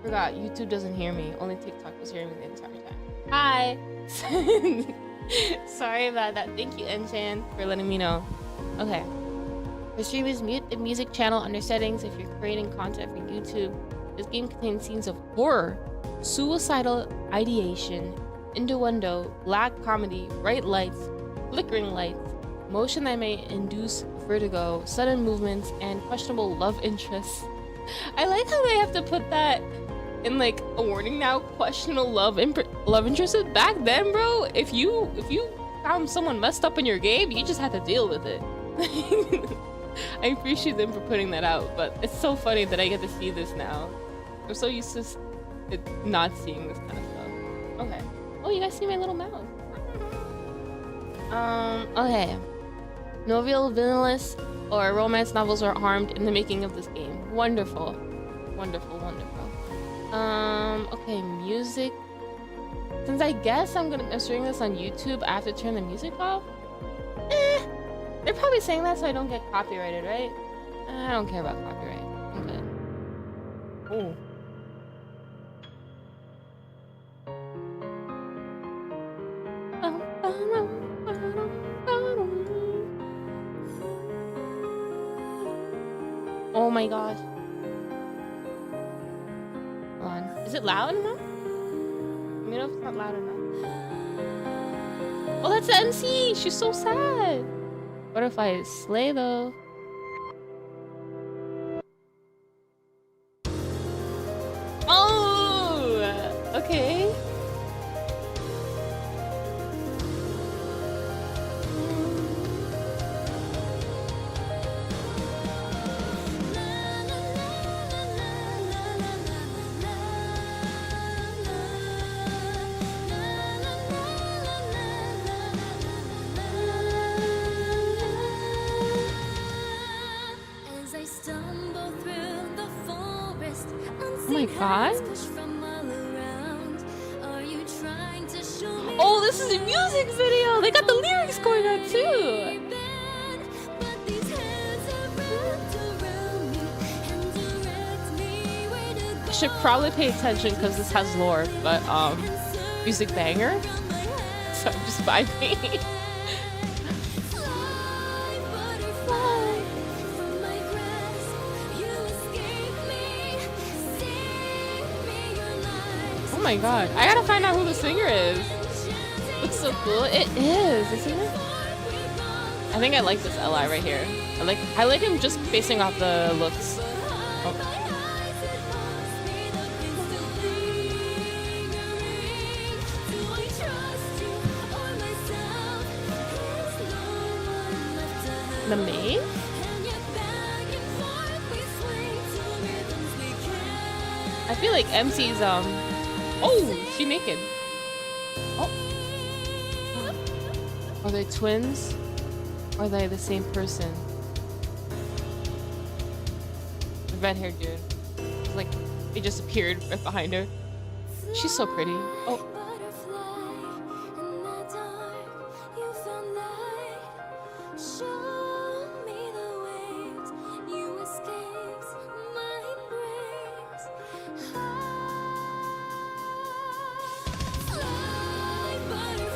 forgot. YouTube doesn't hear me. Only TikTok was hearing me the entire time. Hi. Sorry about that. Thank you, Enchan, for letting me know. Okay. For streamers, mute the music channel under settings if you're creating content for YouTube. This game contains scenes of horror, suicidal ideation, innuendo, black comedy, bright lights, flickering lights, motion that may induce vertigo, sudden movements, and questionable love interests. I like how they have to put that in like a warning now. Questionable love interests. Back then, bro, if you found someone messed up in your game, you just had to deal with it. I appreciate them for putting that out, but it's so funny that I get to see this now. I'm so used to not seeing this kind of stuff. Okay. Oh, you guys see my little mouse. Okay. No real villainous or romance novels are harmed in the making of this game. Wonderful. Wonderful, wonderful. Okay, music. Since I guess I'm streaming this on YouTube, I have to turn the music off? They're probably saying that so I don't get copyrighted, right? I don't care about copyright. I'm good. Oh. Oh my gosh. Hold on. Is it loud enough? Let me know if it's not loud enough. Oh, that's the MC! She's so sad! Butterfly is slay though. Oh! Okay. Oh my god. Oh, this is a music video! They got the lyrics going on too! I should probably pay attention because this has lore, but music banger. So I'm just vibing. Oh my god, I gotta find out who the singer is. Looks so cool. It is, isn't it? I think I like this Li right here. I like him just basing off the looks. Oh. The maid? I feel like MC's oh, she naked. Oh. Are they twins? Or are they the same person? The red-haired dude. It's like they just appeared right behind her. She's so pretty. Oh.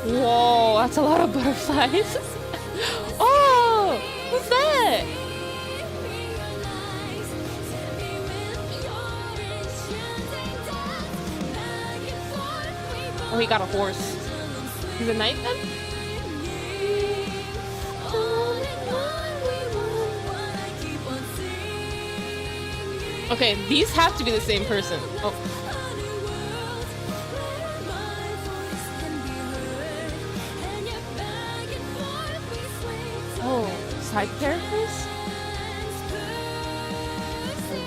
Whoa, that's a lot of butterflies. Oh, who's that? Oh, he got a horse. He's a knight then? Okay, these have to be the same person. Oh. Oh, side characters?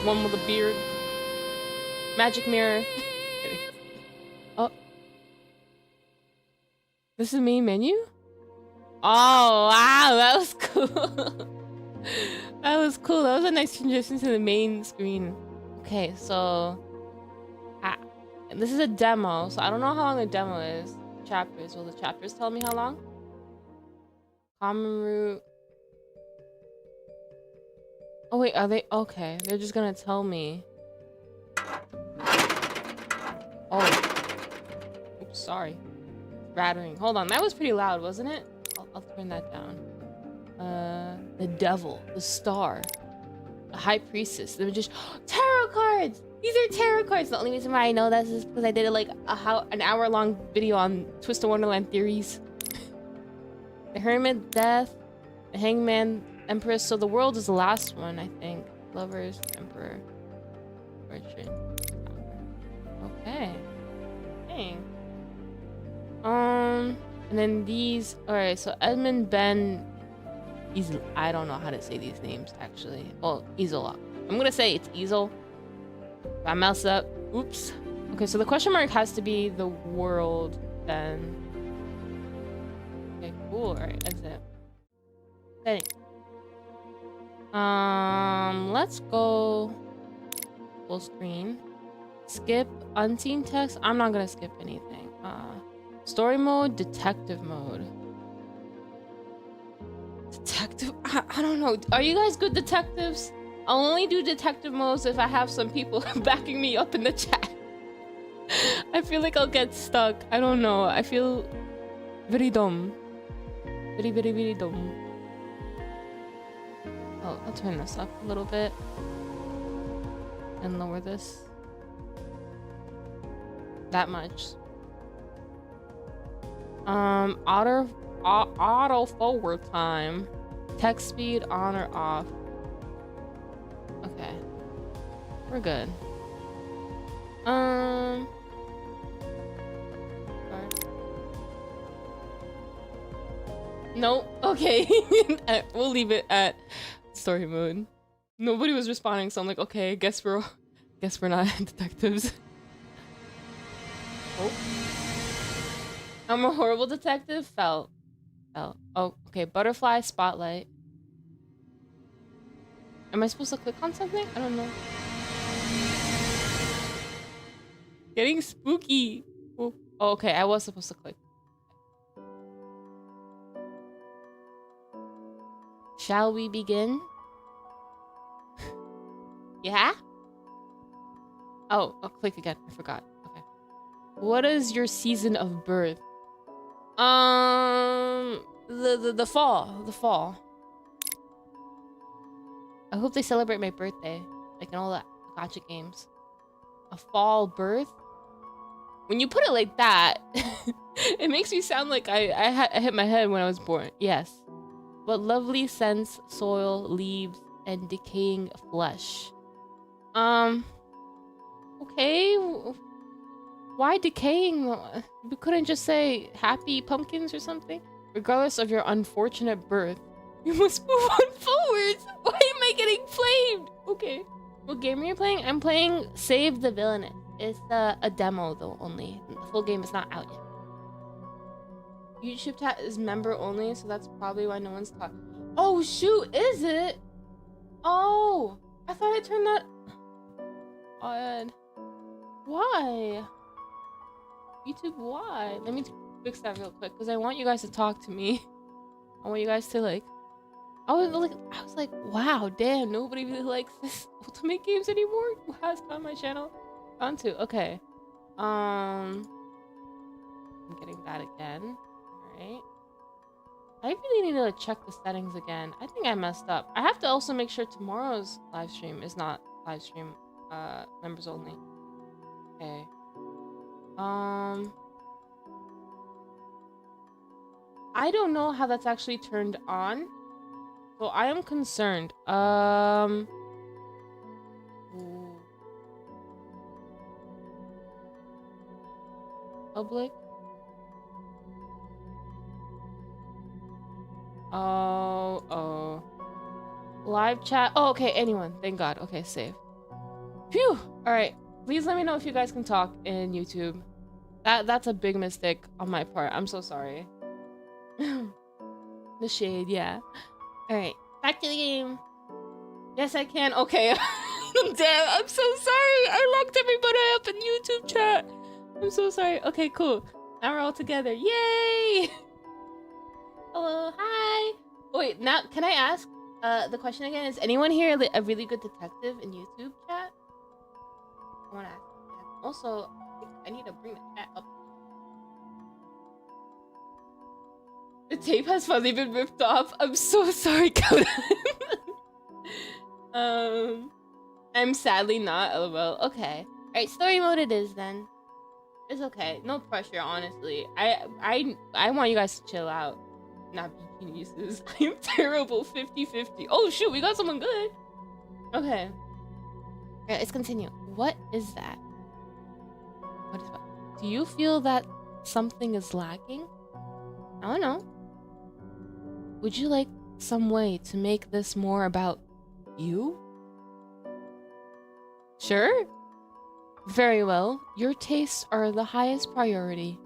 One with a beard. Magic mirror. Oh. This is the main menu? Oh, wow, that was cool. That was cool. That was a nice transition to the main screen. Okay, so... this is a demo, so I don't know how long the demo is. Chapters. Will the chapters tell me how long? Common root. Oh wait, are they okay? They're just gonna tell me. Oh. Oops, sorry. Rattling. Hold on, that was pretty loud, wasn't it? I'll turn that down. The devil, the star, the high priestess, the magician. Tarot cards! These are tarot cards. The only reason why I know this is because I did like an hour-long video on Twist of Wonderland theories. The Hermit, Death, the Hangman, Empress. So the World is the last one, I think. Lovers, Emperor, Fortune. Okay. Dang. And then these. All right. So Edmund, Ben. I don't know how to say these names actually. Oh, Ezel. I'm gonna say it's Ezel. If I mess up, oops. Okay, so the question mark has to be the world then. Okay, cool. All right, exit. Okay. Let's go full screen. Skip unseen text. I'm not gonna skip anything. Story mode, detective mode. Detective? I don't know. Are you guys good detectives? I'll only do detective modes if I have some people backing me up in the chat. I feel like I'll get stuck. I don't know. I feel very dumb. Very, very, very dumb. Oh, I'll turn this up a little bit. And lower this. That much. Auto forward time. Text speed on or off. Okay. We're good. Sorry. Nope. Okay. We'll leave it at story mode. Nobody was responding, so I'm like, okay, guess we're not detectives. Oh. I'm a horrible detective. Felt. Oh, okay. Butterfly spotlight. Am I supposed to click on something? I don't know. Getting spooky. Oh, okay. I was supposed to click. Shall we begin? Yeah? Oh, I'll click again. I forgot. Okay. What is your season of birth? The fall. The fall. I hope they celebrate my birthday, like in all the gotcha games. A fall birth? When you put it like that, it makes me sound like I hit my head when I was born. Yes. What lovely scents, soil, leaves, and decaying flesh. Okay. Why decaying? We couldn't just say happy pumpkins or something? Regardless of your unfortunate birth, you must move on forwards. Why am I getting flamed? Okay. What game are you playing? I'm playing Save the Villainess. It's a demo though only. The full game is not out yet. YouTube chat is member only, so that's probably why no one's talking. Oh shoot, is it? Oh, I thought I turned that on. Why? YouTube, why? Let me fix that real quick because I want you guys to talk to me. I want you guys to like. I was like, wow, damn, nobody really likes this Ultimate games anymore. Who has on my channel? On to okay. I'm getting that again. Alright. I really need to check the settings again. I think I messed up. I have to also make sure tomorrow's live stream is not live stream members only. Okay. I don't know how that's actually turned on. So I am concerned. Ooh. Public. Oh. Live chat. Oh, okay. Anyone. Thank God. Okay, save. Phew. All right. Please let me know if you guys can talk in YouTube. That's a big mistake on my part. I'm so sorry. The shade, yeah. All right. Back to the game. Yes, I can. Okay. Damn. I'm so sorry. I locked everybody up in YouTube chat. I'm so sorry. Okay, cool. Now we're all together. Yay! Hello. Hi. Wait, now can I ask the question again? Is anyone here a really good detective in YouTube chat? I want to ask. Also, I need to bring the chat up. The tape has finally been ripped off. I'm so sorry, Coda. I'm sadly not. LOL. Okay. Alright, story mode it is then. It's okay. No pressure, honestly. I want you guys to chill out. Not be geniuses. I'm terrible. 50-50. Oh shoot, we got someone good. Okay. Alright, let's continue. What is that? What is that? Do you feel that something is lacking? I don't know. Would you like some way to make this more about you? Sure. Very well. Your tastes are the highest priority.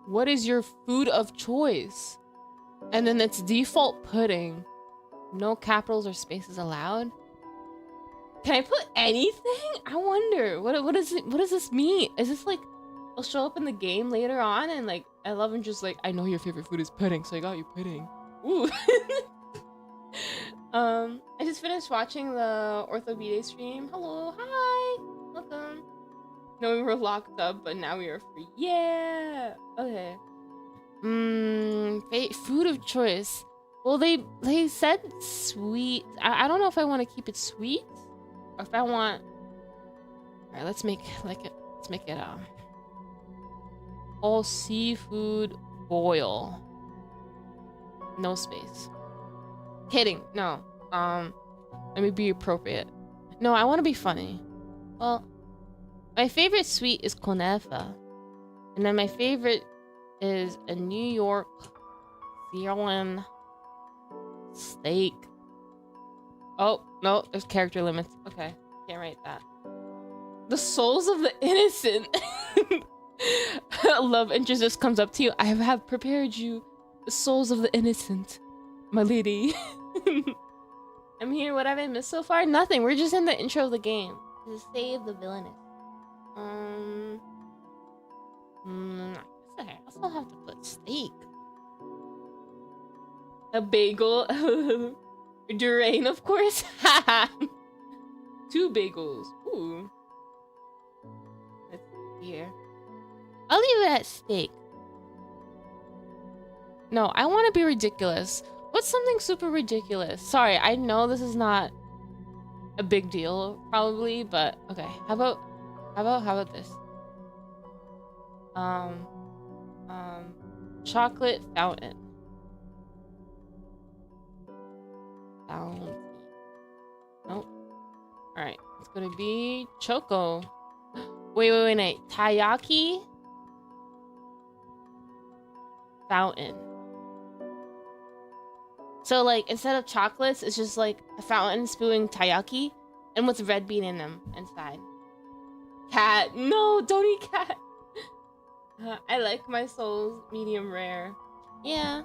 What is your food of choice? And then it's default pudding. No capitals or spaces allowed. Can I put anything? I wonder. What does this mean? Is this like it'll show up in the game later on and like I love him just like I know your favorite food is pudding, so I got you pudding. Ooh. I just finished watching the Ortho B-Day stream. Hello, hi, welcome. No, we were locked up, but now we are free. Yeah. Okay. Food of choice. Well, they said sweet. I don't know if I want to keep it sweet or if I want. All right, let's make it all seafood boil. No space. Kidding. No. Let me be appropriate. No, I want to be funny. Well, my favorite sweet is kunefa. And then my favorite is a New York sirloin steak. Oh, no, there's character limits. Okay, can't write that. The souls of the innocent. Love interest just comes up to you. I have prepared you the souls of the innocent, my lady. I'm here. What have I missed so far? Nothing. We're just in the intro of the game. To save the villainess. I also have to put steak. A bagel. Durain, of course. 2 bagels. Ooh. Let's see here. I'll leave it at steak. No, I want to be ridiculous. What's something super ridiculous? Sorry, I know this is not a big deal, probably, but okay. How about this? Chocolate fountain. Fountain. Nope. All right, it's gonna be choco. Wait. Taiyaki fountain. So like instead of chocolates, it's just like a fountain spewing taiyaki, and with red bean in them inside. Cat, no, don't eat cat. I like my souls medium rare. Yeah,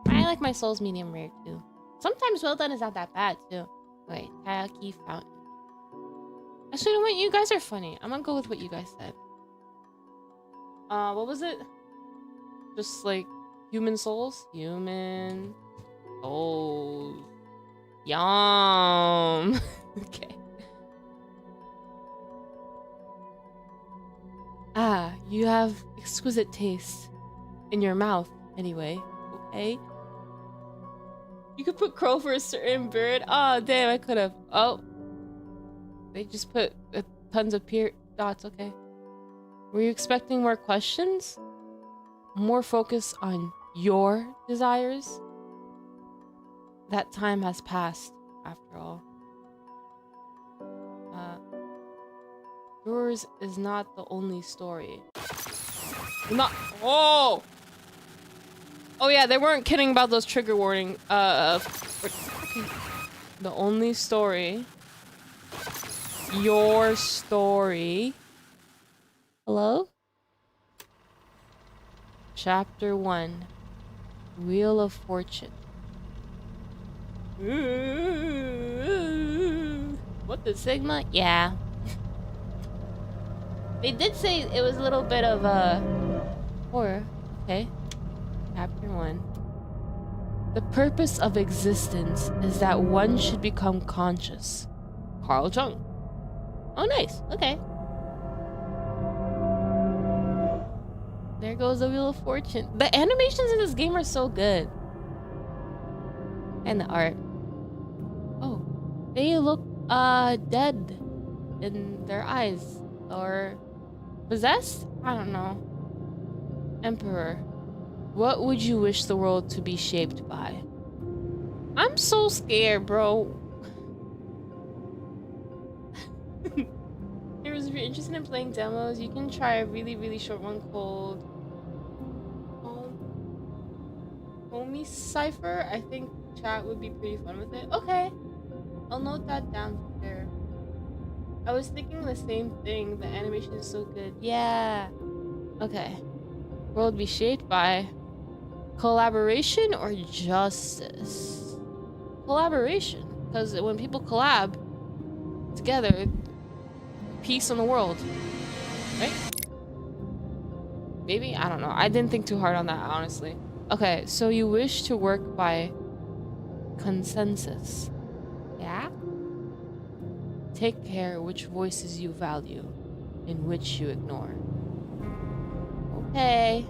I like my souls medium rare too. Sometimes well done is not that bad too. Wait, taiyaki fountain. Actually, you know what? You guys are funny. I'm gonna go with what you guys said. What was it? Just like human souls? Human souls. Yum. Okay. Ah, you have exquisite taste in your mouth anyway. Okay. You could put crow for a certain bird. Oh, damn, I could have. Oh. They just put tons of dots. Okay. Were you expecting more questions? More focus on your desires? That time has passed, after all. Yours is not the only story. Not. Oh! Oh yeah, they weren't kidding about those trigger warning. Okay. The only story. Your story. Hello? Chapter 1. Wheel of Fortune. What the Sigma? Yeah. They did say it was a little bit of horror. Okay. Chapter 1. The purpose of existence is that one should become conscious. Carl Jung. Oh, nice. Okay. There goes the Wheel of Fortune. The animations in this game are so good. And the art. Oh. They look dead in their eyes. Or possessed? I don't know. Emperor. What would you wish the world to be shaped by? I'm so scared, bro. Heroes, if you're interested in playing demos, you can try a really short one called Homie Cipher. I think chat would be pretty fun with it. Okay, I'll note that down for sure. I was thinking the same thing. The animation is so good. Yeah. Okay. World be shaped by collaboration or justice? Collaboration. Because when people collab together, peace in the world. Right? Maybe? I don't know. I didn't think too hard on that, honestly. Okay, so you wish to work by consensus. Yeah? Take care which voices you value and which you ignore. Okay.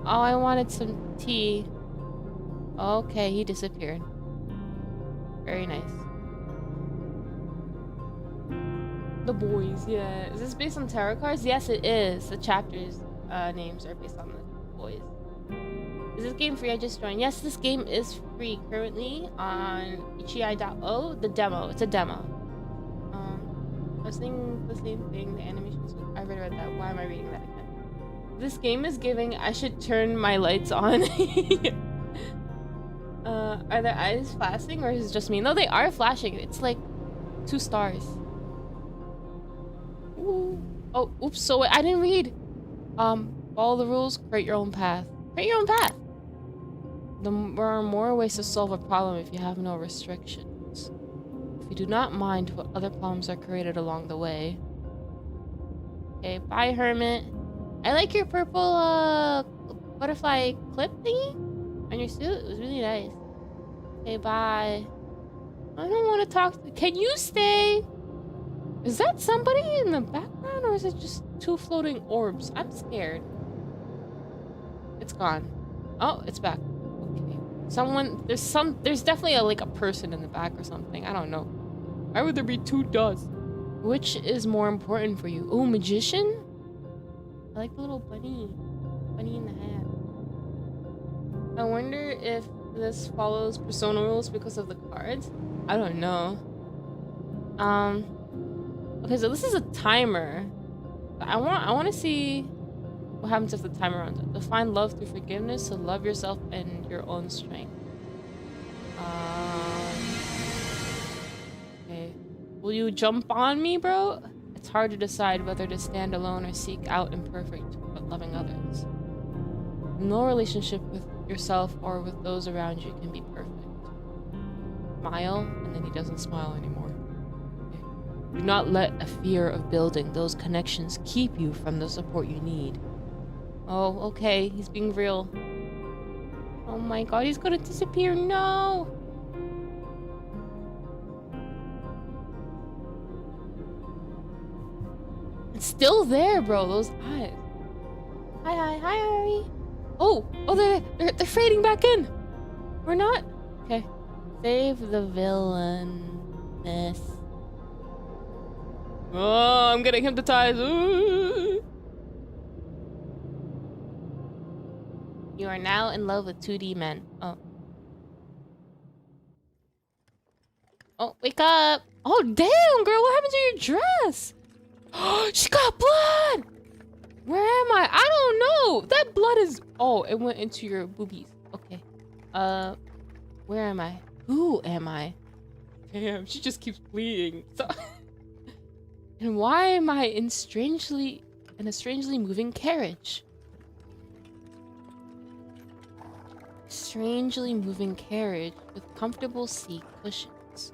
Oh, I wanted some tea. Okay, he disappeared. Very nice. The boys, yeah. Is this based on tarot cards? Yes, it is. The chapters names are based on the boys. Is this game free? I just joined. Yes, this game is free currently on ichi.o. The demo. It's a demo. I was thinking the same thing. The animations. I already read that. Why am I reading that again? This game is giving. I should turn my lights on. Are their eyes flashing or is it just me? No, they are flashing. It's like 2 stars. Ooh. Oh, oops. So I didn't read. Follow the rules. Create your own path. Create your own path. There are more ways to solve a problem if you have no restrictions. If you do not mind what other problems are created along the way. Okay, bye, hermit. I like your purple butterfly clip thingy on your suit. It was really nice. Okay, bye. I don't want to talk to— Can you stay? Is that somebody in the background or is it just 2 floating orbs? I'm scared. It's gone. Oh, it's back. Okay. Someone— there's definitely like a person in the back or something. I don't know. Why would there be 2 dots? Which is more important for you? Oh, magician? I like the little bunny. Bunny in the hat. I wonder if this follows persona rules because of the cards. I don't know. Okay, so this is a timer. I want to see what happens if the timer runs out. To find love through forgiveness, to love yourself and your own strength. Okay. Will you jump on me, bro? It's hard to decide whether to stand alone or seek out imperfect but loving others. No relationship with yourself or with those around you can be perfect. Smile, and then he doesn't smile anymore. Okay. Do not let a fear of building those connections keep you from the support you need. Oh, okay, he's being real. Oh my god, he's gonna disappear. No! It's still there, bro. Those eyes. Hi, Harry. Oh, they're fading back in. We're not. Okay. Save the villainess. Oh, I'm getting hypnotized. Ooh. You are now in love with 2D men. Oh. Oh, wake up. Oh, damn, girl. What happened to your dress? She got blood! Where am I? I don't know. That blood is— oh, it went into your boobies. Okay. Where am I? Who am I? Damn, she just keeps bleeding. So and why am I in a strangely moving carriage? Strangely moving carriage with comfortable seat cushions.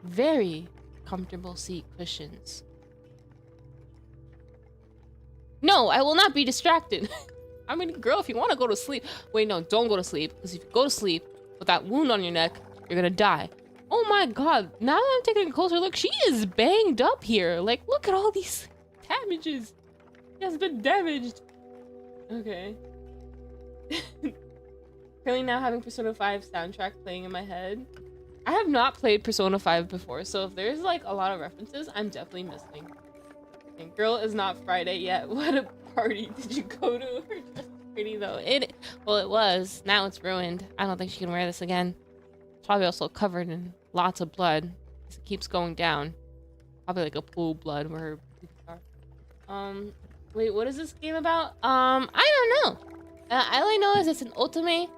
Very comfortable seat cushions. No, I will not be distracted. I mean, girl, if you want to go to sleep— wait, no, don't go to sleep. Because if you go to sleep with that wound on your neck, you're gonna die. Oh my god, now that I'm taking a closer look, she is banged up here. Like, look at all these damages. She has been damaged. Okay. Currently now having Persona 5 soundtrack playing in my head. I have not played Persona 5 before, so if there's like a lot of references, I'm definitely missing. And girl, is not Friday yet. What a party did you go to? Her dress is pretty though. Well, it was. Now it's ruined. I don't think she can wear this again. It's probably also covered in lots of blood. It keeps going down. Probably like a pool of blood where her boots are. Wait, what is this game about? I don't know. All I know is it's an ultimate.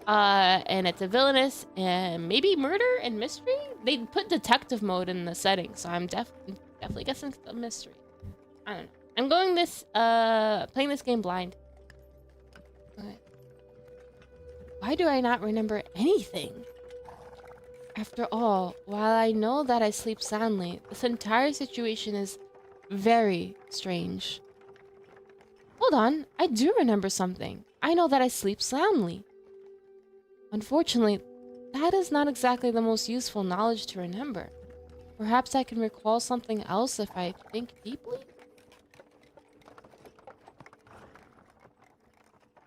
And it's a villainous and maybe murder and mystery. They put detective mode in the settings, so I'm definitely guessing it's a mystery. I don't know. I'm going playing this game blind. Okay. Why do I not remember anything? After all, while I know that I sleep soundly, this entire situation is very strange. Hold on, I do remember something. I know that I sleep soundly. Unfortunately, that is not exactly the most useful knowledge to remember. Perhaps I can recall something else if I think deeply?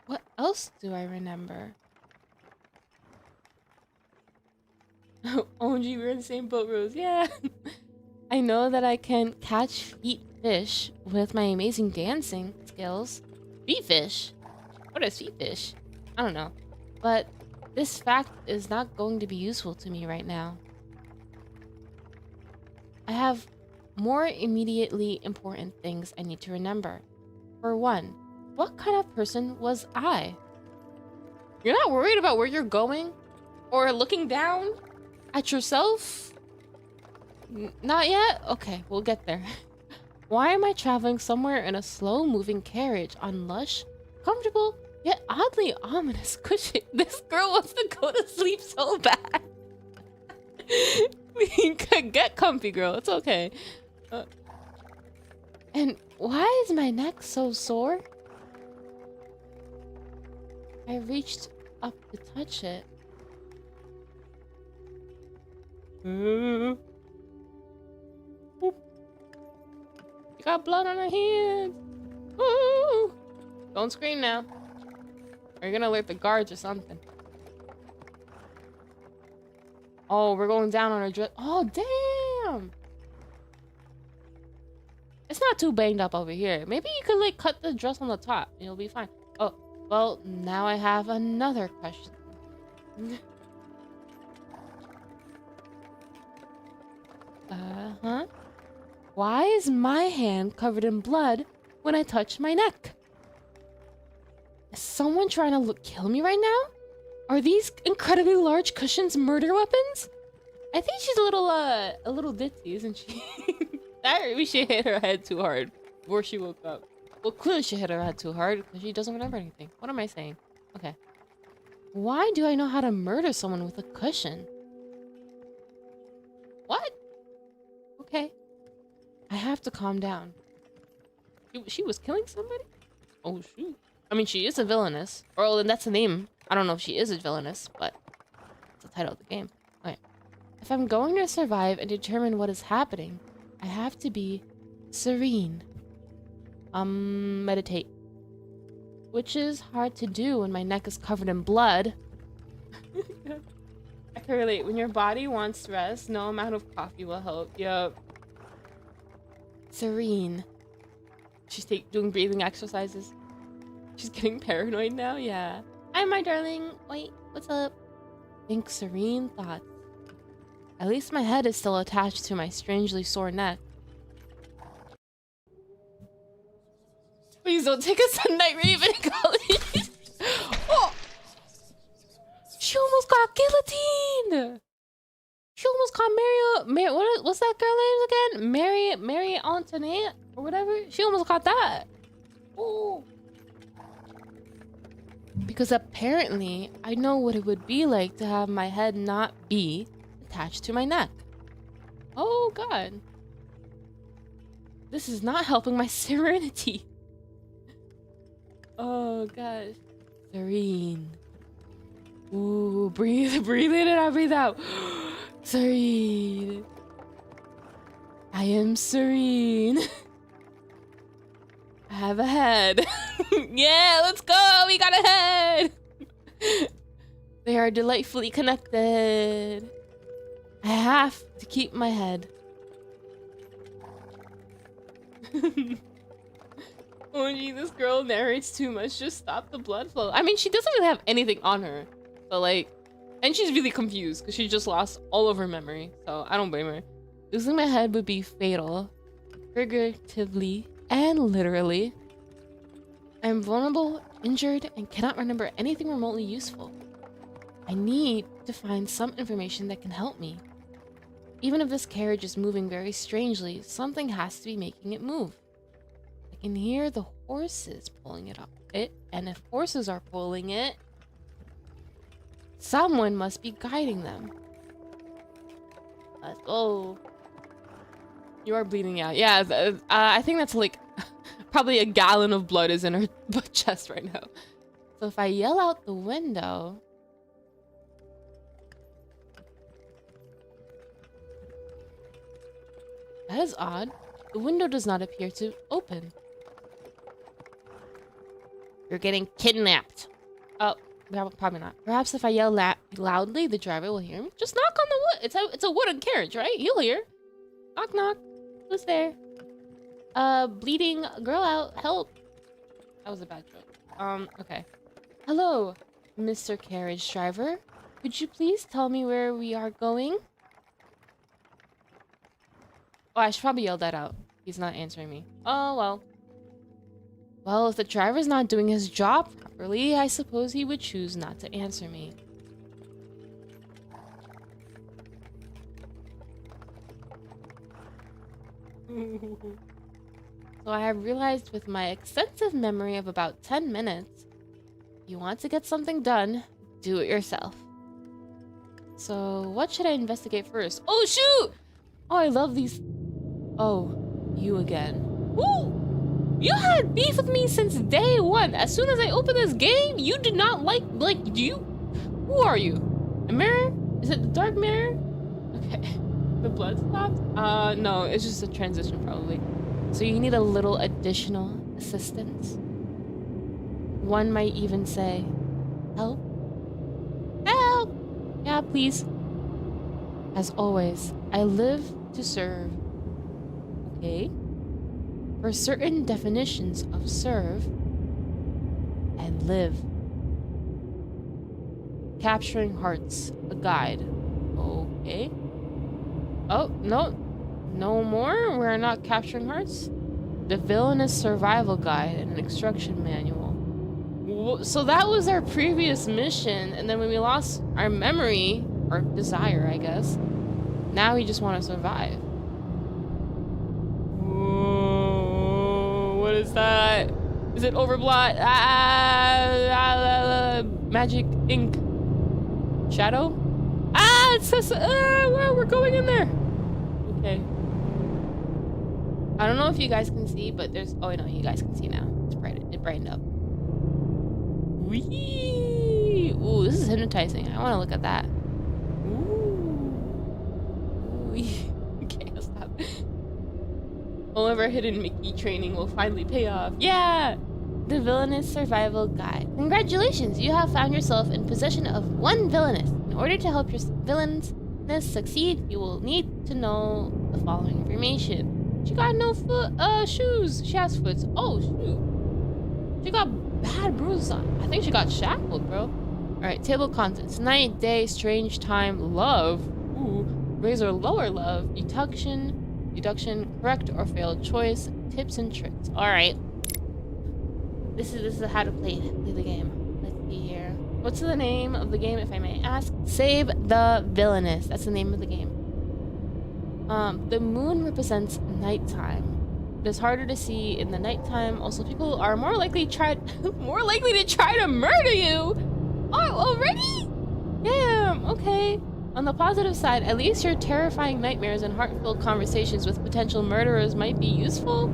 What else do I remember? OMG, we're in the same boat, Rose. Yeah. I know that I can catch feet fish with my amazing dancing skills. Feet fish? What is feet fish? I don't know. But this fact is not going to be useful to me right now. I have more immediately important things I need to remember. For one, what kind of person was I? You're not worried about where you're going? Or looking down at yourself? Not yet? Okay, we'll get there. Why am I traveling somewhere in a slow-moving carriage on lush, comfortable, yet oddly ominous cushion? This girl wants to go to sleep so bad. Get comfy, girl. It's okay. And why is my neck so sore? I reached up to touch it. You got blood on her hands. Ooh. Don't scream now. Or you're gonna alert the guards or something. Oh, we're going down on her dress. Oh, damn. It's not too banged up over here. Maybe you could like cut the dress on the top and you'll be fine. Oh, well, now I have another question. Uh-huh. Why is my hand covered in blood when I touch my neck? Is someone trying to kill me right now? Are these incredibly large cushions murder weapons? I think she's a little ditzy, isn't she? We should hit her head too hard before she woke up. Well, clearly she hit her head too hard because she doesn't remember anything. What am I saying? Okay. Why do I know how to murder someone with a cushion? What? Okay. I have to calm down. She was killing somebody? Oh, shoot. I mean, she is a villainess. Or, well, that's the name. I don't know if she is a villainess, but it's the title of the game. Okay. If I'm going to survive and determine what is happening, I have to be serene. Meditate. Which is hard to do when my neck is covered in blood. I can relate. When your body wants rest, no amount of coffee will help. Yup. Serene. She's doing breathing exercises. She's getting paranoid now? Yeah. Hi, my darling. Wait, what's up? Think serene thoughts. At least my head is still attached to my strangely sore neck. Please don't take us on night rave in college. Oh! She almost got guillotined! She almost got what's that girl name again? Mary Antoinette? Or whatever? She almost got that. Oh. Because apparently, I know what it would be like to have my head not be attached to my neck. Oh, God. This is not helping my serenity. Oh, gosh. Serene. Ooh, breathe in and out, breathe out. Serene. I am serene. I have a head. Yeah, let's go. We got a head. They are delightfully connected. I have to keep my head. Oh gee, this girl narrates too much. Just stop the blood flow. I mean, she doesn't really have anything on her. So like, and she's really confused because she just lost all of her memory. So I don't blame her. Losing my head would be fatal. Figuratively and literally. I'm vulnerable, injured, and cannot remember anything remotely useful. I need to find some information that can help me. Even if this carriage is moving very strangely, something has to be making it move. I can hear the horses pulling it up. And if horses are pulling it, someone must be guiding them. Let's go. You are bleeding out. Yeah, I think that's like probably a gallon of blood is in her butt chest right now. So if I yell out the window... That is odd. The window does not appear to open. You're getting kidnapped. Oh, probably not. Perhaps if I yell loudly, the driver will hear me. Just knock on the wood. It's a wooden carriage, right? You'll hear. Knock, knock. Who's there? Bleeding girl out. Help. That was a bad joke. Okay. Hello, Mr. Carriage Driver. Could you please tell me where we are going? Oh, I should probably yell that out. He's not answering me. Oh, well. Well, if the driver's not doing his job properly, I suppose he would choose not to answer me. So I have realized with my extensive memory of about 10 minutes, if you want to get something done, do it yourself. So what should I investigate first? Oh, shoot! Oh, I love these... Oh, you again. Woo! You had beef with me since day one. As soon as I opened this game, you did not like you... Who are you? A mirror? Is it the dark mirror? Okay. The blood stopped? No, it's just a transition probably. So you need a little additional assistance. One might even say, help? Help! Yeah, please. As always, I live to serve. Okay? For certain definitions of serve and live. Capturing hearts, a guide. Okay. Oh, no. No more? We're not capturing hearts? The Villainess Survival Guide and an instruction manual. So that was our previous mission, and then when we lost our memory, or desire, I guess, now we just want to survive. Whoa, what is that? Is it overblot? Magic ink. Shadow? Ah, it says, well, we're going in there. Okay. I don't know if you guys can see, but there's, oh no, you guys can see now. It's brightened, it brightened up. Whee! Ooh, this is hypnotizing. I want to look at that. Ooh. Okay, I'll stop. All of our hidden Mickey training will finally pay off. Yeah! The Villainous Survival Guide. Congratulations, you have found yourself in possession of one villainess. In order to help your villainess succeed, you will need to know the following information. She got no shoes. She has foots. Oh, shoot. She got bad bruises on. I think she got shackled, bro. Alright, table contents. Night, day, strange time, love. Ooh. Raise or lower love. Deduction, correct or failed choice, tips and tricks. Alright. This is how to play the game. Let's see here. What's the name of the game, if I may ask? Save the Villainess. That's the name of the game. The moon represents nighttime. It is harder to see in the nighttime. Also, people are more likely to try to murder you. Oh, already? Damn. Okay. On the positive side, at least your terrifying nightmares and heart-filled conversations with potential murderers might be useful.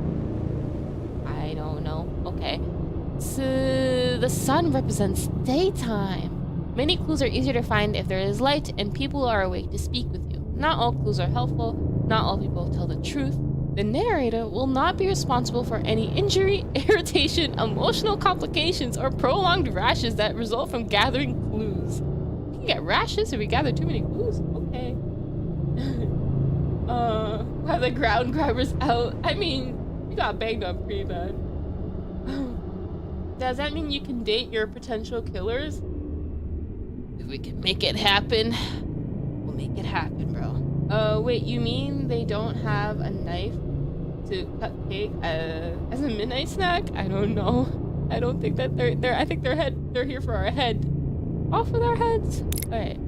I don't know. Okay. So the sun represents daytime. Many clues are easier to find if there is light and people are awake to speak with you. Not all clues are helpful. Not all people tell the truth. The narrator will not be responsible for any injury, irritation, emotional complications, or prolonged rashes that result from gathering clues. You can get rashes if we gather too many clues? Okay. Why the ground grabber's out? I mean, you got banged on pretty bad. Does that mean you can date your potential killers? If we can make it happen, we'll make it happen, bro. Wait, you mean they don't have a knife to cut cake as a midnight snack? I don't know. I don't think that they're I think they're here for our head. Off with our heads. Alright.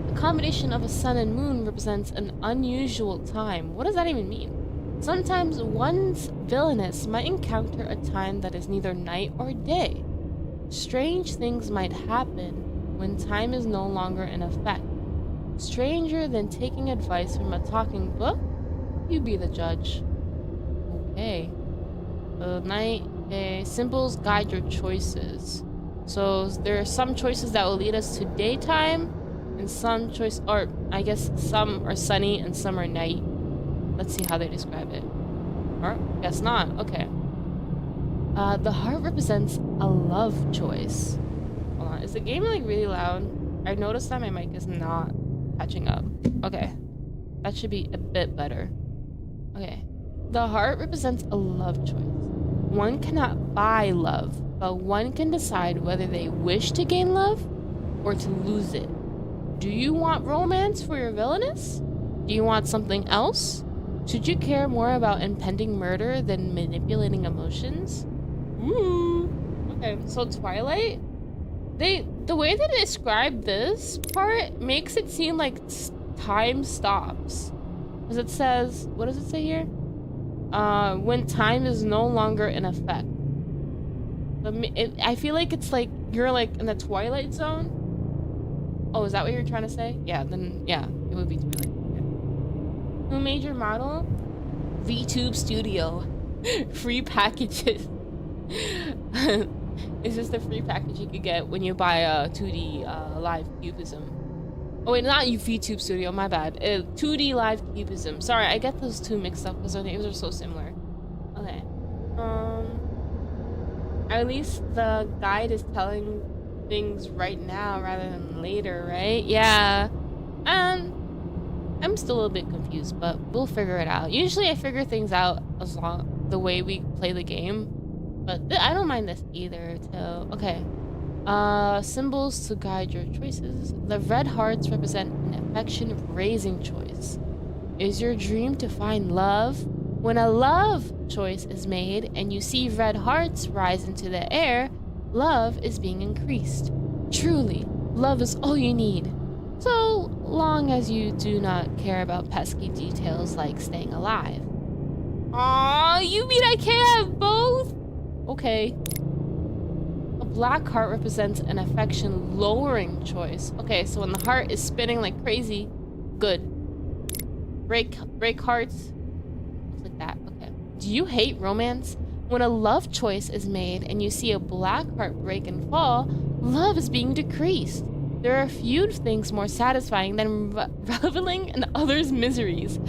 The combination of a sun and moon represents an unusual time. What does that even mean? Sometimes one's villainess might encounter a time that is neither night or day. Strange things might happen when time is no longer in effect. Stranger than taking advice from a talking book? You be the judge. Okay. Night, day. Symbols guide your choices. So there are some choices that will lead us to daytime, and some choice, or I guess some are sunny and some are night. Let's see how they describe it. Or guess not. Okay. The heart represents a love choice. Hold on. Is the game like really loud? I noticed that my mic is not catching up. Okay. That should be a bit better. Okay. The heart represents a love choice. One cannot buy love, but one can decide whether they wish to gain love or to lose it. Do you want romance for your villainess? Do you want something else? Should you care more about impending murder than manipulating emotions? Ooh. Okay, so Twilight, the way that they describe this part makes it seem like time stops. Because it says, what does it say here? When time is no longer in effect. I feel like it's like you're like in the Twilight Zone. Oh, is that what you're trying to say? Yeah, then yeah, it would be Twilight. Okay. Who made your model? VTube Studio. Free packages. It's just a free package you could get when you buy a 2D live cubism. Oh wait, not VTube Studio, my bad. 2D live cubism. Sorry, I get those two mixed up because their names are so similar. Okay. At least the guide is telling things right now rather than later, right? Yeah. I'm still a little bit confused, but we'll figure it out. Usually I figure things out as long the way we play the game. But I don't mind this either. Okay. Symbols to guide your choices. The red hearts represent an affection-raising choice. Is your dream to find love? When a love choice is made and you see red hearts rise into the air, love is being increased. Truly, love is all you need. So long as you do not care about pesky details like staying alive. Aw, you mean I can't have both? Okay. A black heart represents an affection-lowering choice. Okay, so when the heart is spinning like crazy, good. Break hearts. Looks like that. Okay. Do you hate romance? When a love choice is made and you see a black heart break and fall, love is being decreased. There are few things more satisfying than reveling in others' miseries.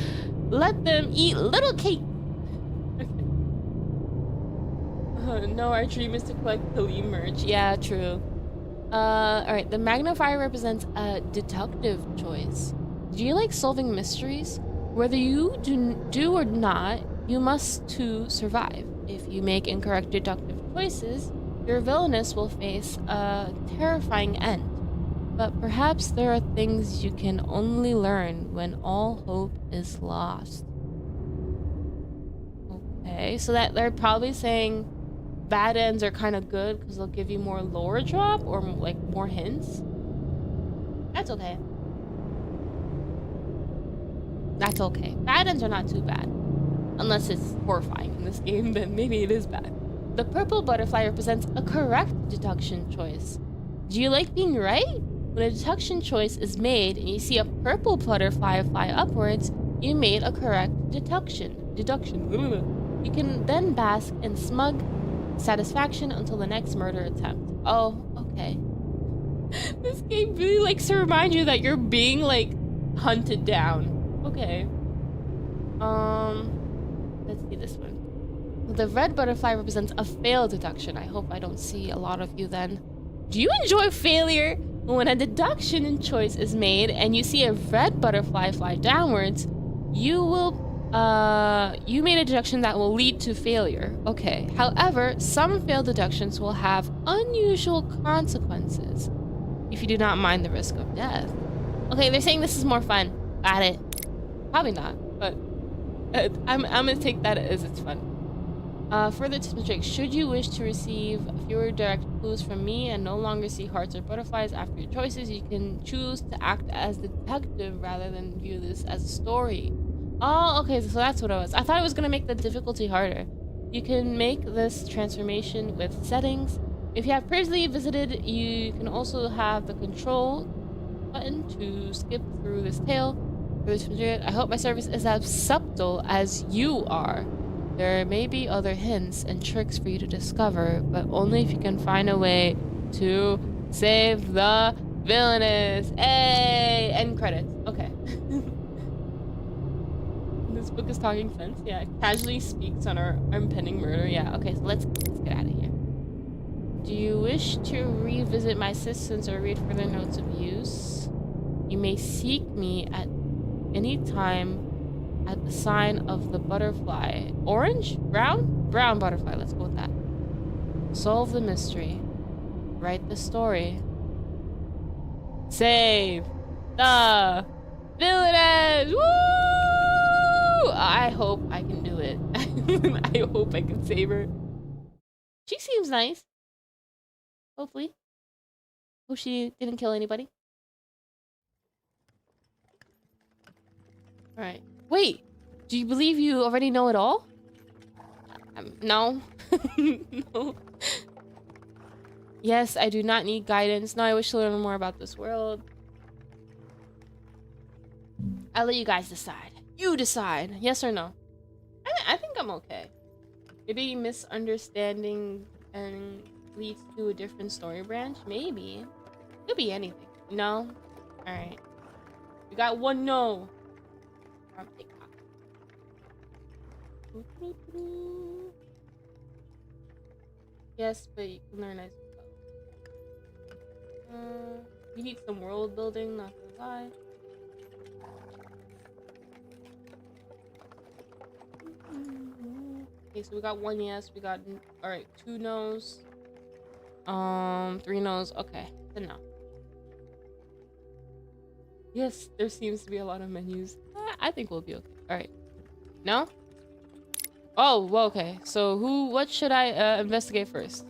Let them eat little cake. No, our dream is to collect Kaleem merch. Yeah, true. Alright, the magnifier represents a deductive choice. Do you like solving mysteries? Whether you do or not, you must to survive. If you make incorrect deductive choices, your villainess will face a terrifying end. But perhaps there are things you can only learn when all hope is lost. Okay, so that they're probably saying bad ends are kind of good because they'll give you more lore drop or like more hints. That's okay. That's okay. Bad ends are not too bad. Unless it's horrifying in this game, then maybe it is bad. The purple butterfly represents a correct deduction choice. Do you like being right? When a deduction choice is made and you see a purple butterfly fly upwards, you made a correct deduction. You can then bask in smug satisfaction until the next murder attempt. Oh, okay. This game really likes to remind you that you're being like hunted down. Okay. Let's see this one. The red butterfly represents a failed deduction. I hope I don't see a lot of you then. Do you enjoy failure? When a deduction in choice is made and you see a red butterfly fly downwards, you made a deduction that will lead to failure. Okay. However, some failed deductions will have unusual consequences if you do not mind the risk of death. Okay, they're saying this is more fun. Got it. Probably not, but I'm gonna take that as it's fun. Further tips and tricks. Should you wish to receive fewer direct clues from me and no longer see hearts or butterflies after your choices, you can choose to act as the detective rather than view this as a story. Oh, okay, so that's what it was. I thought it was gonna make the difficulty harder. You can make this transformation with settings. If you have previously visited, you can also have the control button to skip through this tale. I hope my service is as subtle as you are. There may be other hints and tricks for you to discover, but only if you can find a way to save the villainess. Hey! End credits. Okay. This book is talking sense. Yeah, it casually speaks on our impending murder. Yeah, okay, so let's get out of here. Do you wish to revisit my assistance or read further notes of use? You may seek me at any time at the sign of the butterfly. Orange? Brown? Brown butterfly. Let's go with that. Solve the mystery. Write the story. Save the villainess! Woo! I hope I can do it. I hope I can save her. She seems nice. Hopefully. Hope she didn't kill anybody. Alright. Wait! Do you believe you already know it all? No. No. Yes, I do not need guidance. No, I wish to learn more about this world. I'll let you guys decide. You decide. Yes or no? I think I'm okay. Maybe misunderstanding and leads to a different story branch? Maybe. Could be anything. No? Alright. We got one no. Yes, but you can learn as you go. You need some world building, not gonna lie. Okay, so we got one yes, we got alright, 2 no's. 3 no's, okay, then no. Yes, there seems to be a lot of menus. I think we'll be okay. Alright. No? Oh, well, okay. So what should I investigate first?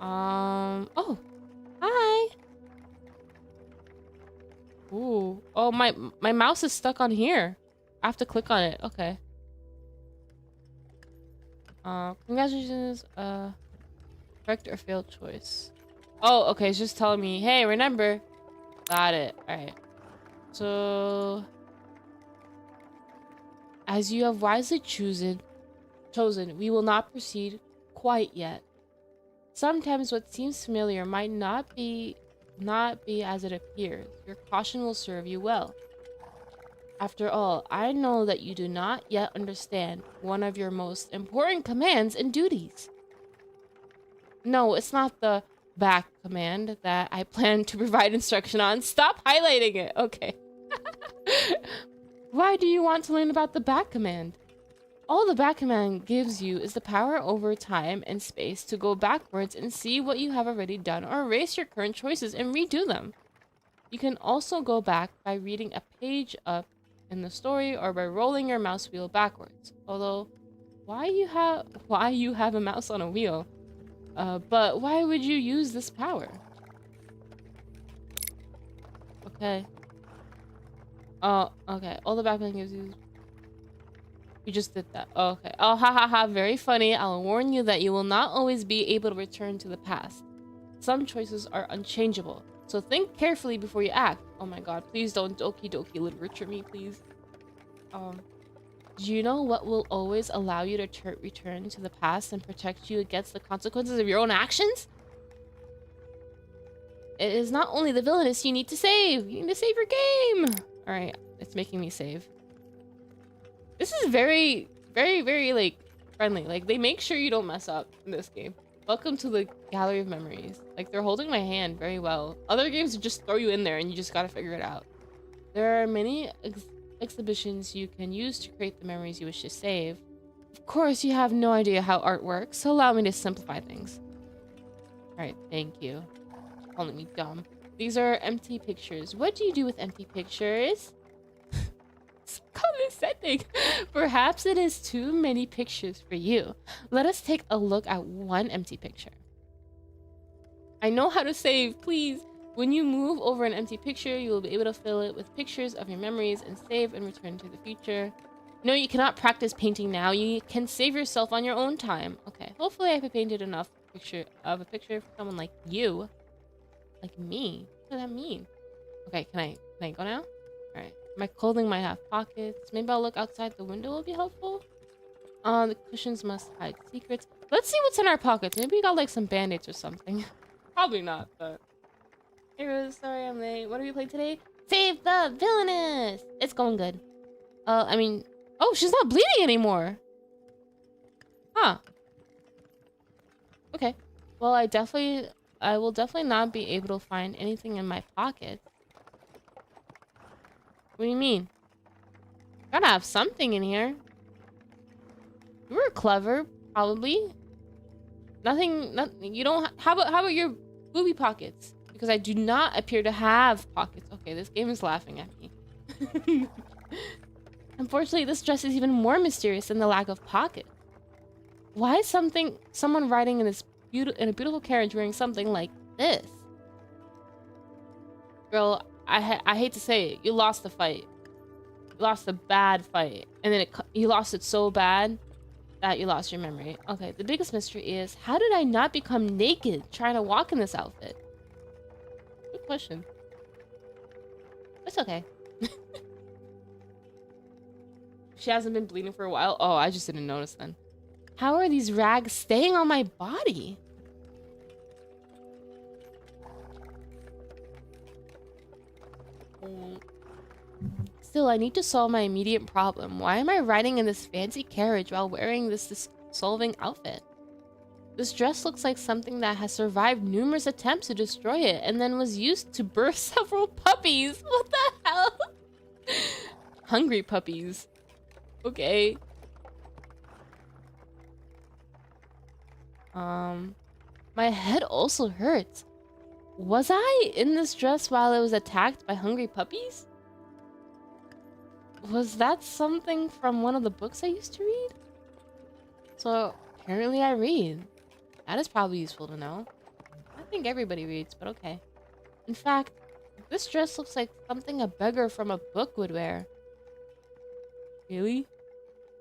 Oh. Hi. Ooh. Oh, my mouse is stuck on here. I have to click on it. Okay. Congratulations. Correct or failed choice. Oh, okay. It's just telling me, hey, remember. Got it. Alright. So as you have wisely chosen, we will not proceed quite yet. Sometimes what seems familiar might not be as it appears. Your caution will serve you well. After all, I know that you do not yet understand one of your most important commands and duties. No, it's not the back command that I plan to provide instruction on. Stop highlighting it. Okay. Why do you want to learn about the back command? All the back command gives you is the power over time and space to go backwards and see what you have already done or erase your current choices and redo them. You can also go back by reading a page up in the story or by rolling your mouse wheel backwards. Although, why you have a mouse on a wheel? But why would you use this power? Okay. Oh, okay. All the back command gives you... You just did that. Oh, okay. Oh, ha ha ha. Very funny. I'll warn you that you will not always be able to return to the past. Some choices are unchangeable. So think carefully before you act. Oh my god. Please don't doki doki literature me, please. Do you know what will always allow you to return to the past and protect you against the consequences of your own actions? It is not only the villainess you need to save. You need to save your game. Alright, it's making me save. This is very, very, very, like, friendly. Like, they make sure you don't mess up in this game. Welcome to the gallery of memories. Like, they're holding my hand very well. Other games just throw you in there and you just gotta figure it out. There are many exhibitions you can use to create the memories you wish to save. Of course, you have no idea how art works, so allow me to simplify things. Alright, thank you. Calling me dumb. These are empty pictures. What do you do with empty pictures? It's condescending. Perhaps it is too many pictures for you. Let us take a look at one empty picture. I know how to save, please. When you move over an empty picture, you will be able to fill it with pictures of your memories and save and return to the future. No, you cannot practice painting now. You can save yourself on your own time. Okay, hopefully I have painted enough picture for someone like you. Like me. What does that mean? Okay, can I go now? Alright. My clothing might have pockets. Maybe I'll look outside the window will be helpful. The cushions must hide secrets. Let's see what's in our pockets. Maybe we got like some band-aids or something. Probably not, but... Hey Rose, sorry I'm late. What are we playing today? Save the Villainess! It's going good. I mean... Oh, she's not bleeding anymore! Huh. Okay. Well, I will definitely not be able to find anything in my pocket. What do you mean? Gotta have something in here. You were clever, probably. Nothing, you don't, how about your booby pockets? Because I do not appear to have pockets. Okay, this game is laughing at me. Unfortunately, this dress is even more mysterious than the lack of pockets. Why is someone riding in a beautiful carriage wearing something like this? Girl, I hate to say it, you lost the fight. You lost a bad fight. And then you lost it so bad that you lost your memory. Okay, the biggest mystery is, how did I not become naked trying to walk in this outfit? Good question. It's okay. She hasn't been bleeding for a while. Oh, I just didn't notice then. How are these rags staying on my body? Still, I need to solve my immediate problem. Why am I riding in this fancy carriage while wearing this dissolving outfit? This dress looks like something that has survived numerous attempts to destroy it and then was used to birth several puppies. What the hell? Hungry puppies. Okay. My head also hurts. Was I in this dress while it was attacked by hungry puppies? Was that something from one of the books I used to read? So, apparently I read. That is probably useful to know. I think everybody reads, but okay. In fact, this dress looks like something a beggar from a book would wear. Really?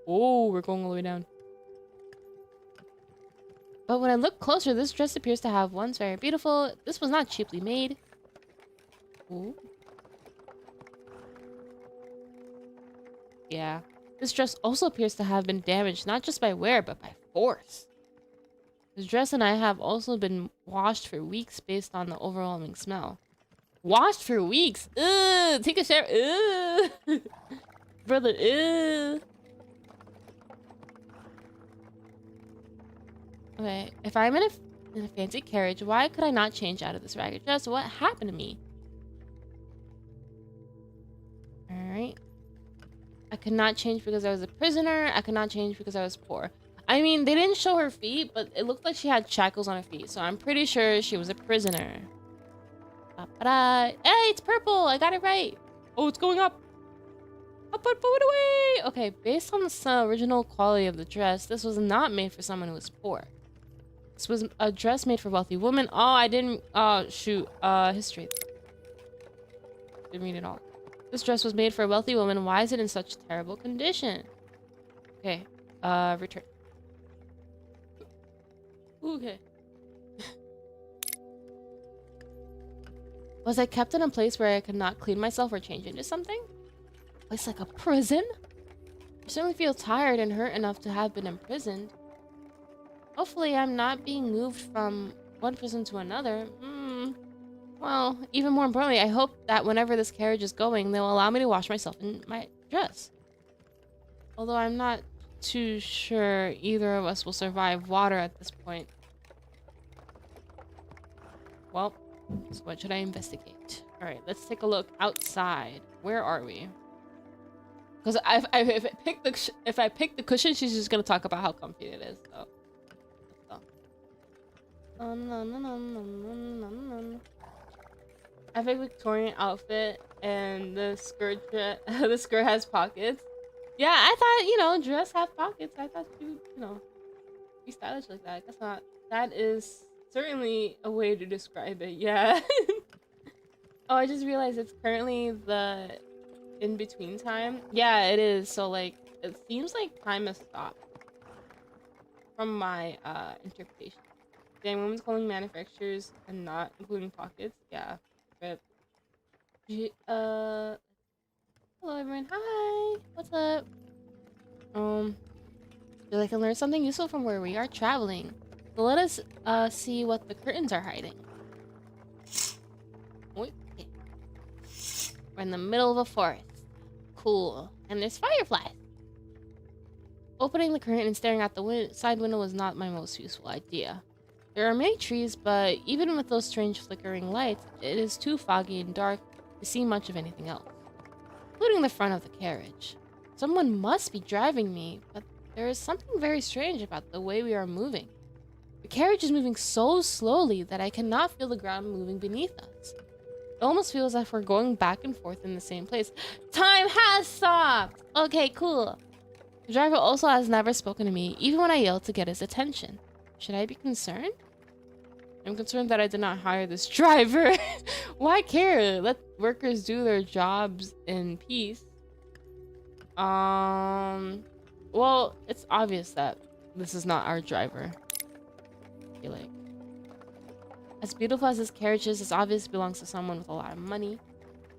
Oh, we're going all the way down. But when I look closer, this dress appears to have once very beautiful. This was not cheaply made. Ooh. Yeah. This dress also appears to have been damaged not just by wear, but by force. This dress and I have also been washed for weeks based on the overwhelming smell. Washed for weeks? Ugh! Take a shower. Ugh! Brother, ugh! Okay, if I'm in a fancy carriage, why could I not change out of this ragged dress? What happened to me? Alright. I could not change because I was a prisoner. I could not change because I was poor. I mean, they didn't show her feet, but it looked like she had shackles on her feet. So I'm pretty sure she was a prisoner. Hey, it's purple! I got it right! Oh, it's going up! Up, up, it away! Okay, based on the original quality of the dress, this was not made for someone who was poor. This was a dress made for wealthy women. Oh, I didn't... shoot. History. Didn't read it all. This dress was made for a wealthy woman. Why is it in such terrible condition? Okay. Return. Okay. Was I kept in a place where I could not clean myself or change into something? A place like a prison? I certainly feel tired and hurt enough to have been imprisoned. Hopefully I'm not being moved from one prison to another. Well, even more importantly, I hope that whenever this carriage is going, they'll allow me to wash myself in my dress. Although I'm not too sure either of us will survive water at this point. Well, so what should I investigate? All right, let's take a look outside. Where are we? Because if I pick the cushion, she's just gonna talk about how comfy it is. So, let's go. I have a Victorian outfit, and the skirt the skirt has pockets. Yeah, I thought, you know, dress have pockets. I thought you know, be stylish like that. I guess not. That is certainly a way to describe it. Yeah. Oh, I just realized it's currently the in-between time. Yeah, it is. So, like, it seems like time has stopped from my interpretation. Damn, women's clothing manufacturers and not including pockets. Yeah. Rip. Hello everyone. Hi. What's up? Feel like I can learn something useful from where we are traveling. So let us see what the curtains are hiding. Okay. We're in the middle of a forest. Cool. And there's fireflies. Opening the curtain and staring out the side window was not my most useful idea. There are many trees, but even with those strange flickering lights, it is too foggy and dark to see much of anything else, including the front of the carriage. Someone must be driving me, but there is something very strange about the way we are moving. The carriage is moving so slowly that I cannot feel the ground moving beneath us. It almost feels as if we're going back and forth in the same place. Time has stopped! Okay, cool. The driver also has never spoken to me, even when I yelled to get his attention. Should I be concerned? I'm concerned that I did not hire this driver. Why care? Let workers do their jobs in peace. Well, it's obvious that this is not our driver. I feel like. As beautiful as this carriage is, it's obvious it belongs to someone with a lot of money.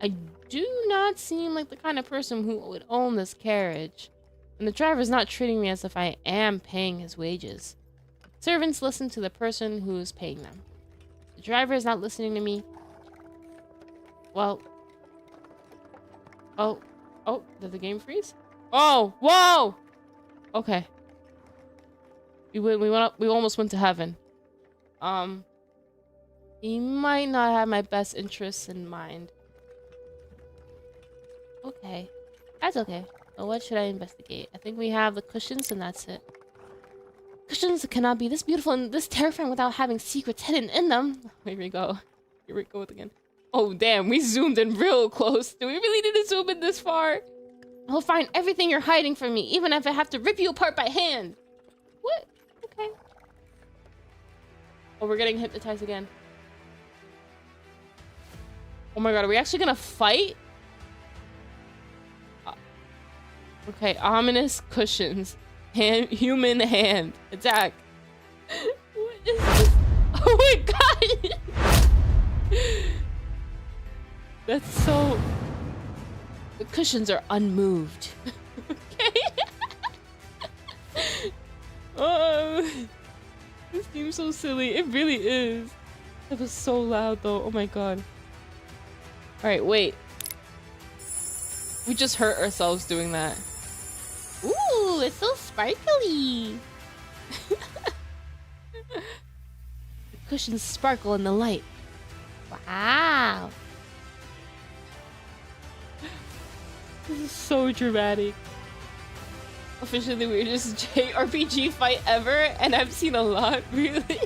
I do not seem like the kind of person who would own this carriage. And the driver is not treating me as if I am paying his wages. Servants listen to the person who is paying them. The driver is not listening to me. Well. Oh, did the game freeze? Oh, whoa! Okay. We almost went to heaven. He might not have my best interests in mind. Okay. That's okay. Well, what should I investigate? I think we have the cushions and that's it. Cushions cannot be this beautiful and this terrifying without having secrets hidden in them. Here we go. Here we go again. Oh, damn. We zoomed in real close. Do we really need to zoom in this far? I'll find everything you're hiding from me, even if I have to rip you apart by hand. What? Okay. Oh, we're getting hypnotized again. Oh my god, are we actually gonna fight? Okay, ominous cushions. Human hand. Attack. What is this? Oh my god! That's so... The cushions are unmoved. Okay. This seems so silly. It really is. That was so loud though. Oh my god. Alright, wait. We just hurt ourselves doing that. Ooh, it's so sparkly. The cushions sparkle in the light. Wow. This is so dramatic. Officially the weirdest JRPG fight ever, and I've seen a lot, really.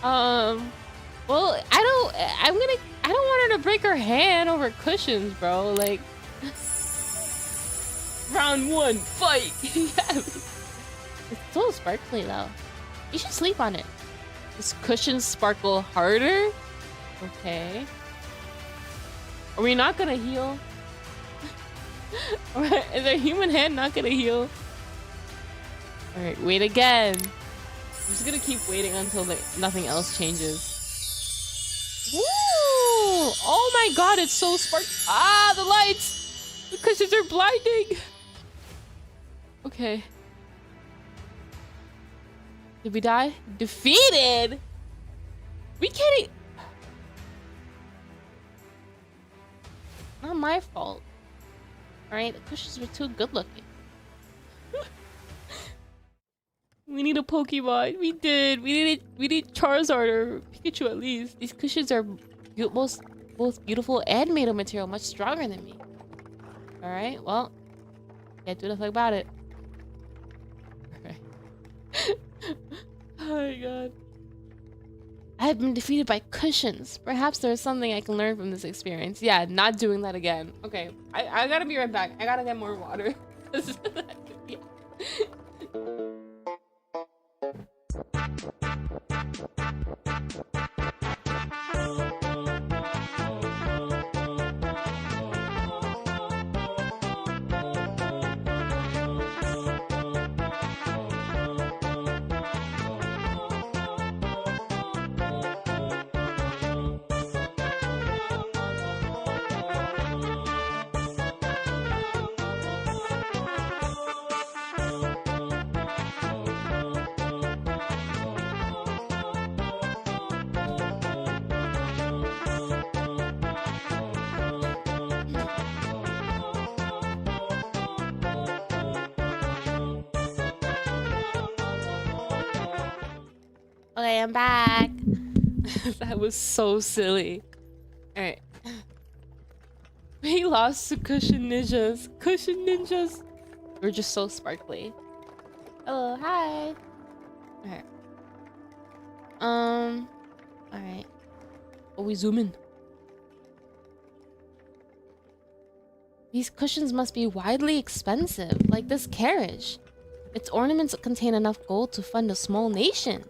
Well, I don't want her to break her hand over cushions, bro. Like, round one, fight. Yeah. It's so sparkly though. You should sleep on it. This cushion sparkle harder? Okay. Are we not gonna heal? Is our human hand not gonna heal? Alright, wait again. I'm just gonna keep waiting until nothing else changes. Woo! Oh my god, it's so Ah, the lights! The cushions are blinding! Okay. Did we die? Defeated? We can't Not my fault. Alright, the cushions were too good looking. We need a Pokemon. We did. We need Charizard or Pikachu at least. These cushions are both beautiful and made of material much stronger than me. Alright, well, can't do nothing about it. Alright. Oh my god. I have been defeated by cushions. Perhaps there's something I can learn from this experience. Yeah, not doing that again. Okay, I gotta be right back. I gotta get more water. Yeah. Okay, I'm back. That was so silly. Alright. We lost to Cushion Ninjas. Cushion Ninjas. We're just so sparkly. Hello, hi. Alright. Alright. Oh, we zoom in. These cushions must be widely expensive, like this carriage. Its ornaments contain enough gold to fund a small nation.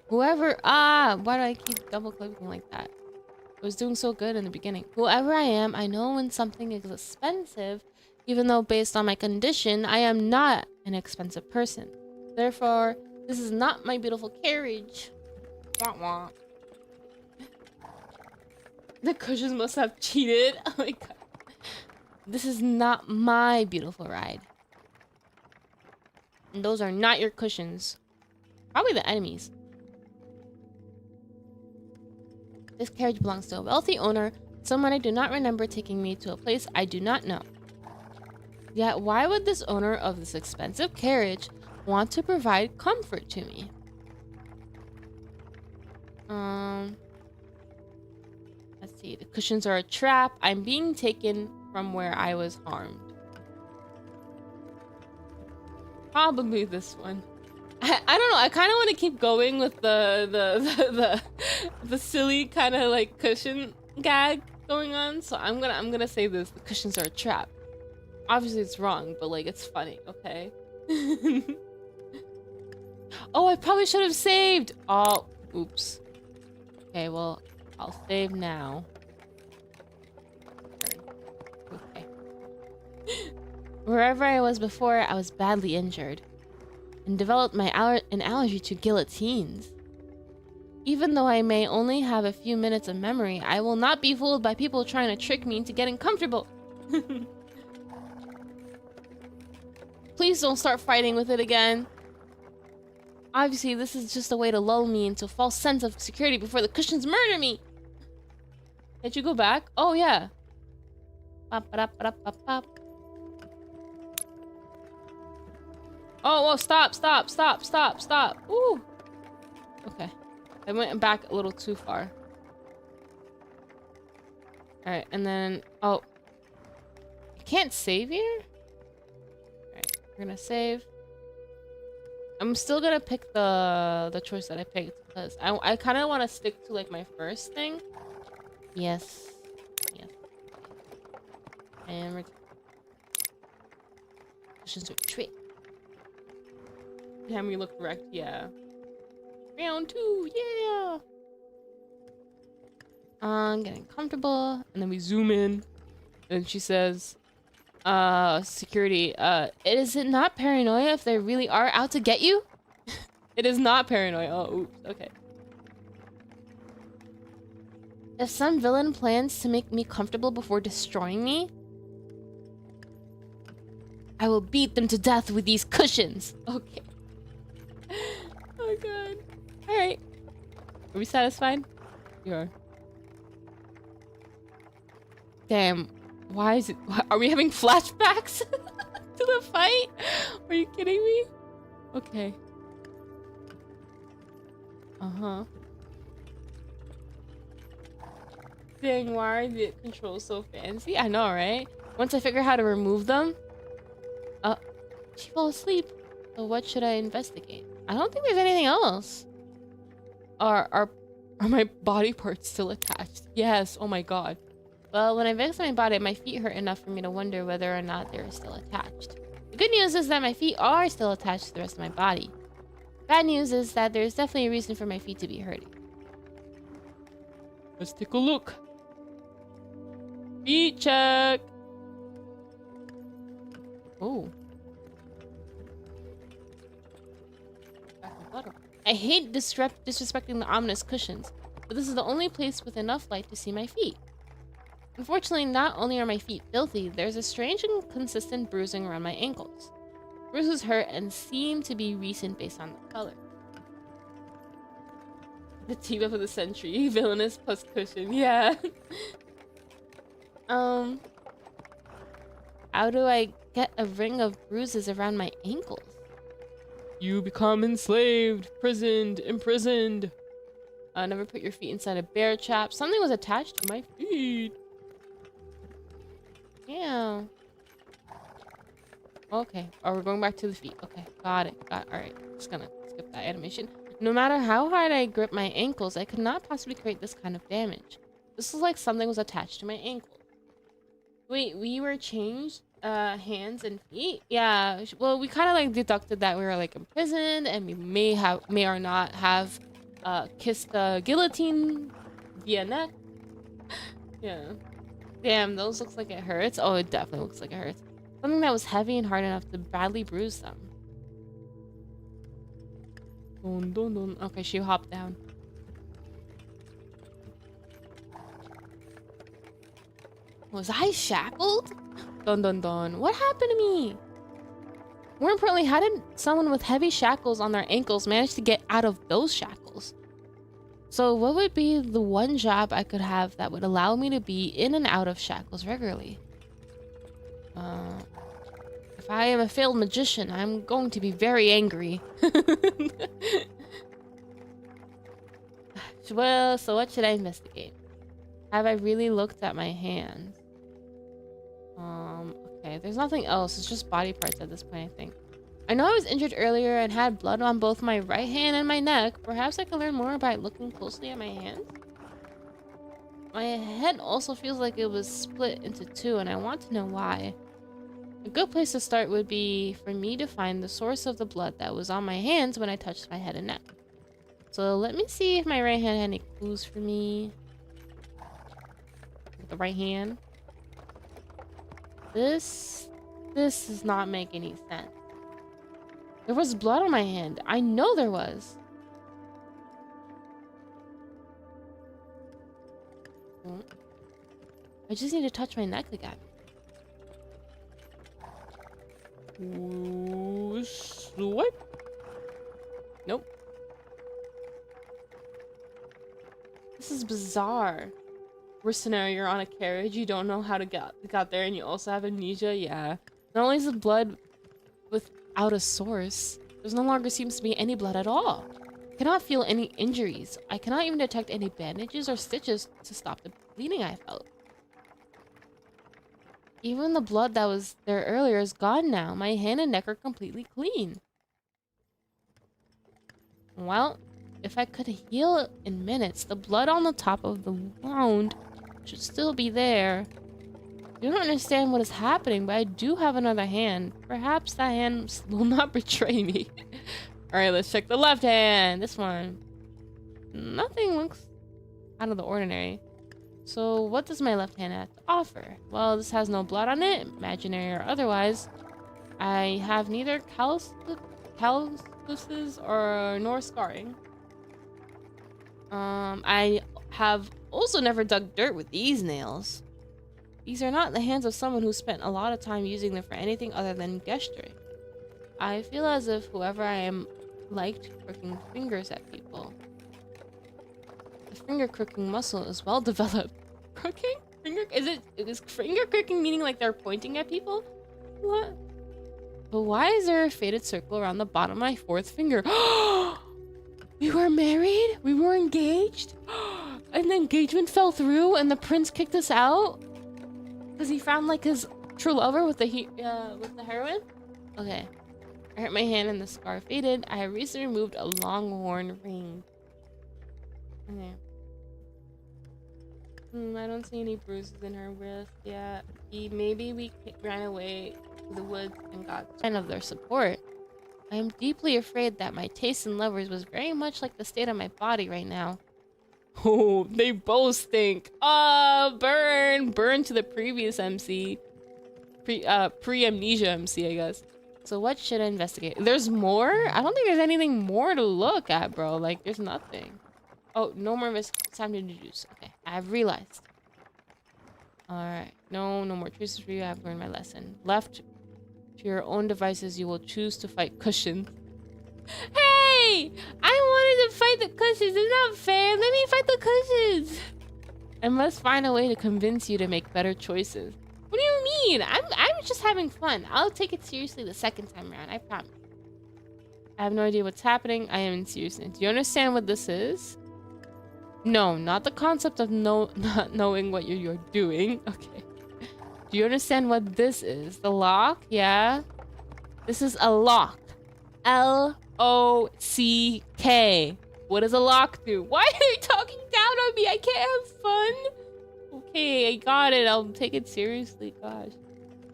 Whoever... why do I keep double clicking like that? I was doing so good in the beginning. Whoever I am, I know when something is expensive, even though based on my condition, I am not an expensive person. Therefore, this is not my beautiful carriage. Wah wah. The cushions must have cheated. Oh my god. This is not my beautiful ride. And those are not your cushions. Probably the enemies. This carriage belongs to a wealthy owner, someone I do not remember taking me to a place I do not know. Yet, why would this owner of this expensive carriage want to provide comfort to me? Let's see. The cushions are a trap. I'm being taken from where I was harmed. Probably this one. I don't know. I kind of want to keep going with the silly kind of like cushion gag going on. So I'm gonna say this. The cushions are a trap. Obviously it's wrong, but like it's funny. Okay. Oh, I probably should have saved. Oh, oops. Okay, well, I'll save now. Okay. Wherever I was before, I was badly injured and developed an allergy to guillotines. Even though I may only have a few minutes of memory, I will not be fooled by people trying to trick me into getting comfortable. Please don't start fighting with it again. Obviously, this is just a way to lull me into a false sense of security before the cushions murder me. Did you go back? Oh, yeah. Oh, whoa, stop. Ooh. Okay. I went back a little too far. Alright, and then... Oh. I can't save here? Alright, we're gonna save. I'm still gonna pick the choice that I picked because I kind of want to stick to like my first thing. Yes. Yes. And questions retreat. Damn, we look correct. Yeah. Round 2. Yeah. Getting comfortable, and then we zoom in, and she says, security, is it not paranoia if they really are out to get you? It is not paranoia. Oh, oops, okay. If some villain plans to make me comfortable before destroying me, I will beat them to death with these cushions. Okay. Oh god. Alright. Are we satisfied? You are. Damn, why is it? Are we having flashbacks to the fight? Are you kidding me? Okay. Uh-huh. Dang, why are the controls so fancy? I know, right? Once I figure out how to remove them. She fell asleep. So what should I investigate? I don't think there's anything else. Are my body parts still attached? Yes. Oh my god. Well, when I examine my body, my feet hurt enough for me to wonder whether or not they're still attached. The good news is that my feet are still attached to the rest of my body. Bad news is that there's definitely a reason for my feet to be hurting. Let's take a look. Feet check. Oh. I hate disrespecting the ominous cushions, but this is the only place with enough light to see my feet. Unfortunately, not only are my feet filthy, there's a strange and consistent bruising around my ankles. Bruises hurt and seem to be recent based on the color. The team up of the century, villainous plus cushion, yeah. How do I get a ring of bruises around my ankles? You become enslaved, imprisoned. Never put your feet inside a bear trap. Something was attached to my feet. Yeah. Okay. Oh, we're going back to the feet. Okay. Got it. Alright. Just gonna skip that animation. No matter how hard I grip my ankles, I could not possibly create this kind of damage. This is like something was attached to my ankle. Wait, we were changed? Hands and feet? Yeah. Well, we kind of like deducted that we were like imprisoned and we may or not have kissed the guillotine via neck. Yeah. Damn, those looks like it hurts. Oh, it definitely looks like it hurts. Something that was heavy and hard enough to badly bruise them. Dun, dun, dun. Okay, she hopped down. Was I shackled? Dun dun dun. What happened to me? More importantly, how did someone with heavy shackles on their ankles manage to get out of those shackles? So what would be the one job I could have that would allow me to be in and out of shackles regularly? If I am a failed magician, I'm going to be very angry. Well, so what should I investigate? Have I really looked at my hands? Okay, there's nothing else. It's just body parts at this point, I think. I know I was injured earlier and had blood on both my right hand and my neck. Perhaps I can learn more by looking closely at my hands? My head also feels like it was split into two, and I want to know why. A good place to start would be for me to find the source of the blood that was on my hands when I touched my head and neck. So let me see if my right hand had any clues for me. The right hand. This does not make any sense. There was blood on my hand. I know there was. I just need to touch my neck again. What? Nope. This is bizarre. Worst scenario, you're on a carriage, you don't know how to get there, and you also have amnesia. Yeah. Not only is the blood without a source, there no longer seems to be any blood at all. I cannot feel any injuries. I cannot even detect any bandages or stitches to stop the bleeding I felt. Even the blood that was there earlier is gone now. My hand and neck are completely clean. Well, if I could heal in minutes, the blood on the top of the wound should still be there. I don't understand what is happening, but I do have another hand. Perhaps that hand will not betray me. Alright, let's check the left hand. This one. Nothing looks out of the ordinary. So what does my left hand have to offer? Well, this has no blood on it, imaginary or otherwise. I have neither calluses nor scarring. I have also never dug dirt with these nails. These are not the hands of someone who spent a lot of time using them for anything other than gesturing. I feel as if whoever I am liked crooking fingers at people. The finger crooking muscle is well developed. Crooking? Is finger clicking meaning like they're pointing at people? What? But why is there a faded circle around the bottom of my fourth finger? We were married? We were engaged? And the engagement fell through and the prince kicked us out? Because he found like his true lover with the heroine? Okay. I hurt my hand and the scar faded. I have recently removed a longhorn ring. Okay. I don't see any bruises in her wrist yet. Maybe we ran away to the woods and got sign of their support. I am deeply afraid that my taste in lovers was very much like the state of my body right now. Oh, they both stink. Burn to the previous MC. Pre-amnesia MC, I guess. So what should I investigate? There's more? I don't think there's anything more to look at, bro. Like, there's nothing. Oh, no more risk. It's time to introduce. Okay, I've realized. Alright. No more choices for you. I've learned my lesson. Left to your own devices, you will choose to fight cushions. Hey! I wanted to fight the cushions. It's not fair. Let me fight the cushions. I must find a way to convince you to make better choices. What do you mean? I'm just having fun. I'll take it seriously the second time around. I promise. I have no idea what's happening. I am in seriousness. Do you understand what this is? No, not the concept of not knowing what you're doing. Okay. Do you understand what this is? The lock? Yeah. This is a lock. L-O-C-K. What does a lock do? Why are you talking down on me? I can't have fun. Okay, I got it. I'll take it seriously. Gosh.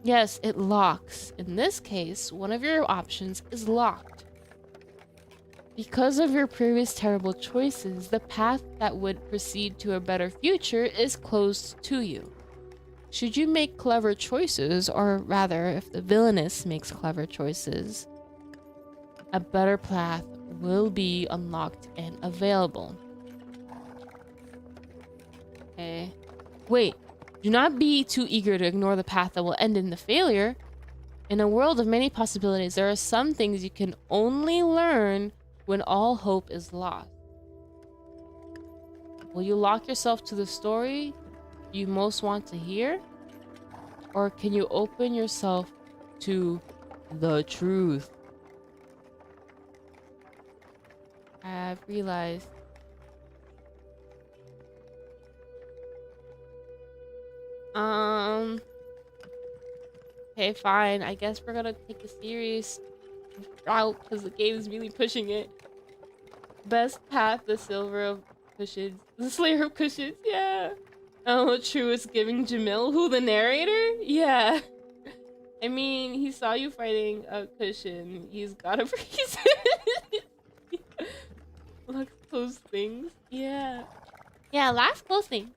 Yes, it locks. In this case, one of your options is locked. Because of your previous terrible choices, the path that would proceed to a better future is closed to you. Should you make clever choices, or rather, if the villainess makes clever choices, a better path will be unlocked and available. Okay. Wait, do not be too eager to ignore the path that will end in the failure. In a world of many possibilities, there are some things you can only learn when all hope is lost. Will you lock yourself to the story you most want to hear? Or can you open yourself to the truth? I've realized. Okay, fine. I guess we're gonna take a serious route because the game is really pushing it. Best path, the silver of cushions. The slayer of cushions, yeah. Oh, truest giving Jamil, who the narrator? Yeah. I mean, he saw you fighting a cushion. He's got a reason. Last close things. Yeah. Yeah, last close thing.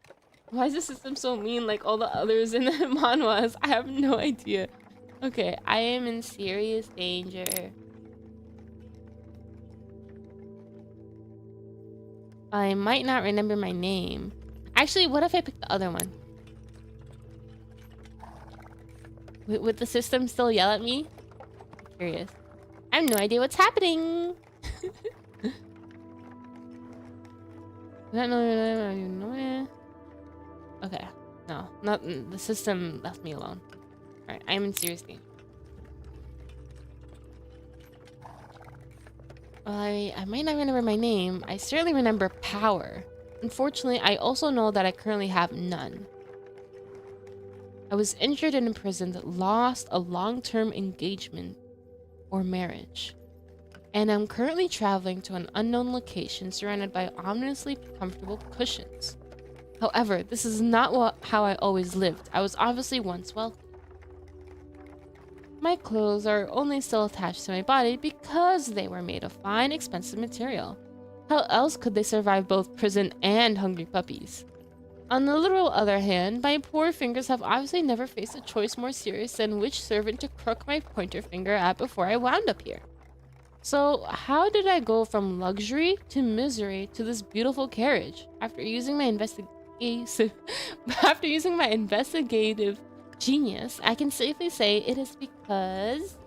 Why is the system so mean like all the others in the manhwas? I have no idea. Okay, I am in serious danger. I might not remember my name. Actually, what if I pick the other one? Would the system still yell at me? I'm curious. I have no idea what's happening. Okay. No, not the system left me alone. Alright, I am in serious danger. Well, I might not remember my name. I certainly remember power. Unfortunately, I also know that I currently have none. I was injured and imprisoned, lost a long-term engagement or marriage, and I'm currently traveling to an unknown location surrounded by ominously comfortable cushions. However, this is not how I always lived. I was obviously once wealthy. My clothes are only still attached to my body because they were made of fine, expensive material. How else could they survive both prison and hungry puppies? On the literal other hand, my poor fingers have obviously never faced a choice more serious than which servant to crook my pointer finger at before I wound up here. So how did I go from luxury to misery to this beautiful carriage? After using my investigative genius, I can safely say it is because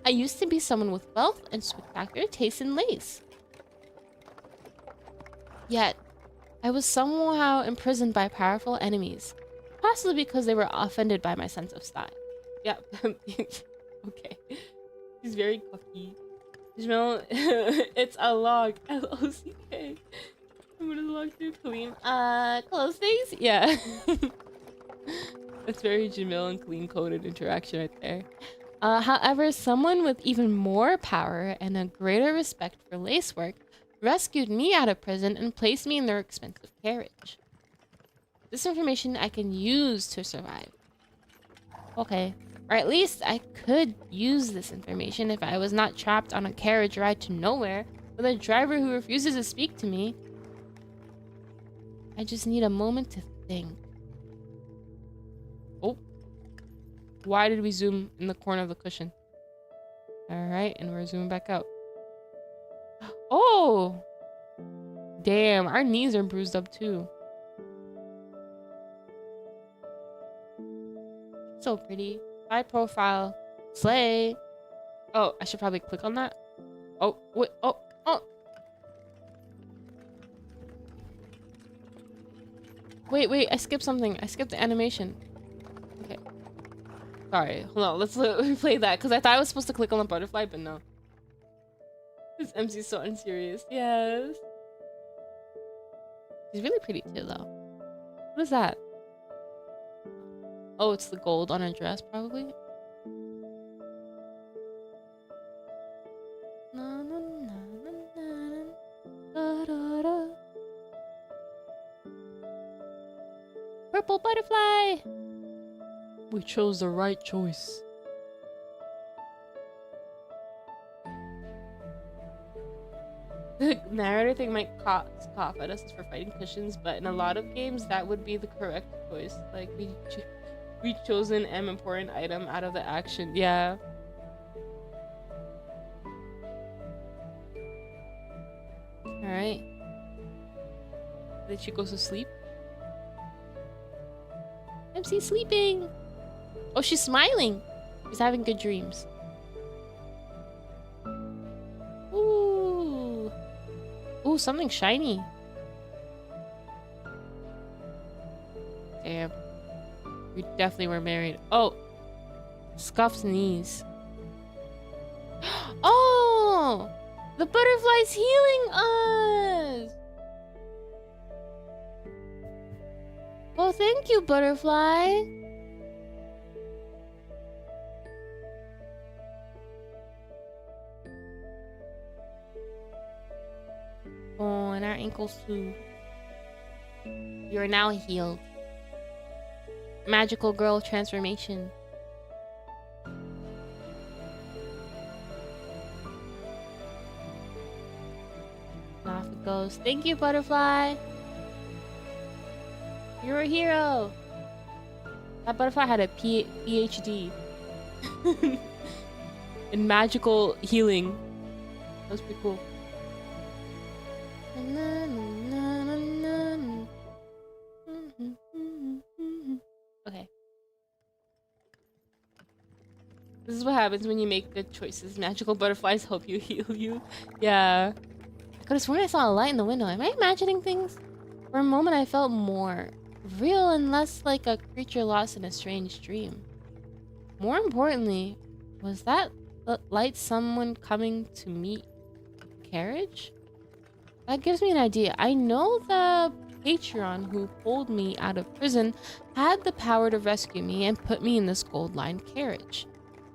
I used to be someone with wealth and spectacular taste in lace. Yet, I was somehow imprisoned by powerful enemies. possibly because they were offended by my sense of style. Yep. Okay. He's very cocky. Smell. It's a log. L-O-C-K. What does log do? Clean. Close things? Yeah. That's very Jamil and clean coded interaction right there. However, someone with even more power and a greater respect for lacework rescued me out of prison and placed me in their expensive carriage. This information I can use to survive. Okay. Or at least I could use this information if I was not trapped on a carriage ride to nowhere with a driver who refuses to speak to me. I just need a moment to think. Oh. Why did we zoom in the corner of the cushion? Alright, and we're zooming back out. Oh! Damn, our knees are bruised up too. So pretty. High profile. Slay. Oh, I should probably click on that. Oh, wait. Oh, oh. Wait. I skipped something. I skipped the animation. Okay. Sorry. Hold on. Let's replay that. Because I thought I was supposed to click on the butterfly, but no. This MC's so unserious. Yes. She's really pretty too, though. What is that? Oh, it's the gold on her dress, probably. Purple butterfly! We chose the right choice. The narrator thing might cough at us for fighting cushions, but in a lot of games, that would be the correct choice. Like, we chosen an important item out of the action. Yeah. Alright. Did she go to sleep? MC sleeping! Oh, she's smiling! She's having good dreams. Ooh! Ooh, something shiny. Damn. We definitely were married. Oh! Scuffed knees. Oh! The butterfly's healing us! Well, thank you, butterfly. Oh, and our ankles too. You are now healed. Magical girl transformation. Off it goes. Thank you, butterfly. You're a hero. That butterfly had a PhD in magical healing. That was pretty cool. Okay. This is what happens when you make good choices. Magical butterflies help you heal you. Yeah. I could have sworn I saw a light in the window. Am I imagining things? For a moment I felt more real and less like a creature lost in a strange dream. More importantly, was that light someone coming to meet the carriage? That gives me an idea. I know the patron who pulled me out of prison had the power to rescue me and put me in this gold-lined carriage.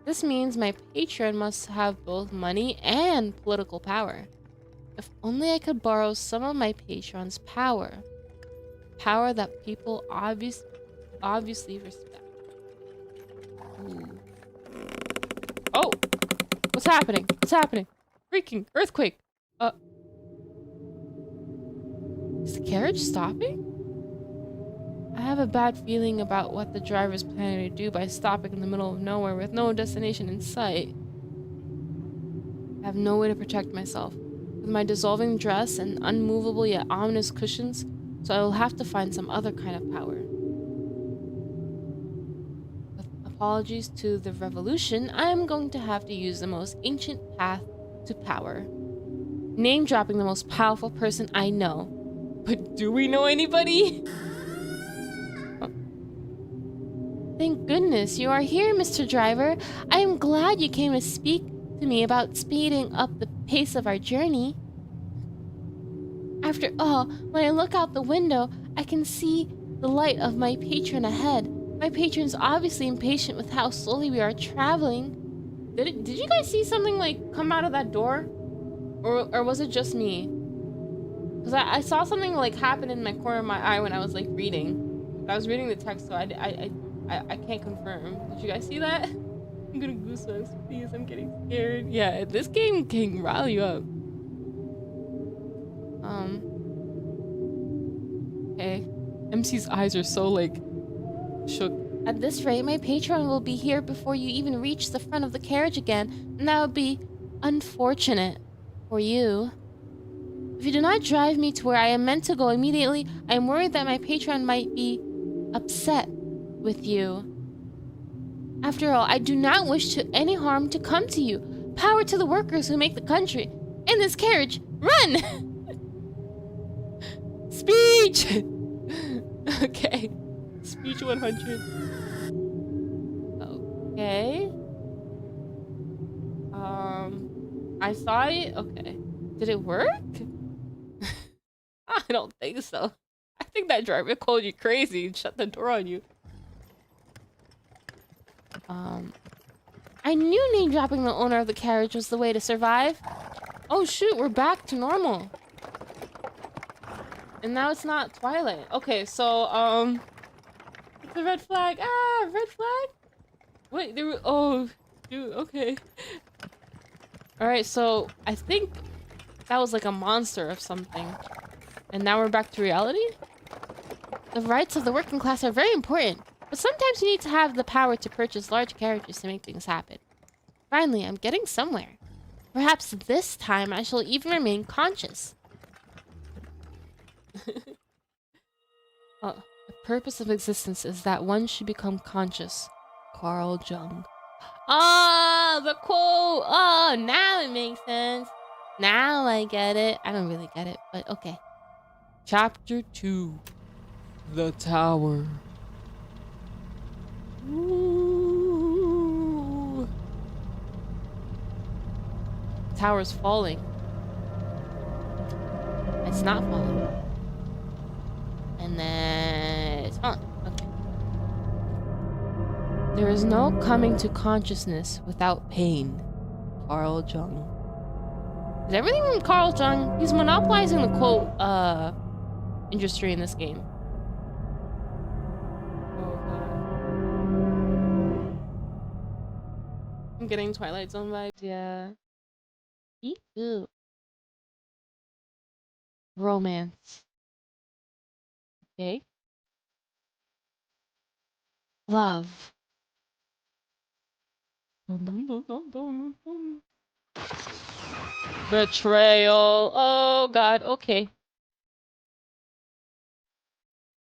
This means my patron must have both money and political power. If only I could borrow some of my patron's power. Power that people obviously respect. Ooh. Oh! What's happening? What's happening? Freaking earthquake! Is the carriage stopping? I have a bad feeling about what the driver's planning to do by stopping in the middle of nowhere with no destination in sight. I have no way to protect myself. With my dissolving dress and unmovable yet ominous cushions, so I will have to find some other kind of power. With apologies to the revolution, I am going to have to use the most ancient path to power. Name dropping the most powerful person I know. But do we know anybody? Oh. Thank goodness you are here, Mr. Driver. I am glad you came to speak to me about speeding up the pace of our journey. After all, when I look out the window, I can see the light of my patron ahead. My patron's obviously impatient with how slowly we are traveling. Did you guys see something like come out of that door? Or was it just me? Because I saw something like happen in my corner of my eye when I was like reading. I was reading the text, so I can't confirm. Did you guys see that? I'm gonna goosebumps, please. I'm getting scared. Yeah, this game can rile you up. Okay. MC's eyes are so like shook. At this rate, my patron will be here before you even reach the front of the carriage again, and that would be unfortunate for you. If you do not drive me to where I am meant to go immediately, I am worried that my patron might be upset with you. After all, I do not wish to any harm to come to you. Power to the workers who make the country. In this carriage, run! Speech! Okay. Speech 100. Okay. I saw it. Okay. Did it work? I don't think so. I think that driver called you crazy and shut the door on you. I knew name dropping the owner of the carriage was the way to survive. Oh shoot, we're back to normal. And now it's not Twilight. Okay, so it's a red flag. Ah, red flag? Wait, there were, oh dude, okay. Alright, so I think that was like a monster of something. And now we're back to reality? The rights of the working class are very important, but sometimes you need to have the power to purchase large carriages to make things happen. Finally, I'm getting somewhere. Perhaps this time I shall even remain conscious. The purpose of existence is that one should become conscious. Carl Jung. Ah, the quote! Oh, now it makes sense. Now I get it. I don't really get it, but okay. Chapter 2. The Tower. Ooh. The tower's falling. It's not falling. And then it's falling. Okay. There is no coming to consciousness without pain. Carl Jung. Is everything from Carl Jung? He's monopolizing the quote industry in this game. I'm getting Twilight Zone vibes, yeah. Ew. Romance. Okay. Love. Betrayal. Oh god, okay.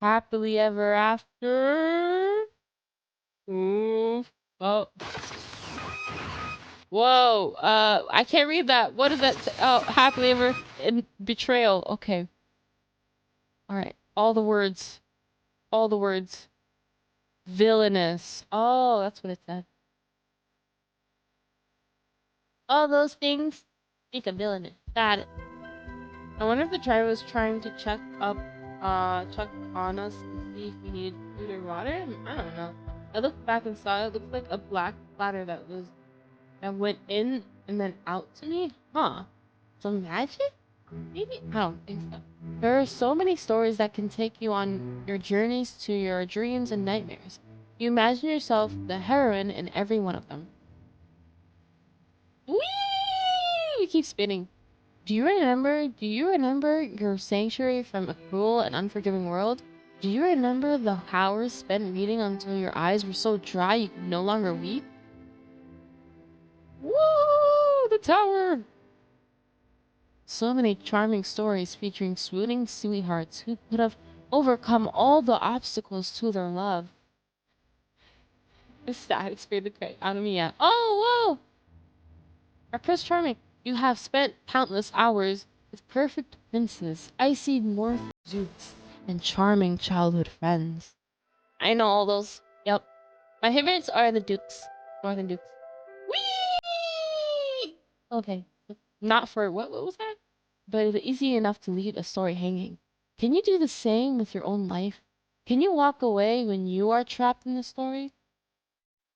Happily ever after. Ooh. Oh. Whoa, I can't read that. What does that say? Oh, happily ever in betrayal. Okay. Alright. All the words. All the words. Villainous. Oh, that's what it said. All those things speak of villainous. Got it. I wonder if the driver was trying to check on us to see if we needed food or water? I don't know. I looked back and saw it looked like a black bladder that went in and then out to me? Huh. Some magic? Maybe? I don't think so. There are so many stories that can take you on your journeys to your dreams and nightmares. You imagine yourself the heroine in every one of them. Whee! We keep spinning. Do you remember your sanctuary from a cruel and unforgiving world? Do you remember the hours spent reading until your eyes were so dry you could no longer weep? Woo! The tower! So many charming stories featuring swooning sweethearts who could have overcome all the obstacles to their love. It's sad, it scared the crap out of me. Yeah. Oh, whoa! Our Prince Charming, you have spent countless hours with perfect princes, icy morph zoots, and charming childhood friends. I know all those. Yep. My favorites are the Dukes. Northern Dukes. Whee! Okay. Not for what was that? But it's easy enough to leave a story hanging. Can you do the same with your own life? Can you walk away when you are trapped in the story?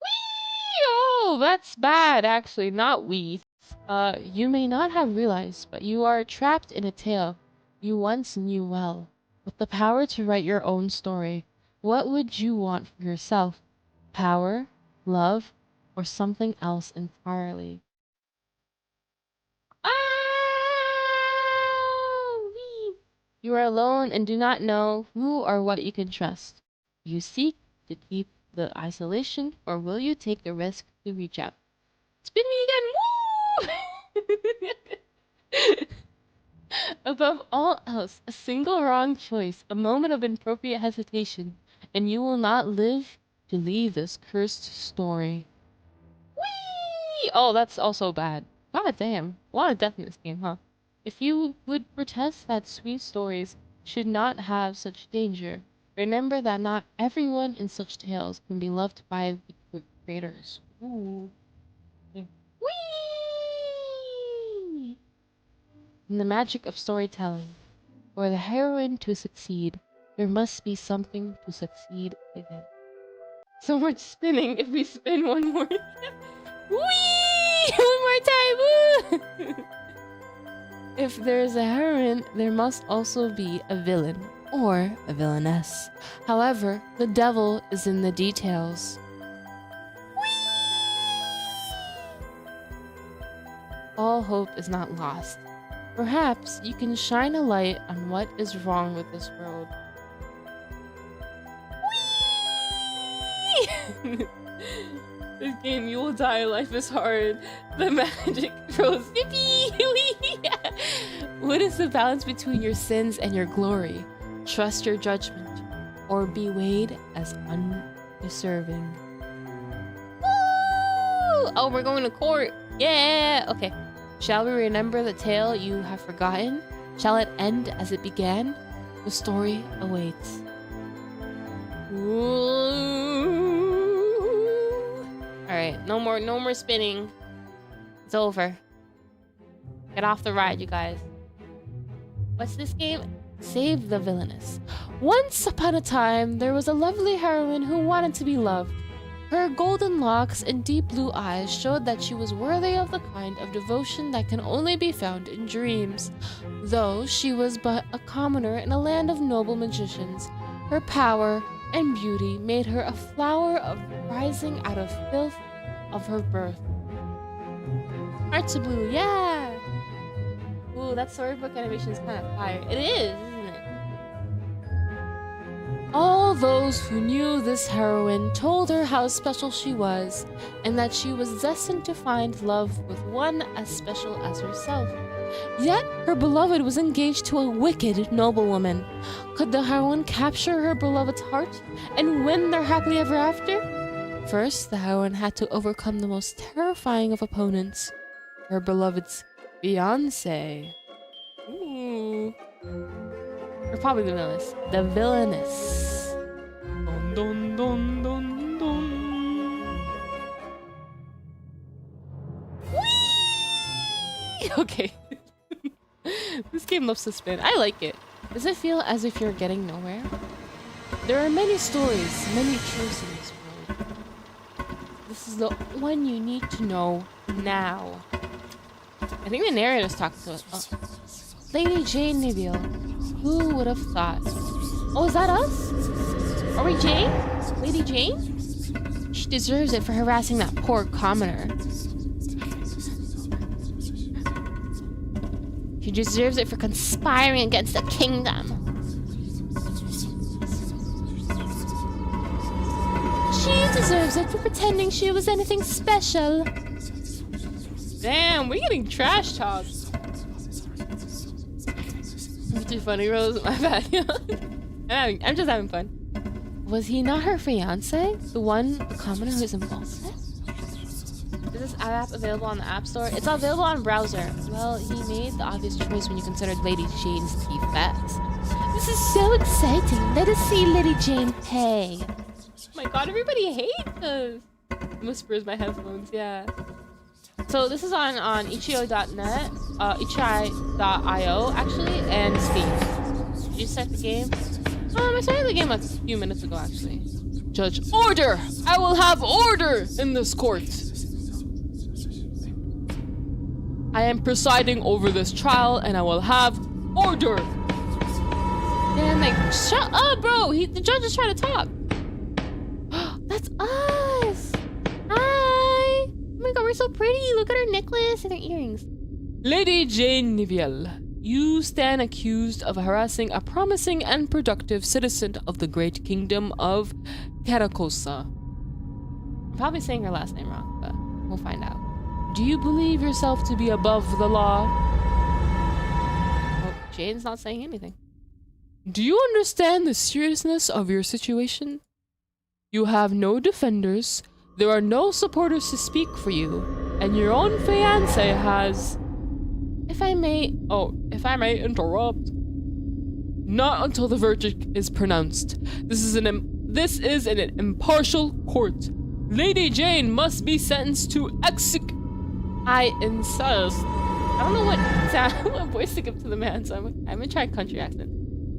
Whee! Oh, that's bad actually, not we. You may not have realized, but you are trapped in a tale you once knew well. With the power to write your own story, what would you want for yourself? Power, love, or something else entirely? Ah! Wee! You are alone and do not know who or what you can trust. You seek to keep the isolation, or will you take the risk to reach out? Spin me again! Woo! Above all else, a single wrong choice, a moment of inappropriate hesitation, and you will not live to leave this cursed story. Whee! Oh, that's also bad. God damn. A lot of death in this game, huh? If you would protest that sweet stories should not have such danger, remember that not everyone in such tales can be loved by the creators. Ooh. Whee! In the magic of storytelling, for the heroine to succeed, there must be something to succeed in. So much spinning if we spin one more time. Whee! One more time! Woo! If there is a heroine, there must also be a villain or a villainess. However, the devil is in the details. All hope is not lost. Perhaps you can shine a light on what is wrong with this world. Whee! This game, you will die. Life is hard. The magic rose. What is the balance between your sins and your glory? Trust your judgment, or be weighed as undeserving. Woo! Oh, we're going to court. Yeah. Okay. Shall we remember the tale you have forgotten? Shall it end as it began? The story awaits. Alright, no more spinning. It's over. Get off the ride, you guys. What's this game? Save the Villainess. Once upon a time, there was a lovely heroine who wanted to be loved. Her golden locks and deep blue eyes showed that she was worthy of the kind of devotion that can only be found in dreams. Though she was but a commoner in a land of noble magicians, her power and beauty made her a flower of rising out of filth of her birth. Hearts of blue, yeah! Ooh, that storybook animation is kind of fire. It is, isn't it? All those who knew this heroine told her how special she was, and that she was destined to find love with one as special as herself. Yet, her beloved was engaged to a wicked noblewoman. Could the heroine capture her beloved's heart and win their happily ever after? First, the heroine had to overcome the most terrifying of opponents, her beloved's fiancé. Ooh. Or probably the villainess. The villainess. Dun, dun, dun, dun, dun. Whee! Okay. This game loves to spin. I like it. Does it feel as if you're getting nowhere? There are many stories, many truths in this world. This is the one you need to know now. I think the narrator's talking to us. Oh. Lady Jane Neville. Who would have thought? Oh, is that us? Are we Jane? Lady Jane? She deserves it for harassing that poor commoner. She deserves it for conspiring against the kingdom. She deserves it for pretending she was anything special. Damn, we're getting trash talked. You're too funny, Rose. My bad. I'm just having fun. Was he not her fiance? The commoner who's involved in it? Is this app available on the App Store? It's available on browser. Well, he made the obvious choice when you considered Lady Jane's key facts. This is so exciting. Let us see Lady Jane pay. my god, everybody hates us. Whispers my headphones, yeah. So this is on itch.net, itch.io actually, and Steam. Did you start the game? I started the game a few minutes ago actually. Judge, order! I will have order in this court. I am presiding over this trial and I will have order. And like, shut up, bro. The judge is trying to talk. That's us. Hi. Oh my god, we're so pretty. Look at our necklace and our earrings. Lady Jane Niviel, you stand accused of harassing a promising and productive citizen of the great kingdom of Caracosa. I'm probably saying her last name wrong, but we'll find out. Do you believe yourself to be above the law? Well, Jane's not saying anything. Do you understand the seriousness of your situation? You have no defenders, there are no supporters to speak for you, and your own fiancé has... If I may interrupt. Not until the verdict is pronounced. This is an impartial court. Lady Jane must be sentenced to I insist. I don't know what voice to give to the man, so I'm gonna try a country accent.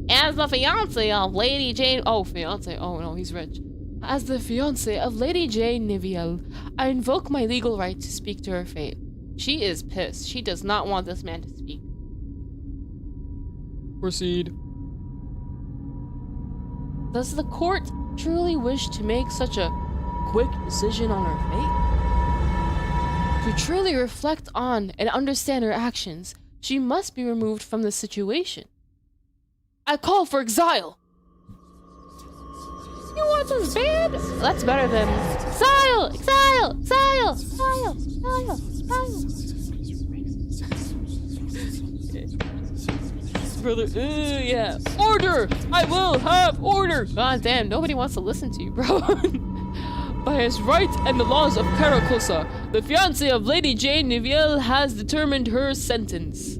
As the fiance of Lady Jane... Oh, fiance. Oh, no, he's rich. As the fiance of Lady Jane Niviel, I invoke my legal right to speak to her fate. She is pissed. She does not want this man to speak. Proceed. Does the court truly wish to make such a quick decision on her fate? To truly reflect on and understand her actions, she must be removed from the situation. I call for exile! You want this bad? That's better than exile! Exile! Exile! Exile! Exile! Exile! Brother, yeah. Order! I will have order! God damn, nobody wants to listen to you, bro. By his right and the laws of Caracosa, the fiancé of Lady Jane Niviel has determined her sentence.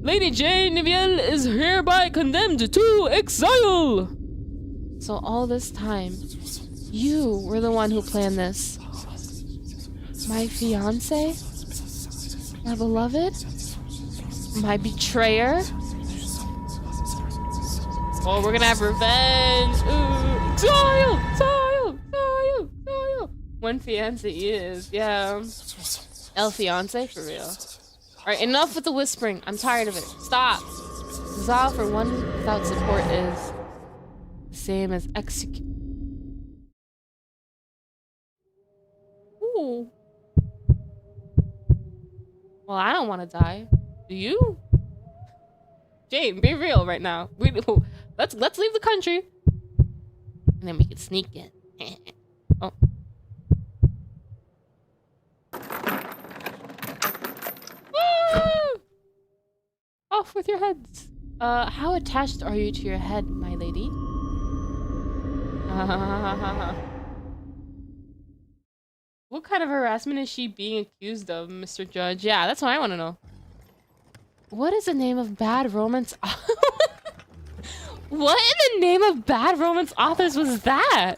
Lady Jane Niviel is hereby condemned to exile! So all this time, you were the one who planned this. My fiancé? My beloved? My betrayer? Oh, we're gonna have revenge! Ooh. Exile! Exile! Exile! Exile! One fiancé is, yeah. El fiancé, for real. Alright, enough with the whispering. I'm tired of it. Stop. Exile for one without support is the same as execute. Ooh. Well, I don't want to die. Do you? Jane, be real right now. Let's leave the country. And then we can sneak in. Oh. Off with your heads. How attached are you to your head, my lady? What kind of harassment is she being accused of, Mr. Judge? Yeah, that's what I want to know. What is the name of bad romance? What in the name of bad romance authors was that?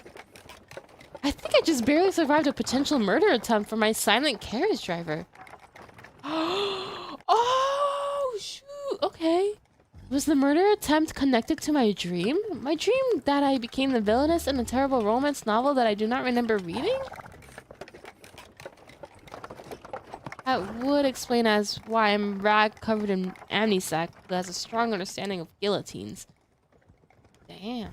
I think I just barely survived a potential murder attempt for my silent carriage driver. Oh, shoot. Okay. Was the murder attempt connected to my dream? My dream that I became the villainess in a terrible romance novel that I do not remember reading? That would explain as why I'm rag covered in amnisac who has a strong understanding of guillotines. Damn.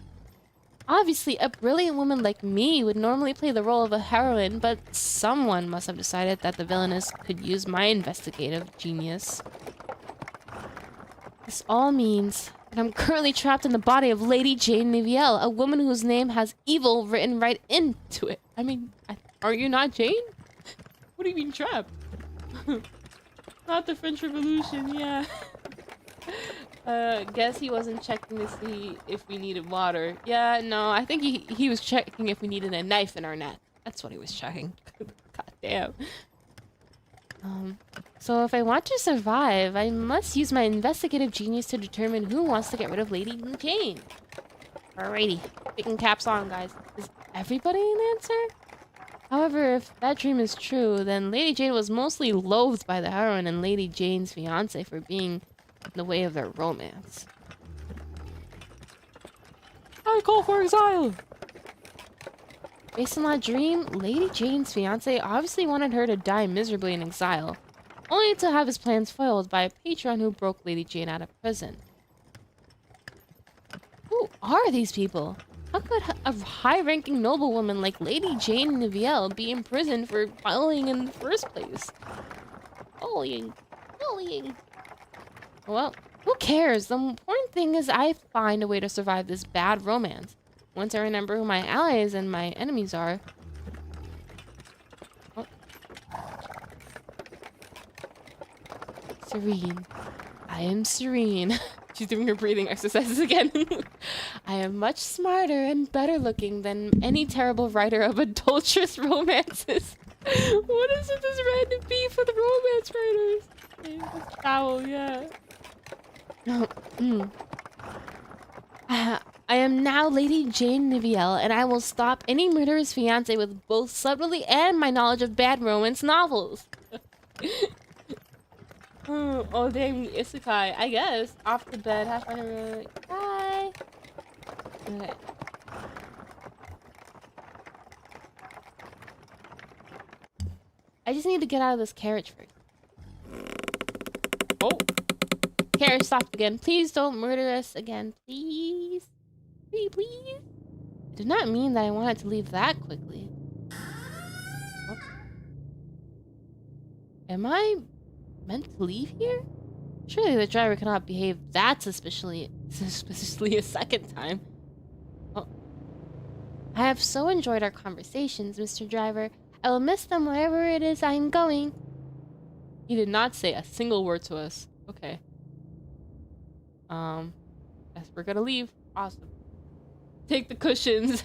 Obviously, a brilliant woman like me would normally play the role of a heroine, but someone must have decided that the villainess could use my investigative genius. This all means that I'm currently trapped in the body of Lady Jane Niviel, a woman whose name has evil written right into it. I mean, are you not Jane? What do you mean trapped? Not the French Revolution, yeah. Guess he wasn't checking to see if we needed water. Yeah, no, I think he was checking if we needed a knife in our net. That's what he was checking. God damn. So if I want to survive, I must use my investigative genius to determine who wants to get rid of Lady Jane. Alrighty, picking caps on, guys. Is everybody an answer? However, if that dream is true, then Lady Jane was mostly loathed by the heroine and Lady Jane's fiance for being in the way of their romance. I call for exile! Based on that dream, Lady Jane's fiance obviously wanted her to die miserably in exile, only to have his plans foiled by a patron who broke Lady Jane out of prison. Who are these people? How could a high-ranking noblewoman like Lady Jane Nivielle be imprisoned for bullying in the first place? Bullying. Well, who cares? The important thing is I find a way to survive this bad romance. Once I remember who my allies and my enemies are. Oh. Serene. I am serene. She's doing her breathing exercises again. I am much smarter and better looking than any terrible writer of adulterous romances. What is it, this random beef with romance writers? This foul, yeah. I am now Lady Jane Nivielle, and I will stop any murderous fiance with both subtlety and my knowledge of bad romance novels. Oh dang, isekai. I guess. Off the bed, have fun. Bye. Okay. I just need to get out of this carriage first. Oh. Carriage stopped again. Please don't murder us again. Please. Please. I did not mean that I wanted to leave that quickly. Oh. Am I meant to leave here? Surely the driver cannot behave that suspiciously a second time. Oh. I have so enjoyed our conversations, Mr. Driver. I will miss them wherever it is I am going. He did not say a single word to us. Okay. Guess we're gonna leave. Awesome. Take the cushions.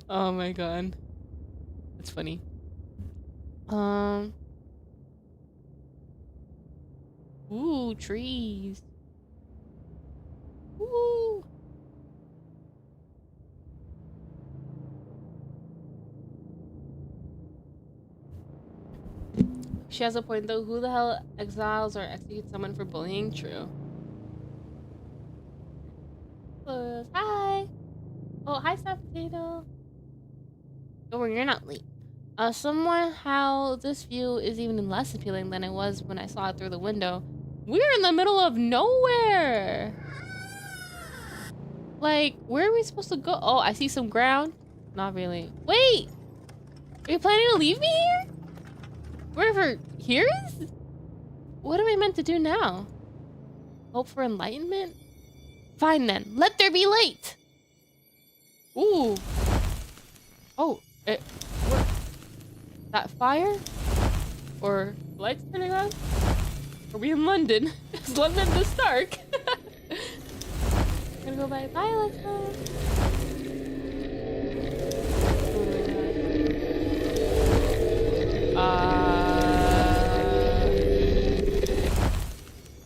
Oh my god. That's funny. Ooh, trees. Ooh. She has a point though. Who the hell exiles or executes someone for bullying? True. Hi. Oh, hi, Star Potato. Don't worry, you're not late. Somehow this view is even less appealing than it was when I saw it through the window. We're in the middle of nowhere. Like, where are we supposed to go? Oh, I see some ground. Not really. Wait! Are you planning to leave me here? Wherever here is? What am I meant to do now? Hope for enlightenment? Fine then. Let there be light! Ooh. Oh, what? That fire? Or lights turning on? Are we in London? Is London this dark? I'm gonna go by. Bye, Alexa.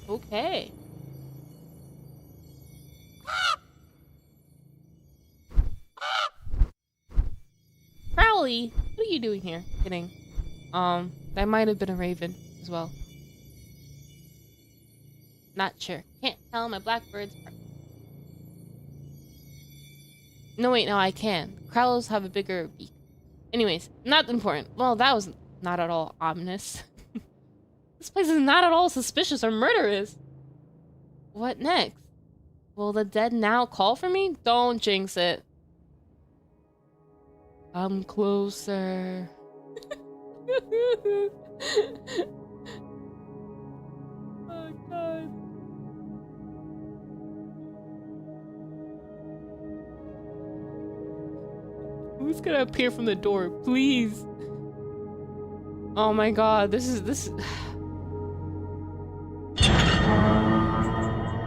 Okay. Crowley, what are you doing here? Kidding. That might have been a raven as well. Not sure. Can't tell my blackbirds apart. No, wait, no, I can. Crowls have a bigger beak. Anyways, not important. Well, that was not at all ominous. This place is not at all suspicious or murderous. What next? Will the dead now call for me? Don't jinx it. Come closer. Oh, God. Who's gonna appear from the door, please? Oh my god, this is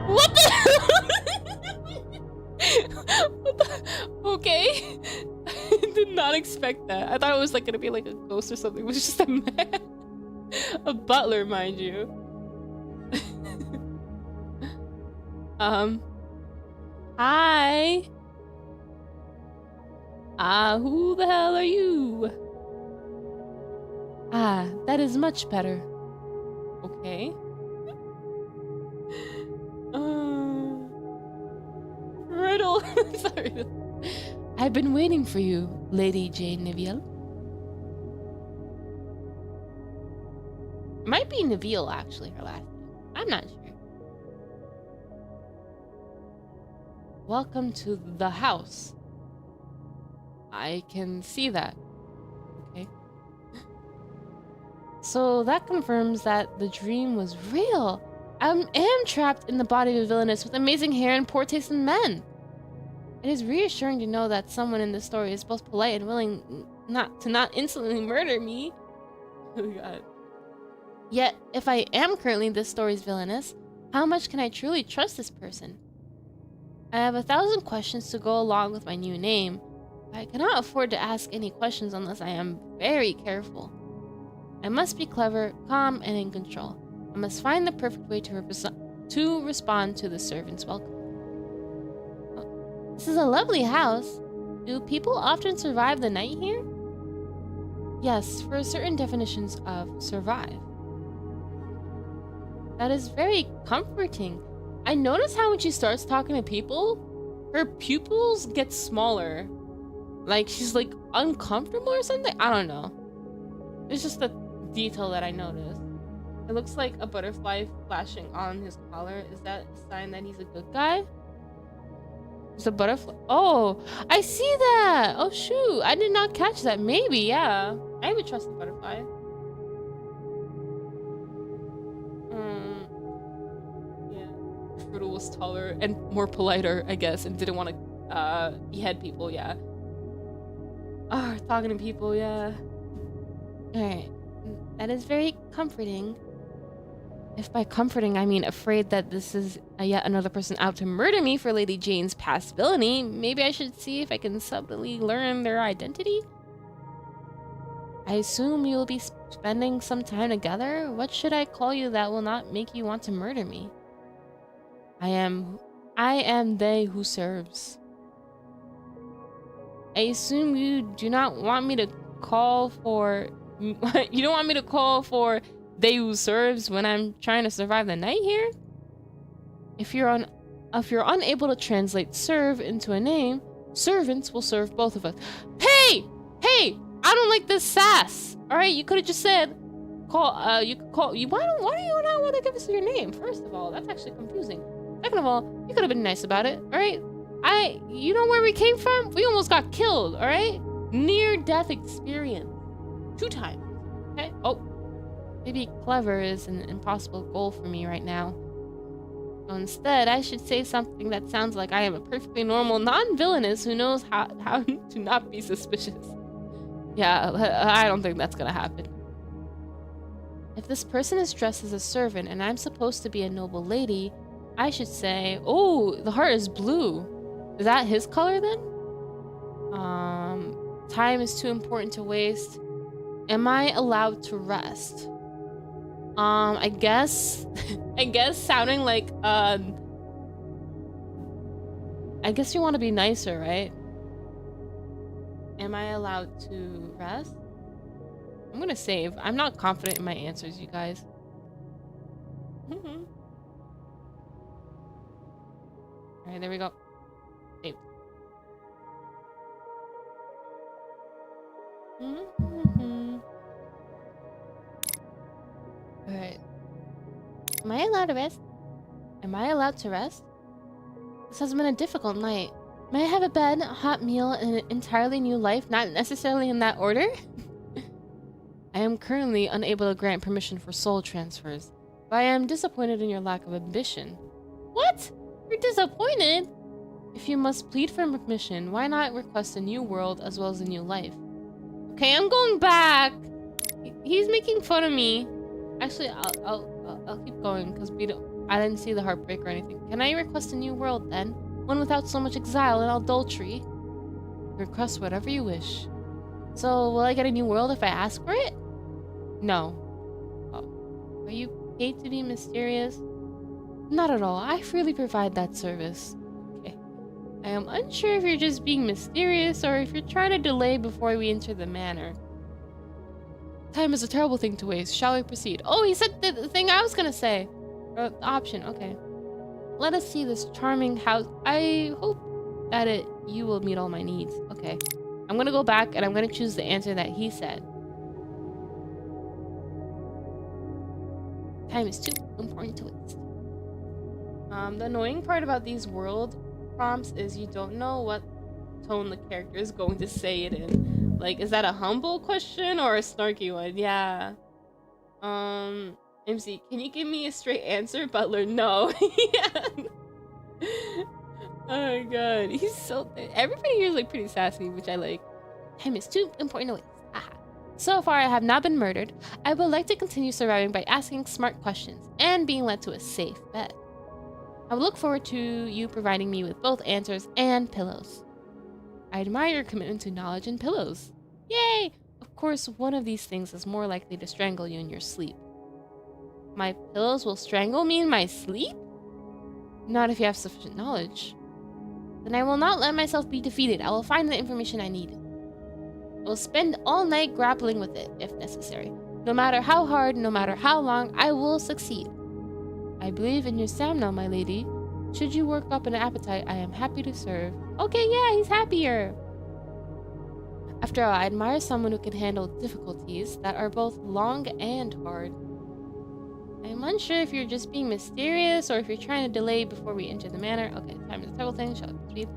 What the What the Okay. I did not expect that. I thought it was like gonna be like a ghost or something. It was just a man. A butler, mind you. Hi. Who the hell are you? That is much better. Okay. Riddle. Sorry. I've been waiting for you, Lady Jane Neville. Might be Neville, actually, her last name. I'm not sure. Welcome to the house. I can see that. Okay. So that confirms that the dream was real. I am trapped in the body of a villainess with amazing hair and poor taste in men. It is reassuring to know that someone in this story is both polite and willing not instantly murder me. Oh god. Yet, if I am currently this story's villainess, how much can I truly trust this person? I have 1,000 questions to go along with my new name. I cannot afford to ask any questions unless I am very careful. I must be clever, calm, and in control. I must find the perfect way to respond to the servant's welcome. Oh, this is a lovely house. Do people often survive the night here? Yes, for certain definitions of survive. That is very comforting. I notice how when she starts talking to people, her pupils get smaller. Like she's like uncomfortable or something. I don't know. It's just a detail that I noticed. It looks like a butterfly flashing on his collar. Is that a sign that he's a good guy? It's a butterfly. Oh, I see that. Oh shoot, I did not catch that. Maybe, yeah. I would trust the butterfly. Was taller and more politer, I guess, and didn't want to behead people. Yeah. Talking to people. Yeah. All right, that is very comforting. If by comforting I mean afraid that this is yet another person out to murder me for Lady Jane's past villainy, maybe I should see if I can subtly learn their identity. I assume you will be spending some time together. What should I call you that will not make you want to murder me? I am they who serves. I assume you do not want me to call for you don't want me to call for they who serves when I'm trying to survive the night here? If you're unable to translate serve into a name, servants will serve both of us. Hey! Hey! I don't like this sass. Alright, you could have just said why do you not want to give us your name? First of all, that's actually confusing. Second of all, you could have been nice about it, alright? You know where we came from? We almost got killed, alright? Near-death experience. 2 times, okay? Oh, maybe clever is an impossible goal for me right now. So instead, I should say something that sounds like I am a perfectly normal non-villainous who knows how to not be suspicious. Yeah, I don't think that's gonna happen. If this person is dressed as a servant and I'm supposed to be a noble lady, I should say, oh, the heart is blue. Is that his color then? Time is too important to waste. Am I allowed to rest? I guess, sounding like, I guess you want to be nicer, right? Am I allowed to rest? I'm gonna save. I'm not confident in my answers, you guys. Alright, there we go. Save. Alright. Am I allowed to rest? Am I allowed to rest? This has been a difficult night. May I have a bed, a hot meal, and an entirely new life, not necessarily in that order? I am currently unable to grant permission for soul transfers, but I am disappointed in your lack of ambition. What? You're disappointed? If you must plead for permission, why not request a new world as well as a new life? Okay, I'm going back. He's making fun of me. Actually, I'll keep going because I didn't see the heartbreak or anything. Can I request a new world then? One without so much exile and adultery? Request whatever you wish. So, will I get a new world if I ask for it? No. Oh. Are you paid to be mysterious? Not at all. I freely provide that service. Okay. I am unsure if you're just being mysterious or if you're trying to delay before we enter the manor. Time is a terrible thing to waste. Shall we proceed? Oh, he said the thing I was gonna say. Option, okay. Let us see this charming house. I hope that you will meet all my needs. Okay. I'm gonna go back and I'm gonna choose the answer that he said. Time is too important to waste. The annoying part about these world prompts is you don't know what tone the character is going to say it in. Like, is that a humble question or a snarky one? Yeah. MC, can you give me a straight answer, Butler? No. Yeah. Oh my god. He's so... Everybody here is like pretty sassy, which I like. Time is too important to waste. Aha. So far, I have not been murdered. I would like to continue surviving by asking smart questions and being led to a safe bed. I would look forward to you providing me with both answers and pillows. I admire your commitment to knowledge and pillows. Yay! Of course, one of these things is more likely to strangle you in your sleep. My pillows will strangle me in my sleep? Not if you have sufficient knowledge. Then I will not let myself be defeated. I will find the information I need. I will spend all night grappling with it, if necessary. No matter how hard, no matter how long, I will succeed. I believe in your stamina, my lady. Should you work up an appetite, I am happy to serve. Okay, yeah, he's happier. After all, I admire someone who can handle difficulties that are both long and hard. I am unsure if you're just being mysterious or if you're trying to delay before we enter the manor. Okay, time is a terrible thing. Shall I proceed?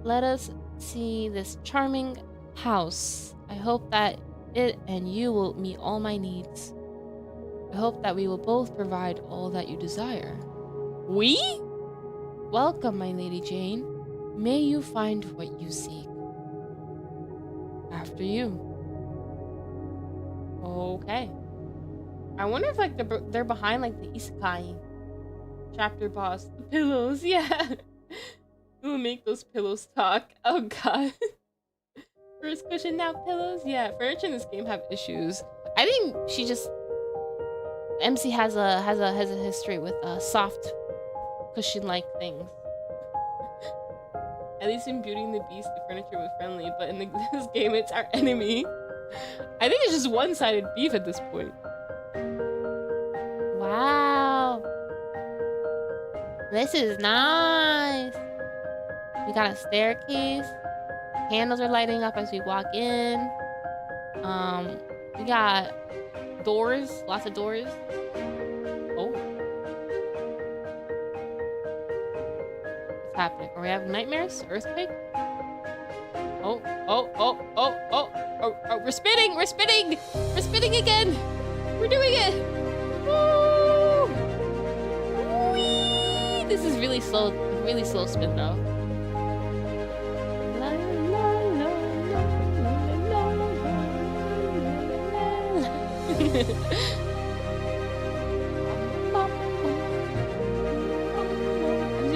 Let us see this charming house. I hope that it and you will meet all my needs. I hope that we will both provide all that you desire. We? Welcome, my Lady Jane. May you find what you seek. After you. Okay. I wonder if like they're behind like the isekai chapter boss. The pillows, yeah. Who will make those pillows talk? Oh god. First question now, pillows. Yeah, furniture in this game have issues. I think she just MC has a history with soft cushion-like things. At least in Beauty and the Beast, the furniture was friendly, but in this game, it's our enemy. I think it's just one-sided beef at this point. Wow. This is nice. We got a staircase. Candles are lighting up as we walk in. We got doors, lots of doors. Oh. What's happening? Are we having nightmares? Earthquake? Oh, we're spinning! We're spinning! We're spinning again! We're doing it! Woo! Whee! This is really slow spin though.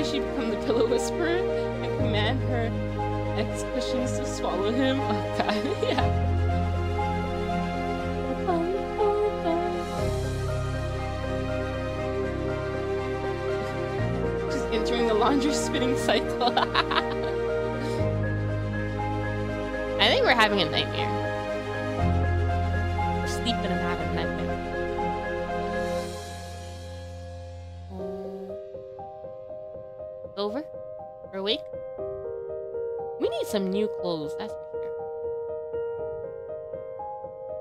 After she become the pillow whisperer and command her ex-cushions to swallow him. Oh god, yeah. Just entering the laundry spinning cycle. I think we're having a nightmare. We're sleeping and having a nightmare. Over? We're awake? We need some new clothes, that's for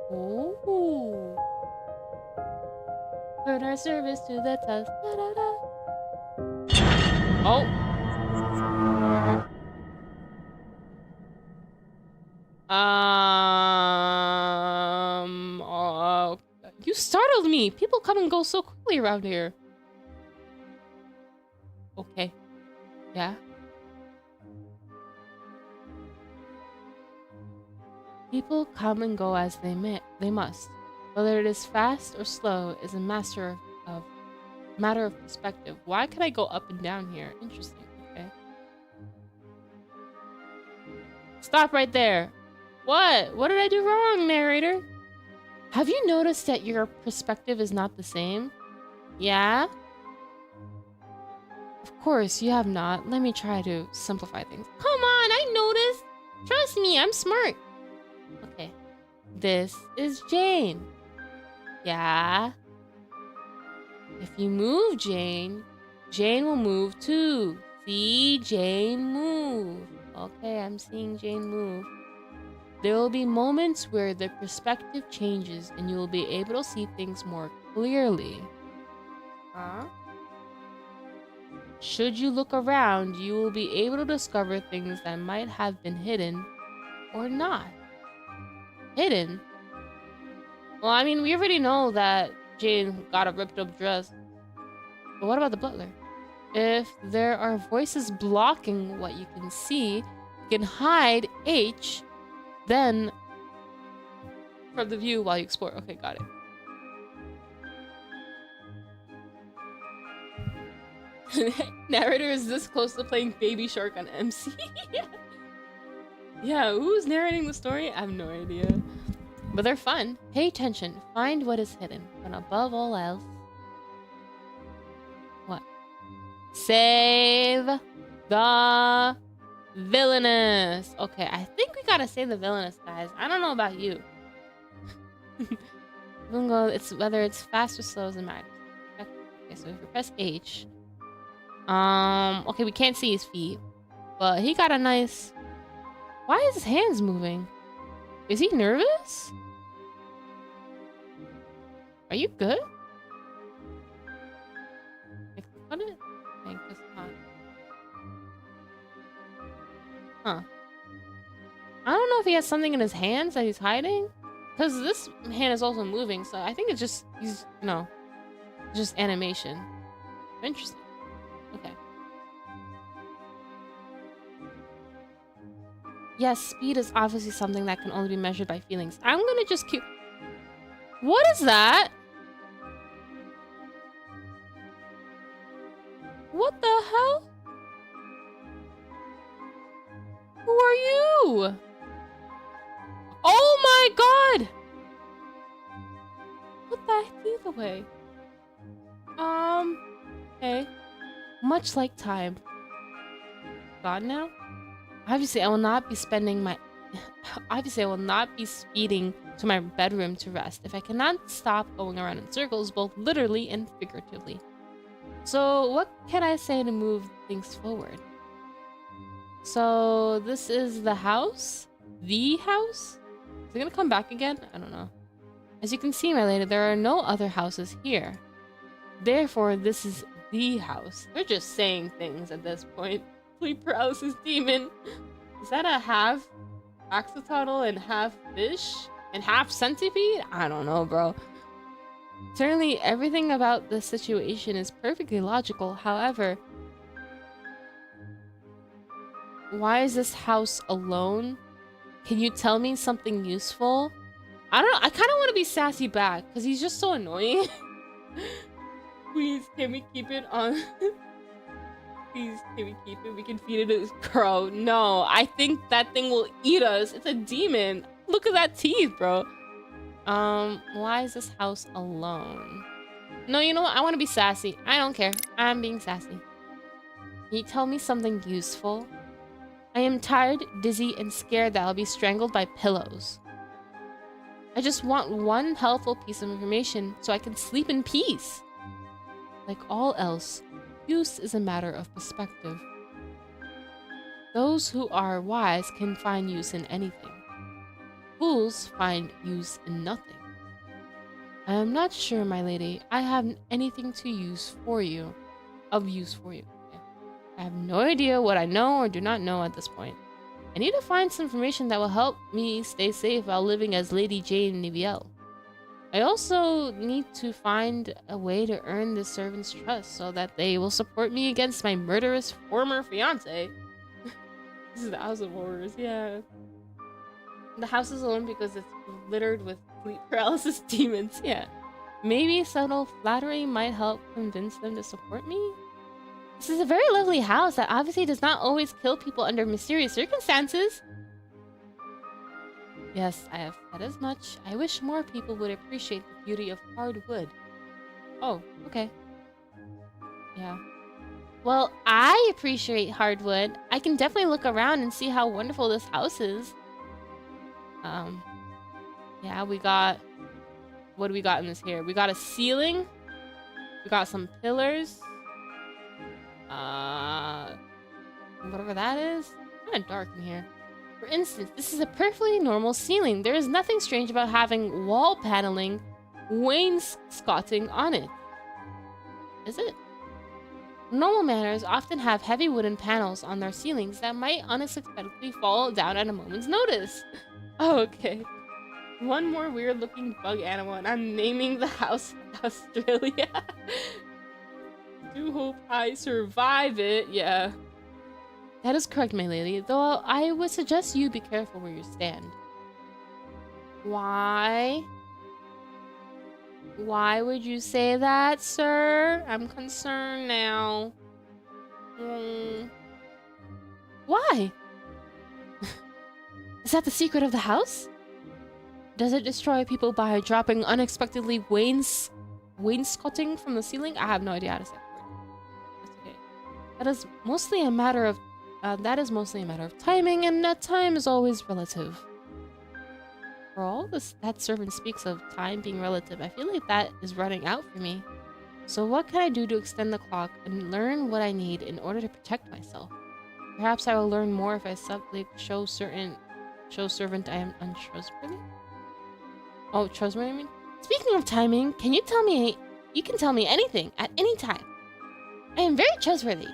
sure. Ooh. Put our service to the test. Da, da, da. Oh. You startled me. People come and go so quickly around here. Okay. Yeah. People come and go as they must. Whether it is fast or slow is a matter of perspective. Why can I go up and down here? Interesting. Okay. Stop right there. What? What did I do wrong, narrator? Have you noticed that your perspective is not the same? Yeah? Of course, you have not. Let me try to simplify things. Come on, I noticed. Trust me, I'm smart. Okay. This is Jane. Yeah. If you move Jane, Jane will move too. See Jane move. Okay, I'm seeing Jane move. There will be moments where the perspective changes and you will be able to see things more clearly. Huh? Should you look around, you will be able to discover things that might have been hidden or not. Hidden? Well, I mean, we already know that Jane got a ripped up dress. But what about the butler? If there are voices blocking what you can see, you can hide H, then from the view while you explore. Okay, got it. Narrator is this close to playing Baby Shark on MC. Yeah, who's narrating the story? I have no idea. But they're fun. Pay attention. Find what is hidden. But above all else... What? Save the villainous. Okay, I think we gotta save the villainous, guys. I don't know about you. It's whether it's fast or slow doesn't matter. Okay, so if we press H... okay, we can't see his feet. But he got a nice... Why is his hands moving? Is he nervous? Are you good? I click on it? I guess not. Huh. I don't know if he has something in his hands that he's hiding. Because this hand is also moving, so I think it's just, he's, no. Just animation. Interesting. Okay. Yes, speed is obviously something that can only be measured by feelings. I'm gonna just keep... What is that? What the hell? Who are you? Oh my god! Put that teeth away. Okay. Much like time. God now? Obviously, I will not be spending my... Obviously, I will not be speeding to my bedroom to rest if I cannot stop going around in circles, both literally and figuratively. So, what can I say to move things forward? So, this is the house? The house? Is it gonna come back again? I don't know. As you can see, my lady, there are no other houses here. Therefore, this is the house. They're just saying things at this point. Sleep paralysis demon. Is that a half axolotl and half fish? And half centipede? I don't know, bro. Certainly, everything about the situation is perfectly logical. However, why is this house alone? Can you tell me something useful? I don't know. I kind of want to be sassy back because he's just so annoying. Please, can we keep it on? Please, can we keep it? We can feed it as crow. No, I think that thing will eat us. It's a demon. Look at that teeth, bro. Why is this house alone? No, you know what? I want to be sassy. I don't care. I'm being sassy. Can you tell me something useful? I am tired, dizzy, and scared that I'll be strangled by pillows. I just want one helpful piece of information so I can sleep in peace. Like all else, use is a matter of perspective. Those who are wise can find use in anything. Fools find use in nothing. I am not sure, my lady, I have anything to use for you. Of use for you. Okay. I have no idea what I know or do not know at this point. I need to find some information that will help me stay safe while living as Lady Jane Niviel. I also need to find a way to earn the servants' trust so that they will support me against my murderous former fiance. This is the House of Horrors, yeah. The house is alone because it's littered with sleep paralysis demons, yeah. Maybe subtle flattery might help convince them to support me? This is a very lovely house that obviously does not always kill people under mysterious circumstances. Yes, I have said as much. I wish more people would appreciate the beauty of hard wood. Oh, okay. Yeah. Well, I appreciate hardwood. I can definitely look around and see how wonderful this house is. Yeah, we got... What do we got in this here? We got a ceiling. We got some pillars. Whatever that is. Kind of dark in here. For instance, this is a perfectly normal ceiling. There is nothing strange about having wall paneling wainscoting on it. Is it? Normal manners often have heavy wooden panels on their ceilings that might unexpectedly fall down at a moment's notice. Oh, okay. One more weird looking bug animal, and I'm naming the house Australia. Do hope I survive it. Yeah. That is correct, my lady, though I would suggest you be careful where you stand. Why? Why would you say that, sir? I'm concerned now. Why? Is that the secret of the house? Does it destroy people by dropping unexpectedly wainscoting from the ceiling? I have no idea how to say that word. That's okay. That is mostly a matter of timing, and that time is always relative. For all this, that servant speaks of time being relative. I feel like that is running out for me. So what can I do to extend the clock and learn what I need in order to protect myself? Perhaps I will learn more if I subtly show servant I am untrustworthy. Oh, trustworthy, I mean? Speaking of timing, you can tell me anything at any time. I am very trustworthy.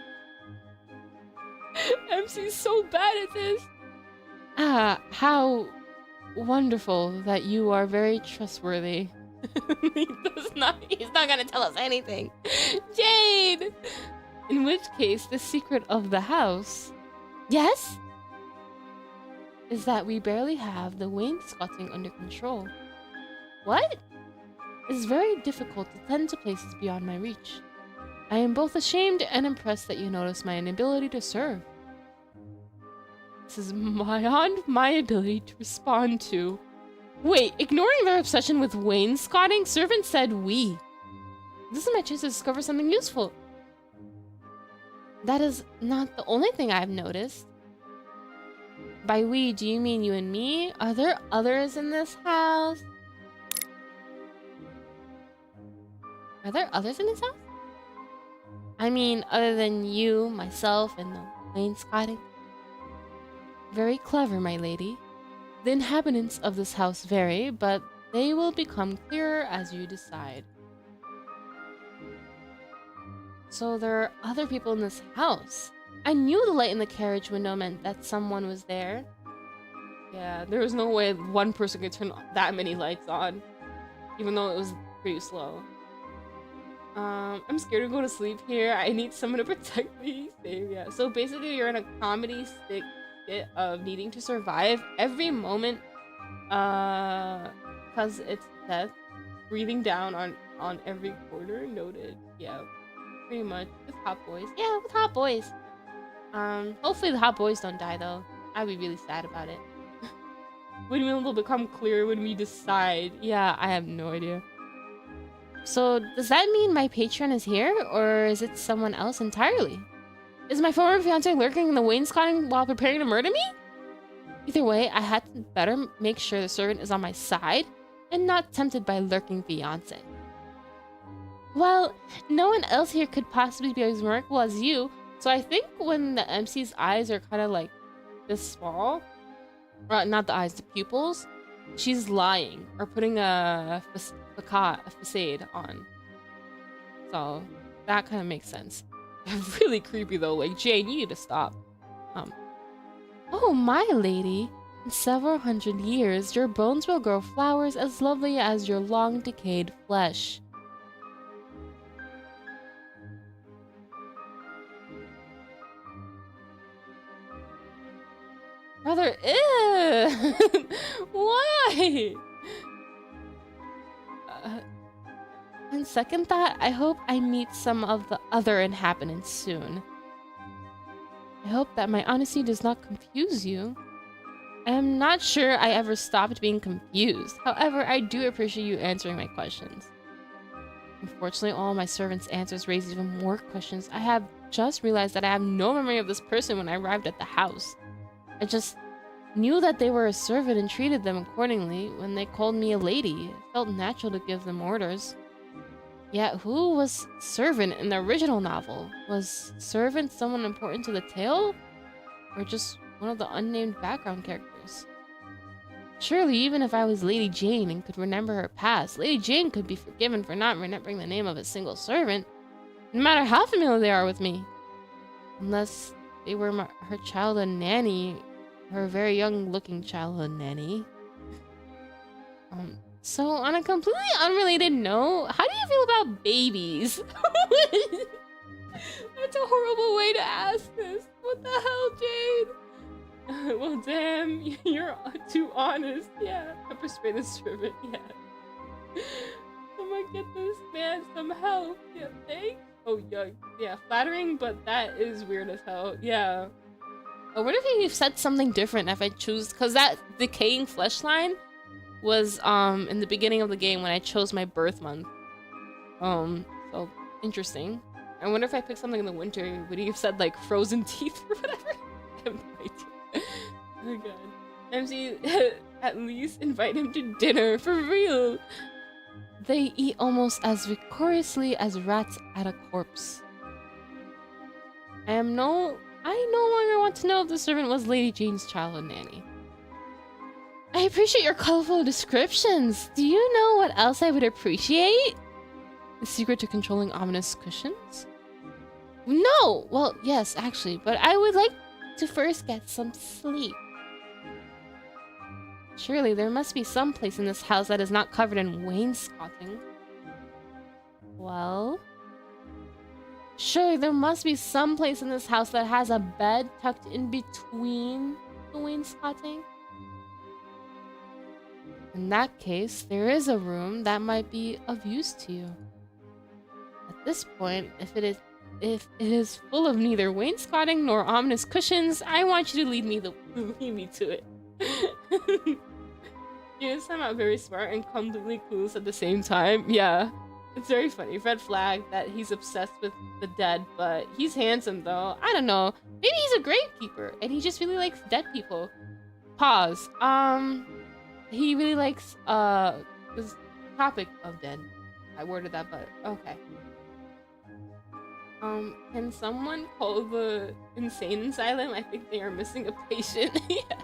MC's so bad at this. How wonderful that you are very trustworthy. He's not gonna tell us anything. Jade! In which case, the secret of the house... Yes? Is that we barely have the wainscoting under control. What? It is very difficult to tend to places beyond my reach. I am both ashamed and impressed that you notice my inability to serve. This is beyond my ability to respond to. Wait, ignoring their obsession with wainscoting, servant said we. This is my chance to discover something useful. That is not the only thing I've noticed. By we, do you mean you and me? Are there others in this house? Are there others in this house? I mean, other than you, myself, and the wainscoting? Very clever, my lady. The inhabitants of this house vary, but they will become clearer as you decide. So there are other people in this house. I knew the light in the carriage window meant that someone was there. Yeah, there was no way one person could turn that many lights on, even though it was pretty slow. I'm scared to go to sleep here. I need someone to protect me. Same, yeah. So basically, you're in a comedy stick of needing to survive every moment, cause it's death, breathing down on every corner. Noted. Yeah, pretty much with hot boys. Yeah, with hot boys. Hopefully the hot boys don't die though. I'd be really sad about it. When will become clear when we decide? Yeah, I have no idea. So, does that mean my patron is here, or is it someone else entirely? Is my former fiance lurking in the wainscoting while preparing to murder me? Either way, I had to better make sure the servant is on my side and not tempted by lurking fiance. Well, no one else here could possibly be as remarkable as you, so I think when the MC's eyes are kind of like this small, not the eyes, the pupils, she's lying or putting a facade on. So that kind of makes sense. Really creepy though, like Jane, you need to stop. Oh my lady, in several hundred years your bones will grow flowers as lovely as your long decayed flesh. Brother, ew! Why? On second thought, I hope I meet some of the other inhabitants soon. I hope that my honesty does not confuse you. I am not sure I ever stopped being confused. However, I do appreciate you answering my questions. Unfortunately, all my servants' answers raise even more questions. I have just realized that I have no memory of this person when I arrived at the house. I just knew that they were a servant and treated them accordingly. When they called me a lady, it felt natural to give them orders. Yet, who was servant in the original novel? Was servant someone important to the tale? Or just one of the unnamed background characters? Surely, even if I was Lady Jane and could remember her past, Lady Jane could be forgiven for not remembering the name of a single servant, no matter how familiar they are with me. Unless they were her childhood nanny, her very young-looking childhood nanny. So on a completely unrelated note, how do you feel about babies? That's a horrible way to ask this. What the hell, Jade? Well, damn, you're too honest. Yeah, pepper spray the servant. Yeah. Someone get this man some help. Yeah, thanks. Oh, yuck. Yeah, flattering, but that is weird as hell. Yeah. What if you said something different if I choose? Because that decaying flesh line was in the beginning of the game when I chose my birth month. So interesting. I wonder if I picked something in the winter, would he have said like frozen teeth or whatever? I have no idea. Oh god. MC, at least invite him to dinner, for real. They eat almost as viciously as rats at a corpse. I no longer want to know if the servant was Lady Jane's childhood nanny. I appreciate your colorful descriptions. Do you know what else I would appreciate? The secret to controlling ominous cushions? No! Well, yes, actually, but I would like to first get some sleep. Surely there must be some place in this house that is not covered in wainscoting. Well... surely there must be some place in this house that has a bed tucked in between the wainscoting. In that case, there is a room that might be of use to you. At this point, if it is full of neither wainscoting nor ominous cushions, I want you to lead me to it. You sound out very smart and completely clueless at the same time. Yeah, it's very funny. Red flag that he's obsessed with the dead, but he's handsome though. I don't know. Maybe he's a gravekeeper and he just really likes dead people. Pause. He really likes this topic of dead. I worded that, but okay. Can someone call the insane asylum? I think they are missing a patient. Yeah.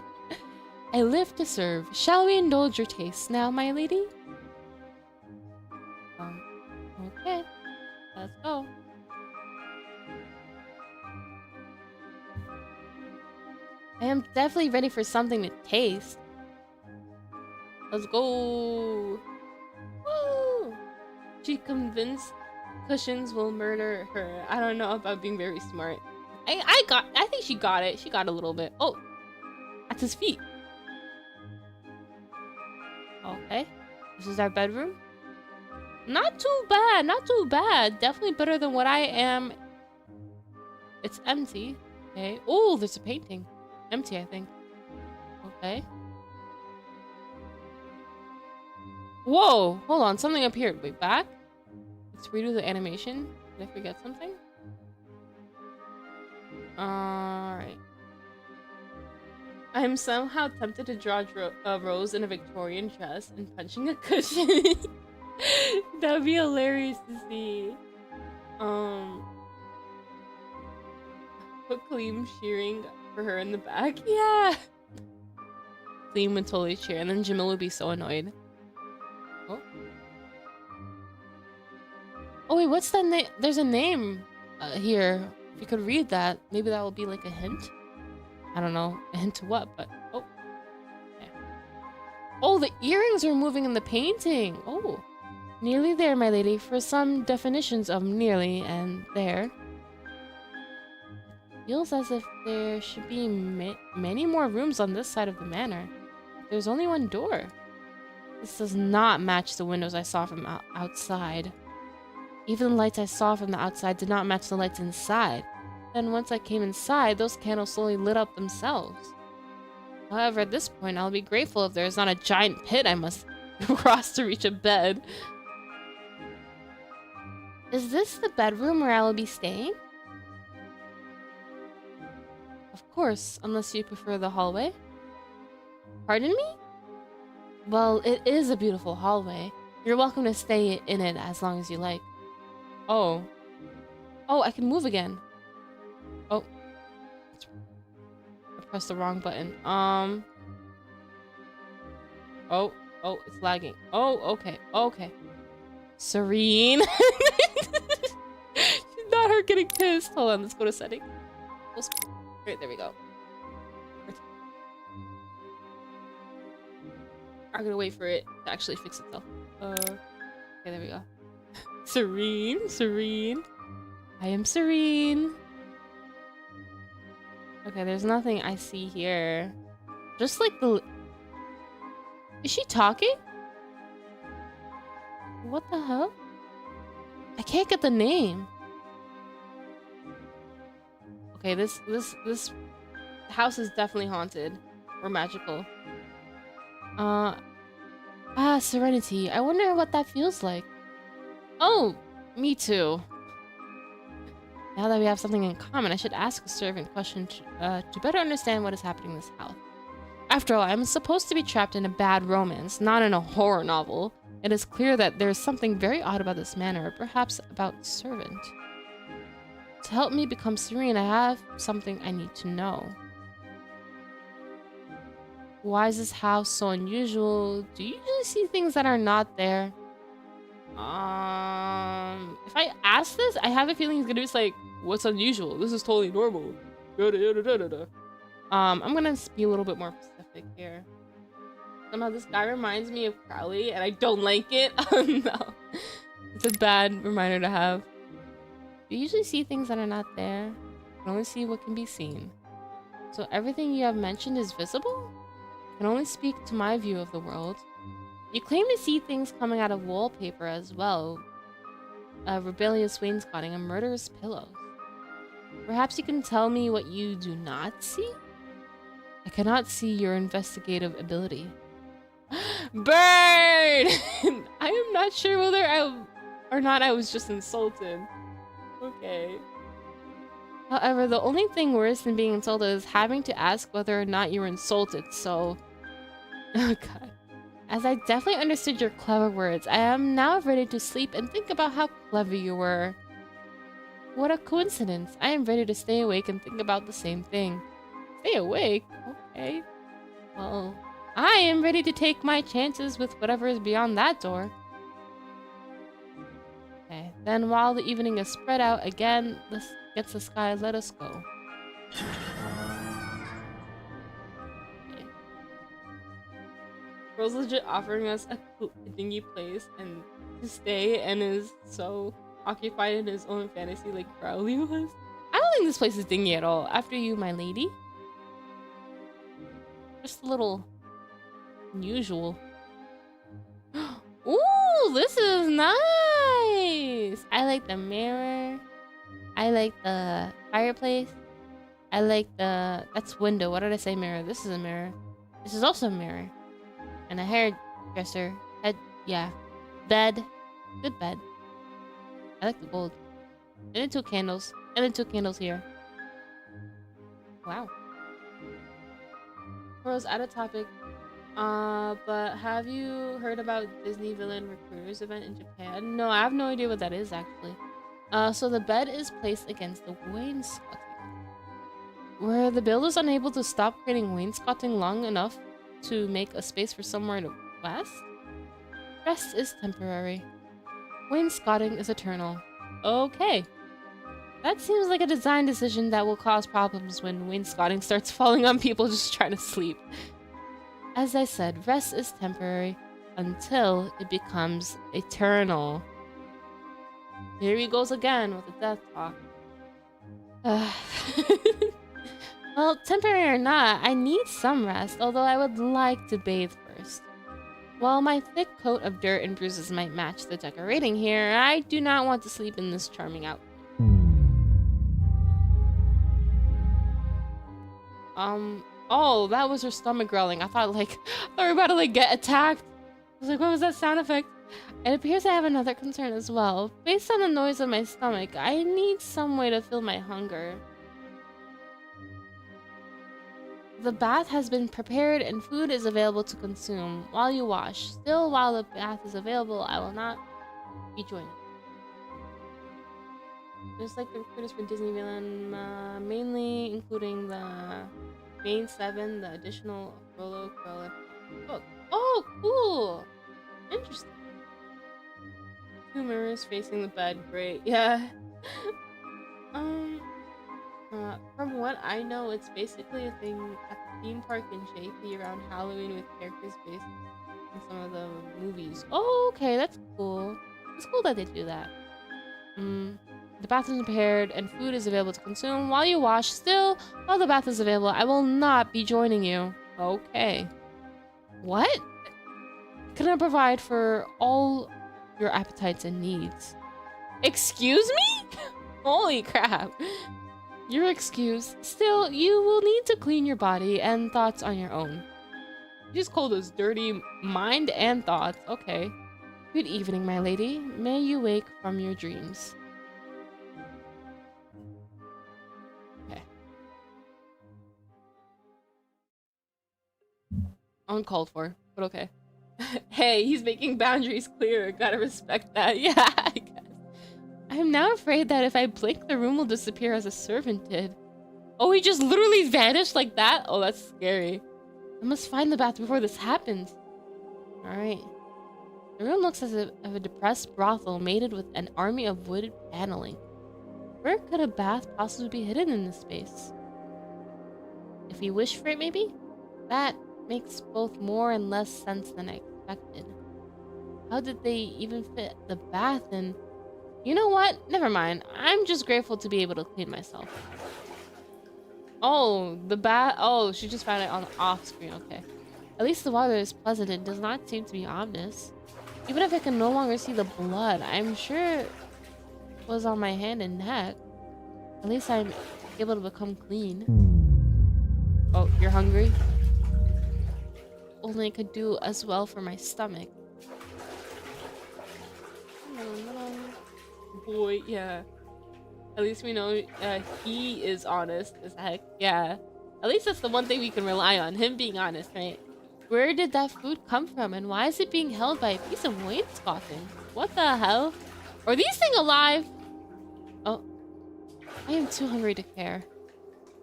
I live to serve. Shall we indulge your tastes now, my lady? Okay. Let's go. I am definitely ready for something to taste. Let's go. Woo! She convinced cushions will murder her. I don't know about being very smart. I think she got it. She got a little bit. Oh, at his feet. Okay, this is our bedroom. Not too bad. Not too bad. Definitely better than what I am. It's empty. Okay. Oh, there's a painting. Empty, I think. Okay. Whoa! Hold on, something up here. Wait, back? Let's redo the animation. Did I forget something? Alright. I'm somehow tempted to draw a rose in a Victorian dress and punching a cushion. That would be hilarious to see. Put Kaleem cheering for her in the back. Yeah! Kaleem would totally cheer, and then Jamil would be so annoyed. Oh. Oh wait, what's that name? There's a name here. If you could read that, maybe that will be like a hint. I don't know, a hint to what, but oh. Okay. Oh, the earrings are moving in the painting. Oh. Nearly there, my lady. For some definitions of nearly and there. Feels as if there should be many more rooms on this side of the manor. There's only one door. This does not match the windows I saw from outside. Even the lights I saw from the outside did not match the lights inside. Then once I came inside, those candles slowly lit up themselves. However, at this point, I'll be grateful if there is not a giant pit I must cross to reach a bed. Is this the bedroom where I will be staying? Of course, unless you prefer the hallway. Pardon me? Well, it is a beautiful hallway. You're welcome to stay in it as long as you like. Oh. Oh, I can move again. Oh. I pressed the wrong button. Oh, it's lagging. Oh, okay, okay. Serene. Not her getting pissed. Hold on, let's go to settings. Right, there we go. I'm gonna wait for it to actually fix itself. Okay, there we go. Serene, serene. I am serene. Okay, there's nothing I see here. Just like the... Is she talking? What the hell? I can't get the name. Okay, this house is definitely haunted or magical. Serenity. I wonder what that feels like. Oh, me too. Now that we have something in common, I should ask a servant question to better understand what is happening in this house. After all, I'm supposed to be trapped in a bad romance, not in a horror novel. It is clear that there is something very odd about this manor, or perhaps about servant. To help me become serene, I have something I need to know. Why is this house so unusual? Do you usually see things that are not there? If I ask this, I have a feeling he's gonna be like, what's unusual? This is totally normal. I'm gonna be a little bit more specific here. Somehow this guy reminds me of Crowley, and I don't like it. No. It's a bad reminder to have. You usually see things that are not there. You can only see what can be seen. So everything you have mentioned is visible? I can only speak to my view of the world. You claim to see things coming out of wallpaper as well. Rebellious wainscoting and murderous pillows. Perhaps you can tell me what you do not see? I cannot see your investigative ability. Burn! I am not sure whether or not I was just insulted. Okay. However, the only thing worse than being insulted is having to ask whether or not you were insulted, so... Oh god. As I definitely understood your clever words, I am now ready to sleep and think about how clever you were. What a coincidence. I am ready to stay awake and think about the same thing. Stay awake? Okay. Well, I am ready to take my chances with whatever is beyond that door. Okay, then while the evening is spread out again, let's get the sky, let us go. Okay. Girl's legit offering us a dingy place and to stay and is so occupied in his own fantasy like Crowley was. I don't think this place is dingy at all. After you, my lady. Just a little unusual. Ooh, this is nice! I like the mirror. I like the fireplace. I like the... That's window. What did I say mirror? This is a mirror. This is also a mirror. And a hairdresser. Head... Yeah. Bed. Good bed. I like the gold. And then 2 candles. And then 2 candles here. Wow. Rose, out of topic. But have you heard about Disney Villain Recruiters event in Japan? No, I have no idea what that is actually. So the bed is placed against the wainscoting. Were the builders unable to stop creating wainscoting long enough to make a space for somewhere to rest? Rest is temporary. Wainscoting is eternal. Okay. That seems like a design decision that will cause problems when wainscoting starts falling on people just trying to sleep. As I said, rest is temporary until it becomes eternal. Here he goes again with the death talk. Well, temporary or not, I need some rest, although I would like to bathe first. While my thick coat of dirt and bruises might match the decorating here, I do not want to sleep in this charming outfit. Oh, that was her stomach growling. I thought we were about to like get attacked. I was like, what was that sound effect? It appears I have another concern as well. Based on the noise of my stomach, I need some way to fill my hunger. The bath has been prepared and food is available to consume while you wash. Still, while the bath is available, I will not be joining. Just like the recruiters for Disney Villain, mainly including the main 7, the additional Rolo Crawler. Oh, cool! Interesting. 2 mirrors facing the bed. Great. Yeah. From what I know, it's basically a thing at the theme park in JP around Halloween with characters based on some of the movies. Oh, okay, that's cool. It's cool that they do that. The bath is prepared and food is available to consume while you wash. Still, while the bath is available, I will not be joining you. Okay. What? Can I provide for all your appetites and needs? Excuse me? Holy crap. You're excused. Still, you will need to clean your body and thoughts on your own. You just called us dirty mind and thoughts. Okay. Good evening, my lady. May you wake from your dreams. Okay. Uncalled for, but okay. Hey, he's making boundaries clear. Gotta respect that. Yeah, I guess. I am now afraid that if I blink, the room will disappear as a servant did. Oh, he just literally vanished like that? Oh, that's scary. I must find the bath before this happens. Alright. The room looks as if of a depressed brothel mated with an army of wooded paneling. Where could a bath possibly be hidden in this space? If you wish for it, maybe? That makes both more and less sense than I expected. How did they even fit the bath in? You know what? Never mind. I'm just grateful to be able to clean myself. Oh, the bath. Oh, she just found it on off screen. Okay. At least the water is pleasant and does not seem to be ominous. Even if I can no longer see the blood, I'm sure it was on my hand and neck. At least I'm able to become clean. Oh, you're hungry? Only I could do as well for my stomach. Boy, yeah. At least we know he is honest as heck. Yeah. At least that's the one thing we can rely on. Him being honest, right? Where did that food come from? And why is it being held by a piece of wainscoting? What the hell? Are these things alive? Oh. I am too hungry to care.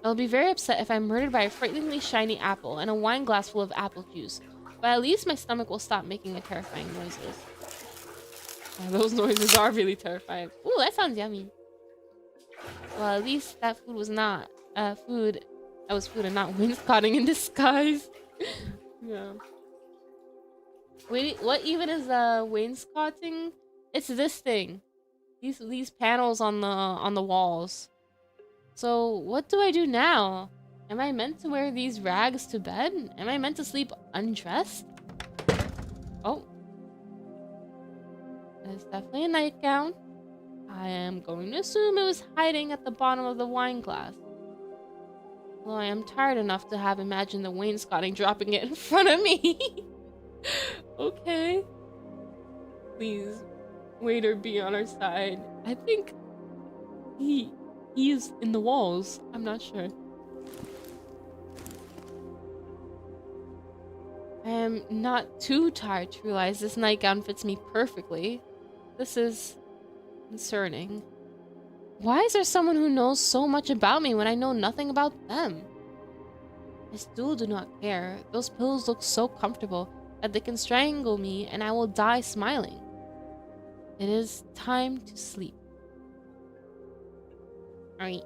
I'll be very upset if I'm murdered by a frighteningly shiny apple and a wine glass full of apple juice. But at least my stomach will stop making the terrifying noises. Oh, those noises are really terrifying. Ooh, that sounds yummy. Well, at least that food was not food. That was food and not wainscoting in disguise. Yeah. Wait, what even is wainscoting? It's this thing. These panels on the walls. So what do I do now? Am I meant to wear these rags to bed? Am I meant to sleep undressed? Oh. It's definitely a nightgown. I am going to assume it was hiding at the bottom of the wine glass. Although I am tired enough to have imagined the wainscoting dropping it in front of me. Okay. Please, waiter, be on our side. I think he is in the walls. I'm not sure. I am not too tired to realize this nightgown fits me perfectly. This is concerning. Why is there someone who knows so much about me when I know nothing about them? I still do not care. Those pillows look so comfortable that they can strangle me and I will die smiling. It is time to sleep. Alright.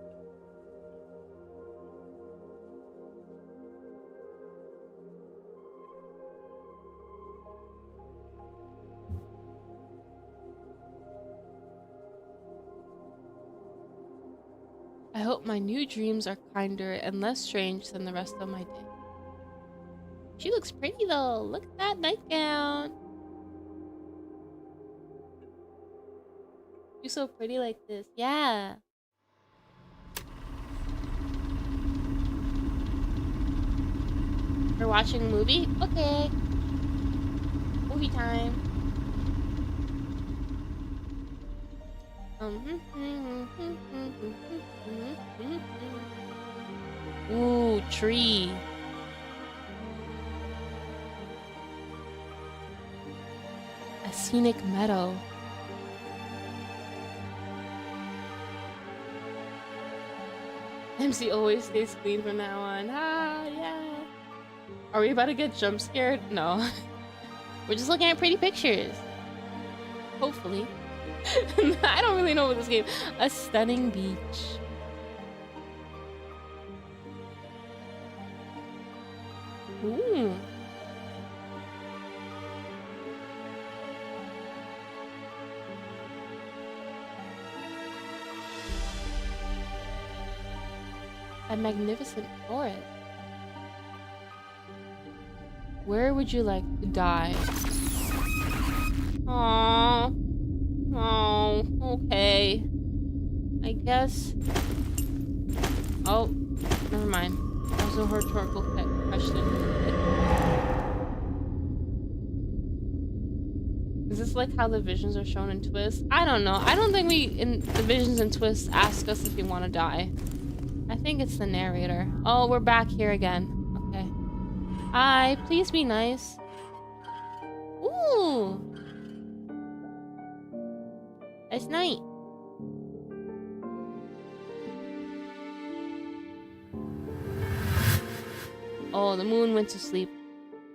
I hope my new dreams are kinder and less strange than the rest of my day. She looks pretty though. Look at that nightgown. You're so pretty like this. Yeah. We're watching a movie? Okay. Movie time. Ooh, tree. A scenic meadow. MC always stays clean from now on. Ah, yeah. Are we about to get jump scared? No. We're just looking at pretty pictures. Hopefully. I don't really know about this game. A stunning beach. Ooh. A magnificent forest. Where would you like to die? Aww. Oh, okay. I guess. Oh, never mind. That was a rhetorical question. Is this like how the visions are shown in TWST? I don't know. I don't think the visions in TWST ask us if we want to die. I think it's the narrator. Oh, we're back here again. Okay. Hi, please be nice. Ooh. It's night. Oh, the moon went to sleep.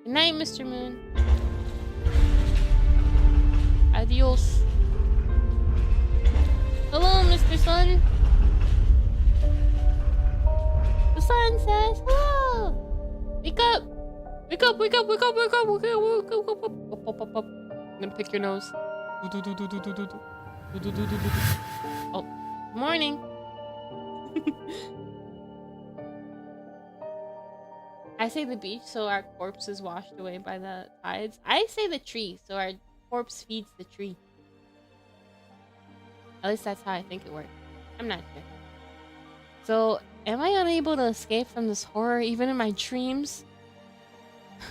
Good night, Mr. Moon. Adios. Hello, Mr. Sun. The sun says hello. Wake up. Wake up, wake up, wake up, wake up, wake up, wake up, wake up, up. I'm gonna pick your nose. Oh, morning. I say the beach so our corpse is washed away by the tides. I say the tree so our corpse feeds the tree. At least that's how I think it works. I'm not sure. So, am I unable to escape from this horror even in my dreams?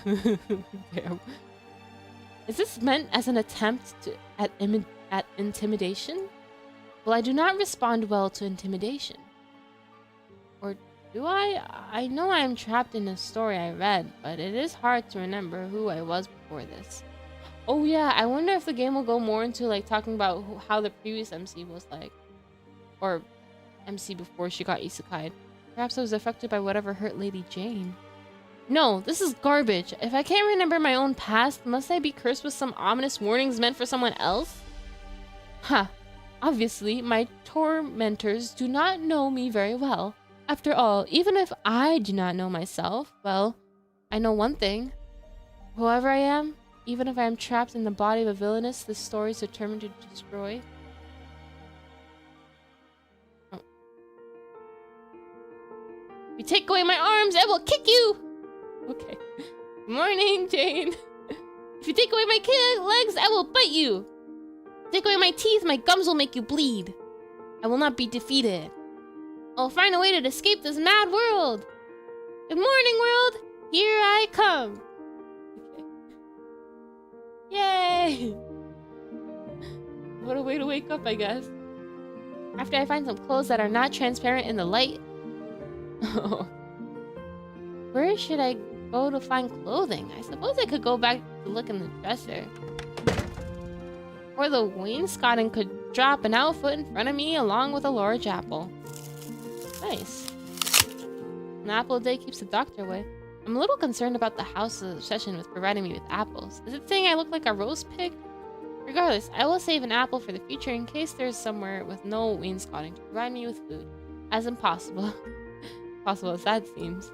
Damn. Is this meant as an attempt at intimidation? Well, I do not respond well to intimidation. Or do I? I know I am trapped in a story I read, but it is hard to remember who I was before this. Oh yeah, I wonder if the game will go more into like talking about how the previous MC was like. Or MC before she got isekai'd. Perhaps I was affected by whatever hurt Lady Jane. No, this is garbage. If I can't remember my own past, must I be cursed with some ominous warnings meant for someone else? Huh. Obviously, my tormentors do not know me very well. After all, even if I do not know myself, well, I know one thing. Whoever I am, even if I am trapped in the body of a villainess this story is determined to destroy. Oh. If you take away my arms, I will kick you! Okay. Morning, Jane. If you take away my legs, I will bite you. Take away my teeth, my gums will make you bleed. I will not be defeated. I'll find a way to escape this mad world. Good morning, world. Here I come. Okay. Yay! What a way to wake up, I guess. After I find some clothes that are not transparent in the light. Where should I go to find clothing? I suppose I could go back to look in the dresser. Or the wainscoting could drop an outfit in front of me along with a large apple. Nice. An apple a day keeps the doctor away. I'm a little concerned about the house's obsession with providing me with apples. Is it saying I look like a roast pig? Regardless, I will save an apple for the future in case there's somewhere with no wainscoting to provide me with food. As impossible. Possible as that seems.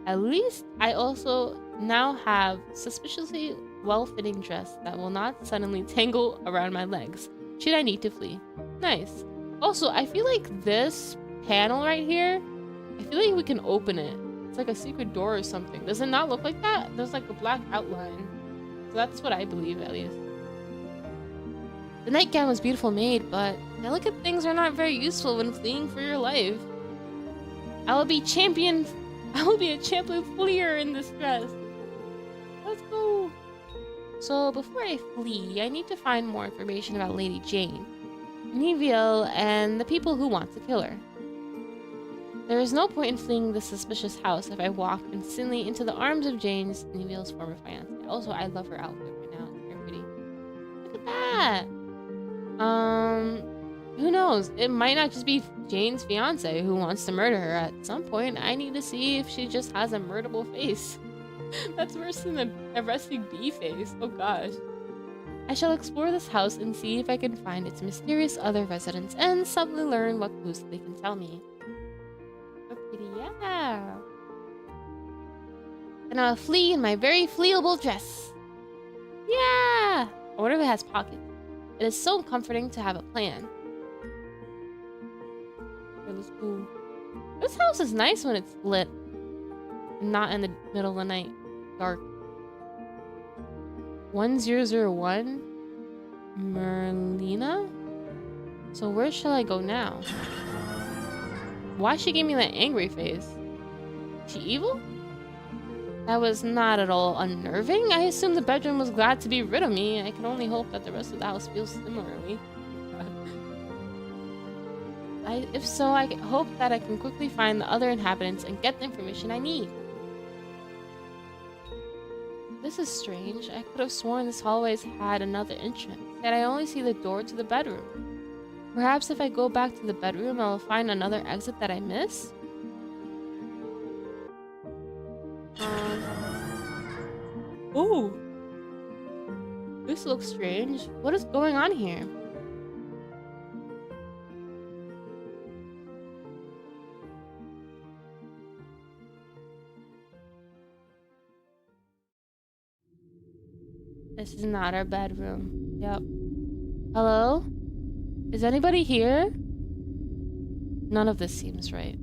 At least I also now have suspiciously well-fitting dress that will not suddenly tangle around my legs should I need to flee. Nice. Also, I feel like this panel right here, I feel like we can open it. It's like a secret door or something. Does it not look like that? There's like a black outline. So that's what I believe, at least. The nightgown was beautiful made, but delicate things are not very useful when fleeing for your life. I will be a champion fleer in this dress. Let's go. So before I flee, I need to find more information about Lady Jane, Neville, and the people who want to kill her. There is no point in fleeing this suspicious house if I walk instantly into the arms of Jane's, Neville's former fiancé. Also, I love her outfit right now. It's very pretty. Look at that! Who knows? It might not just be Jane's fiancé who wants to murder her at some point. I need to see if she just has a murderable face. That's worse than a resting bee face. Oh gosh. I shall explore this house and see if I can find its mysterious other residents and subtly learn what clues they can tell me. So pretty, yeah. And I'll flee in my very fleeable dress. Yeah! I wonder if it has pockets. It is so comforting to have a plan. Okay, let's go. This house is nice when it's lit. Not in the middle of the night. Dark. 1001 Merlina? So where shall I go now? Why she gave me that angry face? Is she evil? That was not at all unnerving. I assumed the bedroom was glad to be rid of me. I can only hope that the rest of the house feels similarly. If so, I hope that I can quickly find the other inhabitants and get the information I need. This is strange. I could have sworn this hallway's had another entrance, yet I only see the door to the bedroom. Perhaps if I go back to the bedroom, I'll find another exit that I missed? Oh! This looks strange. What is going on here? This is not our bedroom. Yep. Hello? Is anybody here? None of this seems right.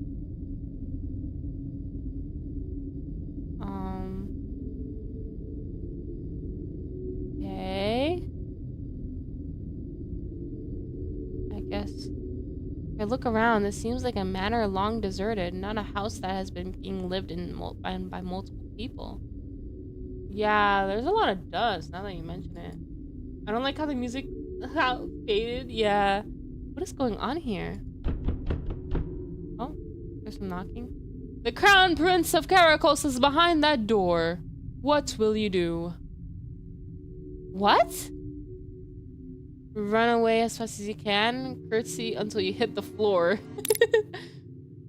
Okay. I guess. If I look around, this seems like a manor long deserted, not a house that has been being lived in by multiple people. Yeah, there's a lot of dust now that you mention it. I don't like how the music how faded. Yeah. What is going on here? Oh, there's some knocking. The Crown Prince of Karakos is behind that door. What will you do? What? Run away as fast as you can. Curtsy until you hit the floor.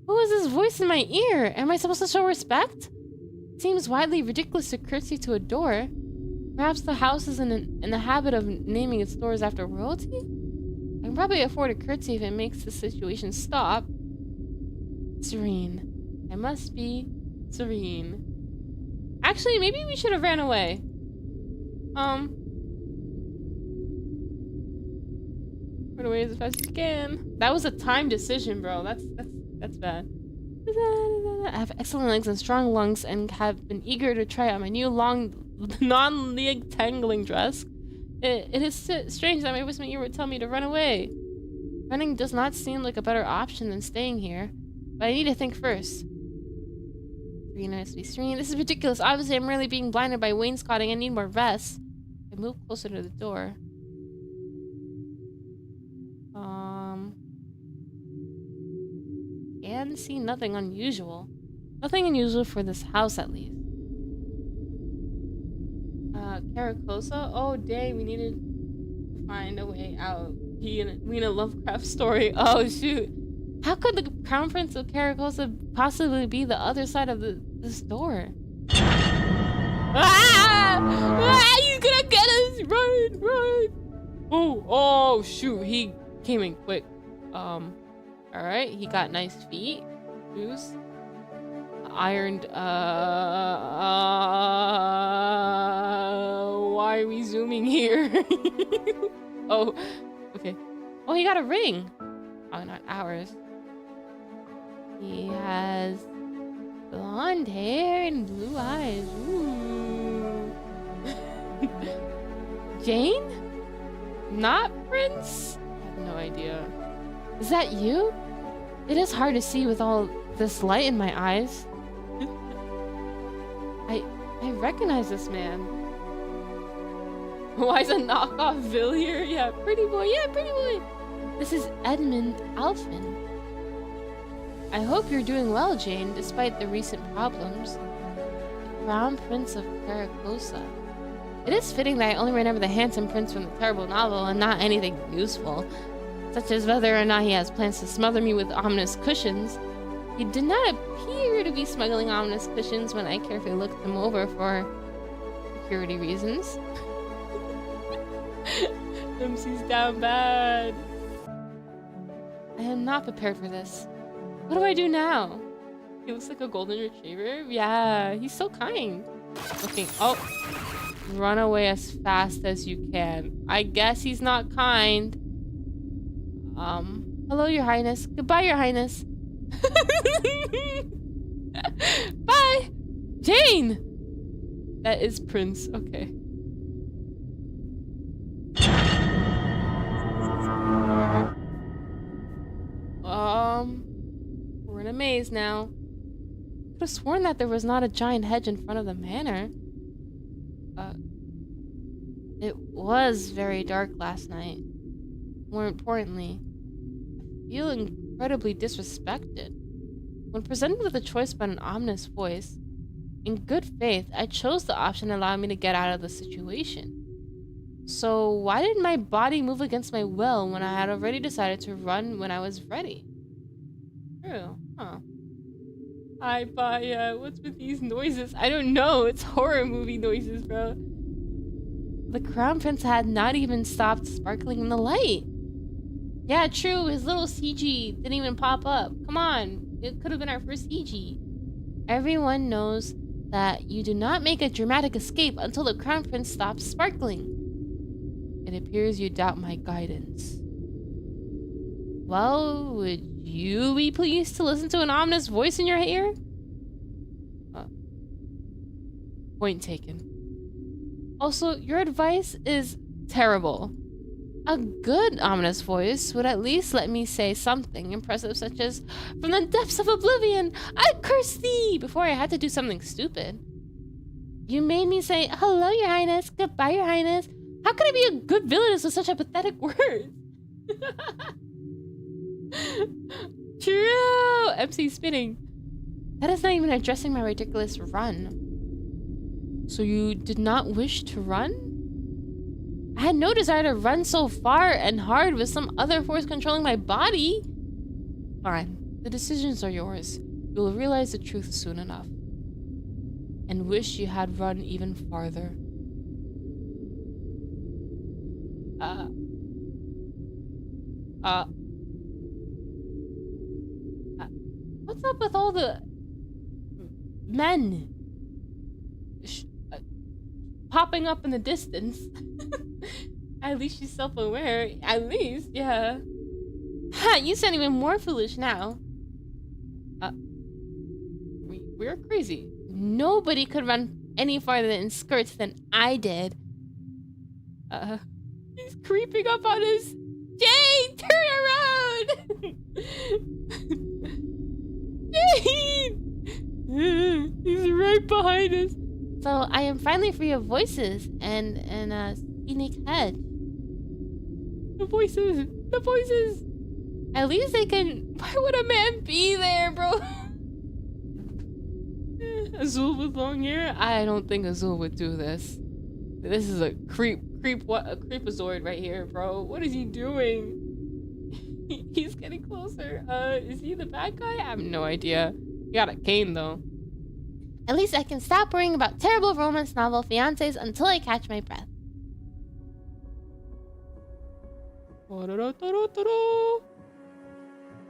Who is this voice in my ear? Am I supposed to show respect? It seems widely ridiculous to curtsy to a door. Perhaps the house is in the habit of naming its doors after royalty? I can probably afford a curtsy if it makes the situation stop. Serene. I must be serene. Actually, maybe we should have ran away. Run away as fast as you can. That was a time decision, bro. That's bad. I have excellent legs and strong lungs and have been eager to try out my new long non-leg tangling dress. It is strange that my voice in my ear would tell me to run away. Running does not seem like a better option than staying here, but I need to think first. Serene, I must be serene. This is ridiculous. Obviously, I'm really being blinded by wainscoting. I need more rest. I move closer to the door. And see nothing unusual. Nothing unusual for this house, at least. Caracosa? Oh, dang, we needed to find a way out. We in a Lovecraft story. Oh, shoot. How could the Crown Prince of Caracosa possibly be the other side of this door? Ah! Ah! He's gonna get us! Run! Run! Oh, shoot. He came in quick. Alright, he got nice feet. Shoes. Ironed, why are we zooming here? Oh, okay. Oh, he got a ring. Oh, not ours. He has blonde hair and blue eyes. Ooh. Jane? Not Prince? I have no idea. Is that you? It is hard to see with all this light in my eyes. I recognize this man. Why is a knockoff Vil here? Yeah, pretty boy. Yeah, pretty boy. This is Edmund Alphen. I hope you're doing well, Jane, despite the recent problems. The Crown Prince of Caracosa. It is fitting that I only remember the handsome prince from the terrible novel and not anything useful, such as whether or not he has plans to smother me with ominous cushions. He did not appear to be smuggling ominous cushions when I carefully looked him over for security reasons. MC's down bad. I am not prepared for this. What do I do now? He looks like a golden retriever. Yeah, he's so kind. Looking. Oh. Run away as fast as you can. I guess he's not kind. Hello, Your Highness. Goodbye, Your Highness. Bye! Jane! That is Prince. Okay. We're in a maze now. Could have sworn that there was not a giant hedge in front of the manor. It was very dark last night. More importantly, I feel incredibly disrespected. When presented with a choice by an ominous voice, in good faith, I chose the option allowing me to get out of the situation. So why did my body move against my will when I had already decided to run when I was ready? True, huh? Hi, Baya. What's with these noises? I don't know. It's horror movie noises, bro. The Crown Prince had not even stopped sparkling in the light. Yeah, true. His little CG didn't even pop up. Come on. It could have been our first CG. Everyone knows that you do not make a dramatic escape until the Crown Prince stops sparkling. It appears you doubt my guidance. Well, would you be pleased to listen to an ominous voice in your ear? Point taken. Also, your advice is terrible. A good ominous voice would at least let me say something impressive, such as, "From the depths of oblivion, I curse thee," before I had to do something stupid. You made me say, "Hello, Your Highness. Goodbye, Your Highness." How can I be a good villainess with such a pathetic word? True! MC spinning. That is not even addressing my ridiculous run. So you did not wish to run? I had no desire to run so far and hard with some other force controlling my body. Fine. The decisions are yours. You will realize the truth soon enough. And wish you had run even farther. What's up with all the men popping up in the distance? At least she's self-aware. At least, yeah. Ha! You sound even more foolish now. We're crazy. Nobody could run any farther in skirts than I did. He's creeping up on us. Jane, turn around! Jane! He's right behind us. So I am finally free of voices and a scenic head. The voices! The voices! At least they can... Why would a man be there, bro? Azul with long hair? I don't think Azul would do this. This is a creepazord right here, bro. What is he doing? He's getting closer. Is he the bad guy? I have no idea. He got a cane, though. At least I can stop worrying about terrible romance novel fiancés until I catch my breath.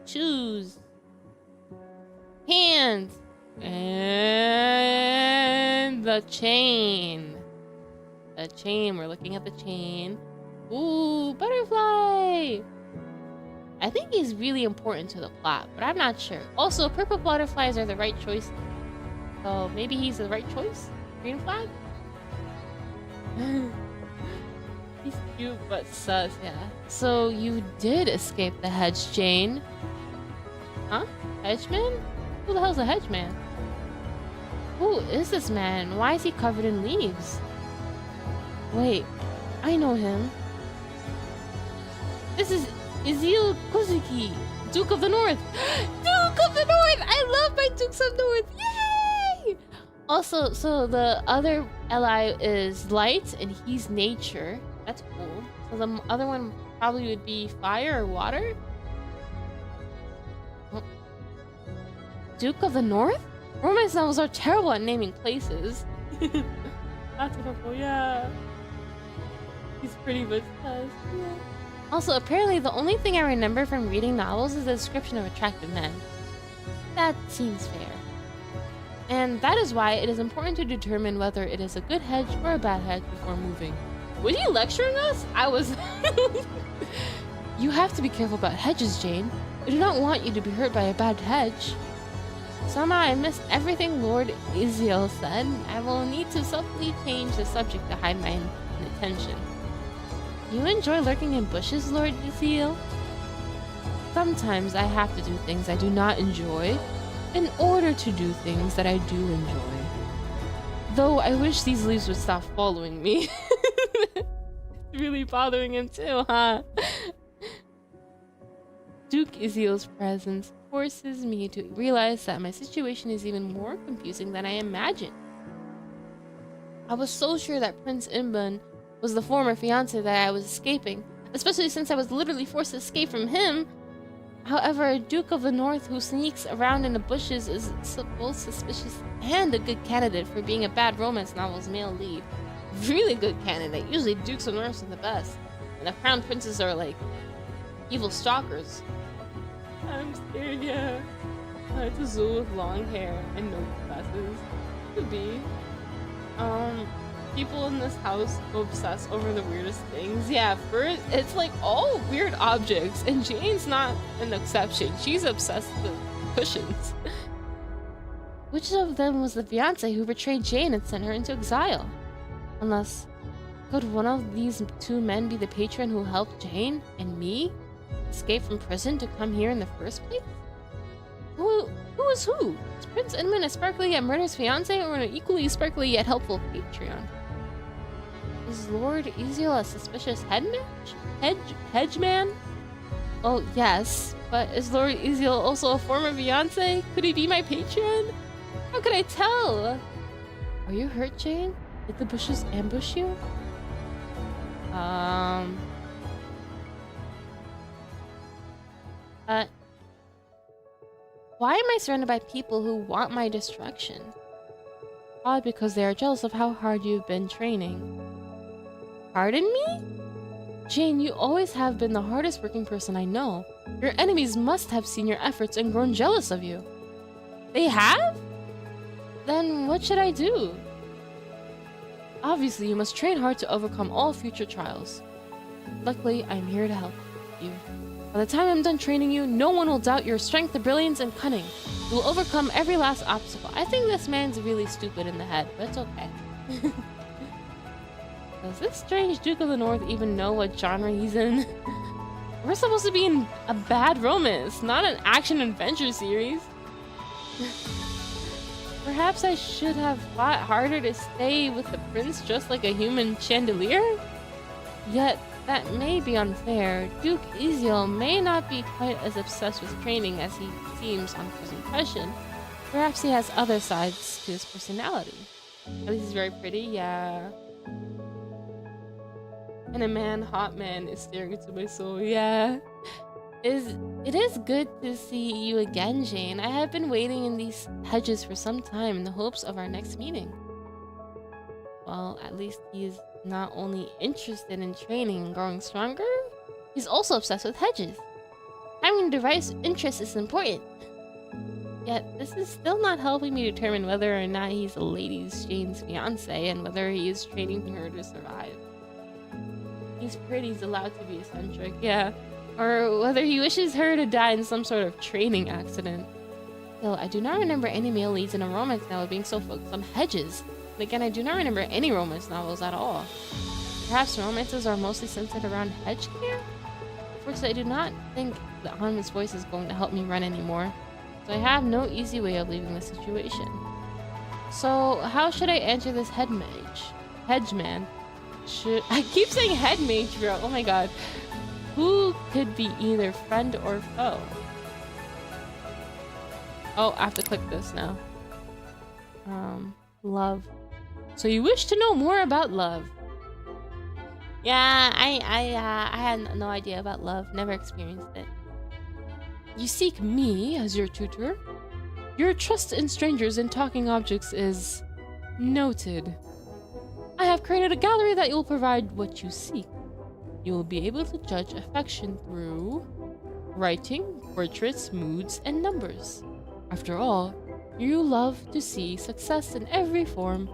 Shoes. Hands. And the chain. The chain. We're looking at the chain. Ooh, butterfly. I think he's really important to the plot, but I'm not sure. Also, purple butterflies are the right choice. So maybe he's the right choice? Green flag? He's cute, but sus, yeah. So you did escape the hedge, Jane. Huh? Hedgeman? Who the hell's a hedgeman? Who is this man? Why is he covered in leaves? Wait, I know him. This is Izil Kozuki, Duke of the North. Duke of the North! I love my Dukes of North! Yay! Also, so the other ally is Light, and he's Nature. That's cool. So the other one probably would be Fire or Water? Oh. Duke of the North? Romance novels are terrible at naming places. That's wonderful, yeah. He's pretty much does. Yeah. Also, apparently the only thing I remember from reading novels is the description of attractive men. That seems fair. And that is why it is important to determine whether it is a good hedge or a bad hedge before moving. Was he lecturing us? I was... You have to be careful about hedges, Jane. I do not want you to be hurt by a bad hedge. Somehow I missed everything Lord Isiel said. I will need to subtly change the subject to hide my inattention. You enjoy lurking in bushes, Lord Isiel? Sometimes I have to do things I do not enjoy in order to do things that I do enjoy. Though I wish these leaves would stop following me. It's really bothering him too, huh? Duke Isiel's presence forces me to realize that my situation is even more confusing than I imagined. I was so sure that Prince Imban was the former fiancé that I was escaping, especially since I was literally forced to escape from him. However, a Duke of the North who sneaks around in the bushes is both suspicious and a good candidate for being a bad romance novel's male lead. Really good candidate. Usually Dukes of the North are the best, and the Crown Princes are like evil stalkers. I'm scared, yeah. It's a zoo with long hair and no glasses. Could be. People in this house obsess over the weirdest things. Yeah, first, it's like all weird objects, and Jane's not an exception. She's obsessed with cushions. Which of them was the fiancé who betrayed Jane and sent her into exile? Unless, could one of these two men be the patron who helped Jane and me escape from prison to come here in the first place? Who is who? Is Prince Inman a sparkly yet murderous fiancé, or an equally sparkly yet helpful patron? Is Lord Isiel a suspicious hedgeman? Oh, yes. But is Lord Isiel also a former fiancé? Could he be my patron? How could I tell? Are you hurt, Jane? Did the bushes ambush you? Why am I surrounded by people who want my destruction? Probably because they are jealous of how hard you've been training. Pardon me? Jane, you always have been the hardest working person I know. Your enemies must have seen your efforts and grown jealous of you. They have? Then what should I do? Obviously, you must train hard to overcome all future trials. Luckily, I'm here to help you. By the time I'm done training you, no one will doubt your strength, brilliance, and cunning. You will overcome every last obstacle. I think this man's really stupid in the head, but it's okay. Does this strange Duke of the North even know what genre he's in? We're supposed to be in a bad romance, not an action-adventure series. Perhaps I should have fought harder to stay with the prince just like a human chandelier? Yet, that may be unfair. Duke Isiel may not be quite as obsessed with training as he seems on first impression. Perhaps he has other sides to his personality. At least he's very pretty, yeah. And a hot man is staring into my soul, yeah. It is good to see you again, Jane. I have been waiting in these hedges for some time in the hopes of our next meeting. Well, at least he's not only interested in training and growing stronger, he's also obsessed with hedges. Having the right interest is important. Yet, this is still not helping me determine whether or not he's a Lady Jane's fiancé and whether he is training her to survive. He's pretty, he's allowed to be eccentric, yeah. Or whether he wishes her to die in some sort of training accident. Still, I do not remember any male leads in a romance novel being so focused on hedges. And again, I do not remember any romance novels at all. Perhaps romances are mostly centered around hedge care? Unfortunately, I do not think the anonymous voice is going to help me run anymore. So I have no easy way of leaving the situation. So, how should I answer this hedgeman? Should I keep saying head matro? Oh my god. Who could be either friend or foe? Oh, I have to click this now. Love. So you wish to know more about love? Yeah, I had no idea about love. Never experienced it. You seek me as your tutor? Your trust in strangers and talking objects is noted. I have created a gallery that will provide what you seek. You will be able to judge affection through writing, portraits, moods, and numbers. After all, you love to see success in every form.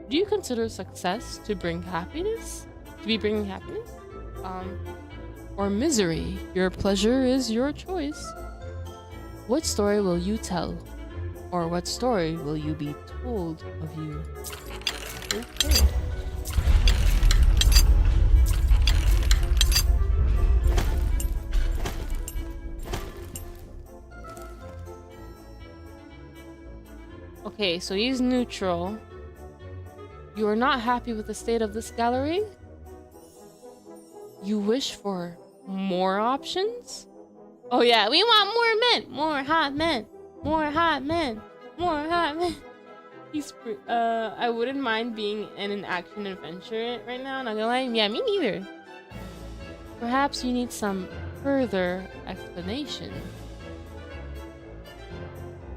Do you consider success to bring happiness? To be bringing happiness? Or misery? Your pleasure is your choice. What story will you tell? Or what story will you be told of you? Okay. Okay, so he's neutral. You are not happy with the state of this gallery? You wish for more options? Oh yeah, we want more men! More hot men! More hot men! More hot men! I wouldn't mind being in an action adventure right now, not gonna lie. Yeah, me neither. Perhaps you need some further explanation.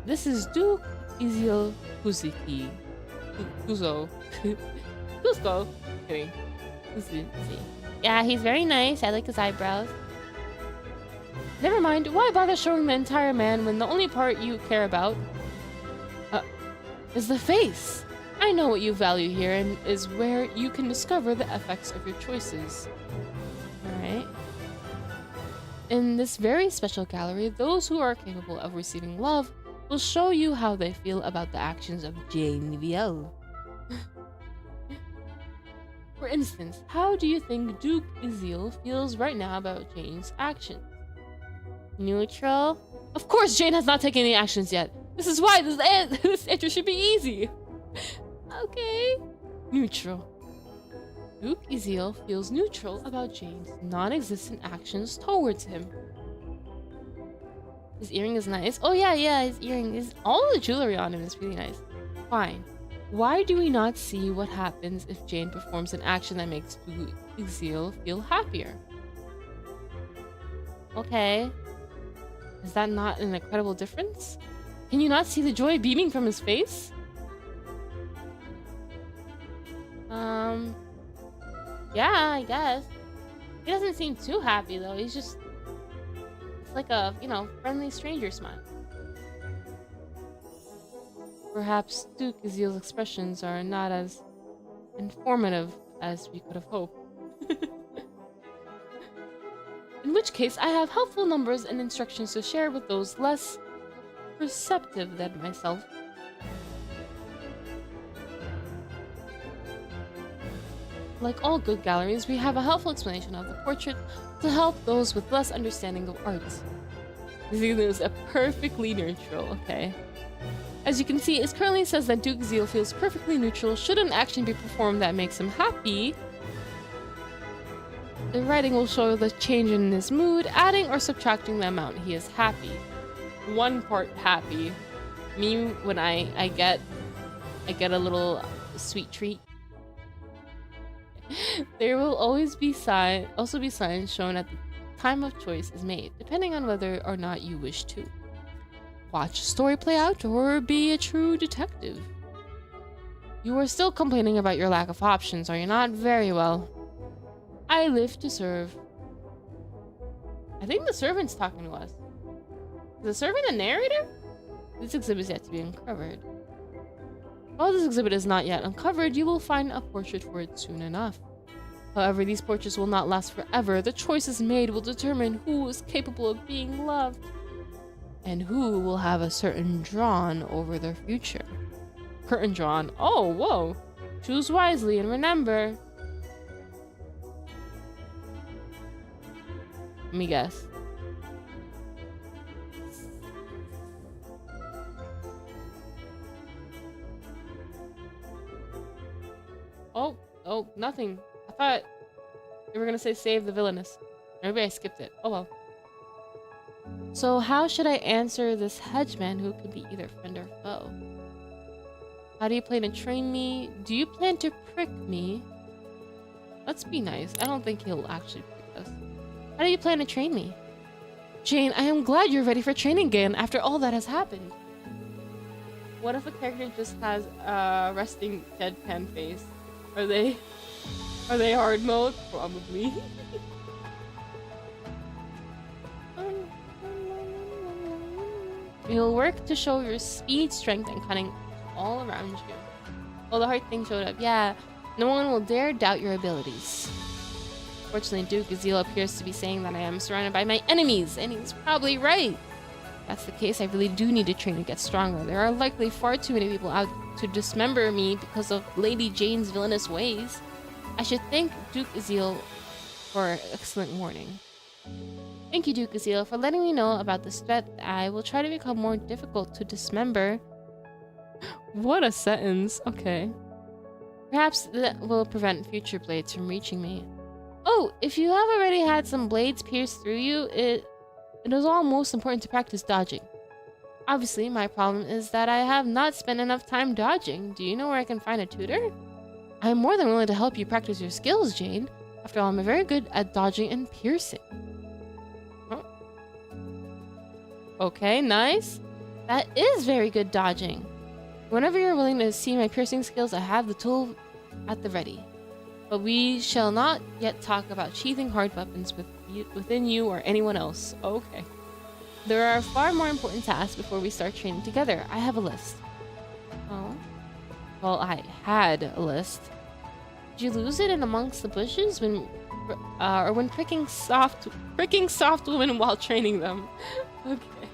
This is Duke Izio Kuzuki. Kuzo. Cusco. Kidding. Kuzuki. Yeah, he's very nice. I like his eyebrows. Never mind. Why bother showing the entire man when the only part you care about is the face? I know what you value here and is where you can discover the effects of your choices. Alright. In this very special gallery, those who are capable of receiving love will show you how they feel about the actions of Jane Viel. For instance, how do you think Duke Izil feels right now about Jane's actions? Neutral? Of course Jane has not taken any actions yet. This is why this entry should be easy. Okay. Neutral. Duke Izil feels neutral about Jane's non-existent actions towards him. His earring is nice. Oh yeah, his earring is... all the jewelry on him is really nice. Fine. Why do we not see what happens if Jane performs an action that makes Duke Izil feel happier? Okay. Is that not an incredible difference? Can you not see the joy beaming from his face? Yeah, I guess. He doesn't seem too happy though. He's just... it's like a, you know, friendly stranger smile. Perhaps Duke Izil's expressions are not as informative as we could have hoped. In which case, I have helpful numbers and instructions to share with those less perceptive than myself. Like all good galleries, we have a helpful explanation of the portrait to help those with less understanding of art. Izil is a perfectly neutral, okay. As you can see, it currently says that Duke Izil feels perfectly neutral should an action be performed that makes him happy. The writing will show the change in his mood, adding or subtracting the amount he is happy. One part happy. Me, when I get a little sweet treat. There will always be also be signs shown at the time of choice is made, depending on whether or not you wish to watch a story play out or be a true detective. You are still complaining about your lack of options, are you not? Very well. I live to serve. I think the servant's talking to us. Is the servant a narrator? This exhibit is yet to be uncovered. While this exhibit is not yet uncovered, you will find a portrait for it soon enough. However, these portraits will not last forever. The choices made will determine who is capable of being loved, and who will have a certain drawn over their future. Curtain drawn. Oh, whoa. Choose wisely and remember. Let me guess. Oh, nothing. thought you were gonna say save the villainess. Maybe I skipped it. Oh well. So how should I answer this hedgeman who could be either friend or foe? How do you plan to train me? Do you plan to prick me? Let's be nice. I don't think he'll actually prick us. How do you plan to train me? Jane, I am glad you're ready for training again after all that has happened. What if a character just has a resting deadpan face? Are they hard mode? Probably. You'll work to show your speed, strength, and cunning all around you. Oh, the heart thing showed up. Yeah, no one will dare doubt your abilities. Fortunately, Duke Azil appears to be saying that I am surrounded by my enemies, and he's probably right. If that's the case, I really do need to train to get stronger. There are likely far too many people out to dismember me because of Lady Jane's villainous ways. I should thank Duke Azil for excellent warning. Thank you, Duke Azil, for letting me know about this threat. I will try to become more difficult to dismember. What a sentence. Okay. Perhaps that will prevent future blades from reaching me. Oh, if you have already had some blades pierce through you, it is all most important to practice dodging. Obviously, my problem is that I have not spent enough time dodging. Do you know where I can find a tutor? I am more than willing to help you practice your skills, Jane. After all, I'm very good at dodging and piercing. Oh. Okay, nice. That is very good dodging. Whenever you're willing to see my piercing skills, I have the tool at the ready. But we shall not yet talk about sheathing hard weapons within you or anyone else. Okay. There are far more important tasks before we start training together. I have a list. Oh. Well, I had a list. Did you lose it in amongst the bushes when pricking soft women while training them? Okay.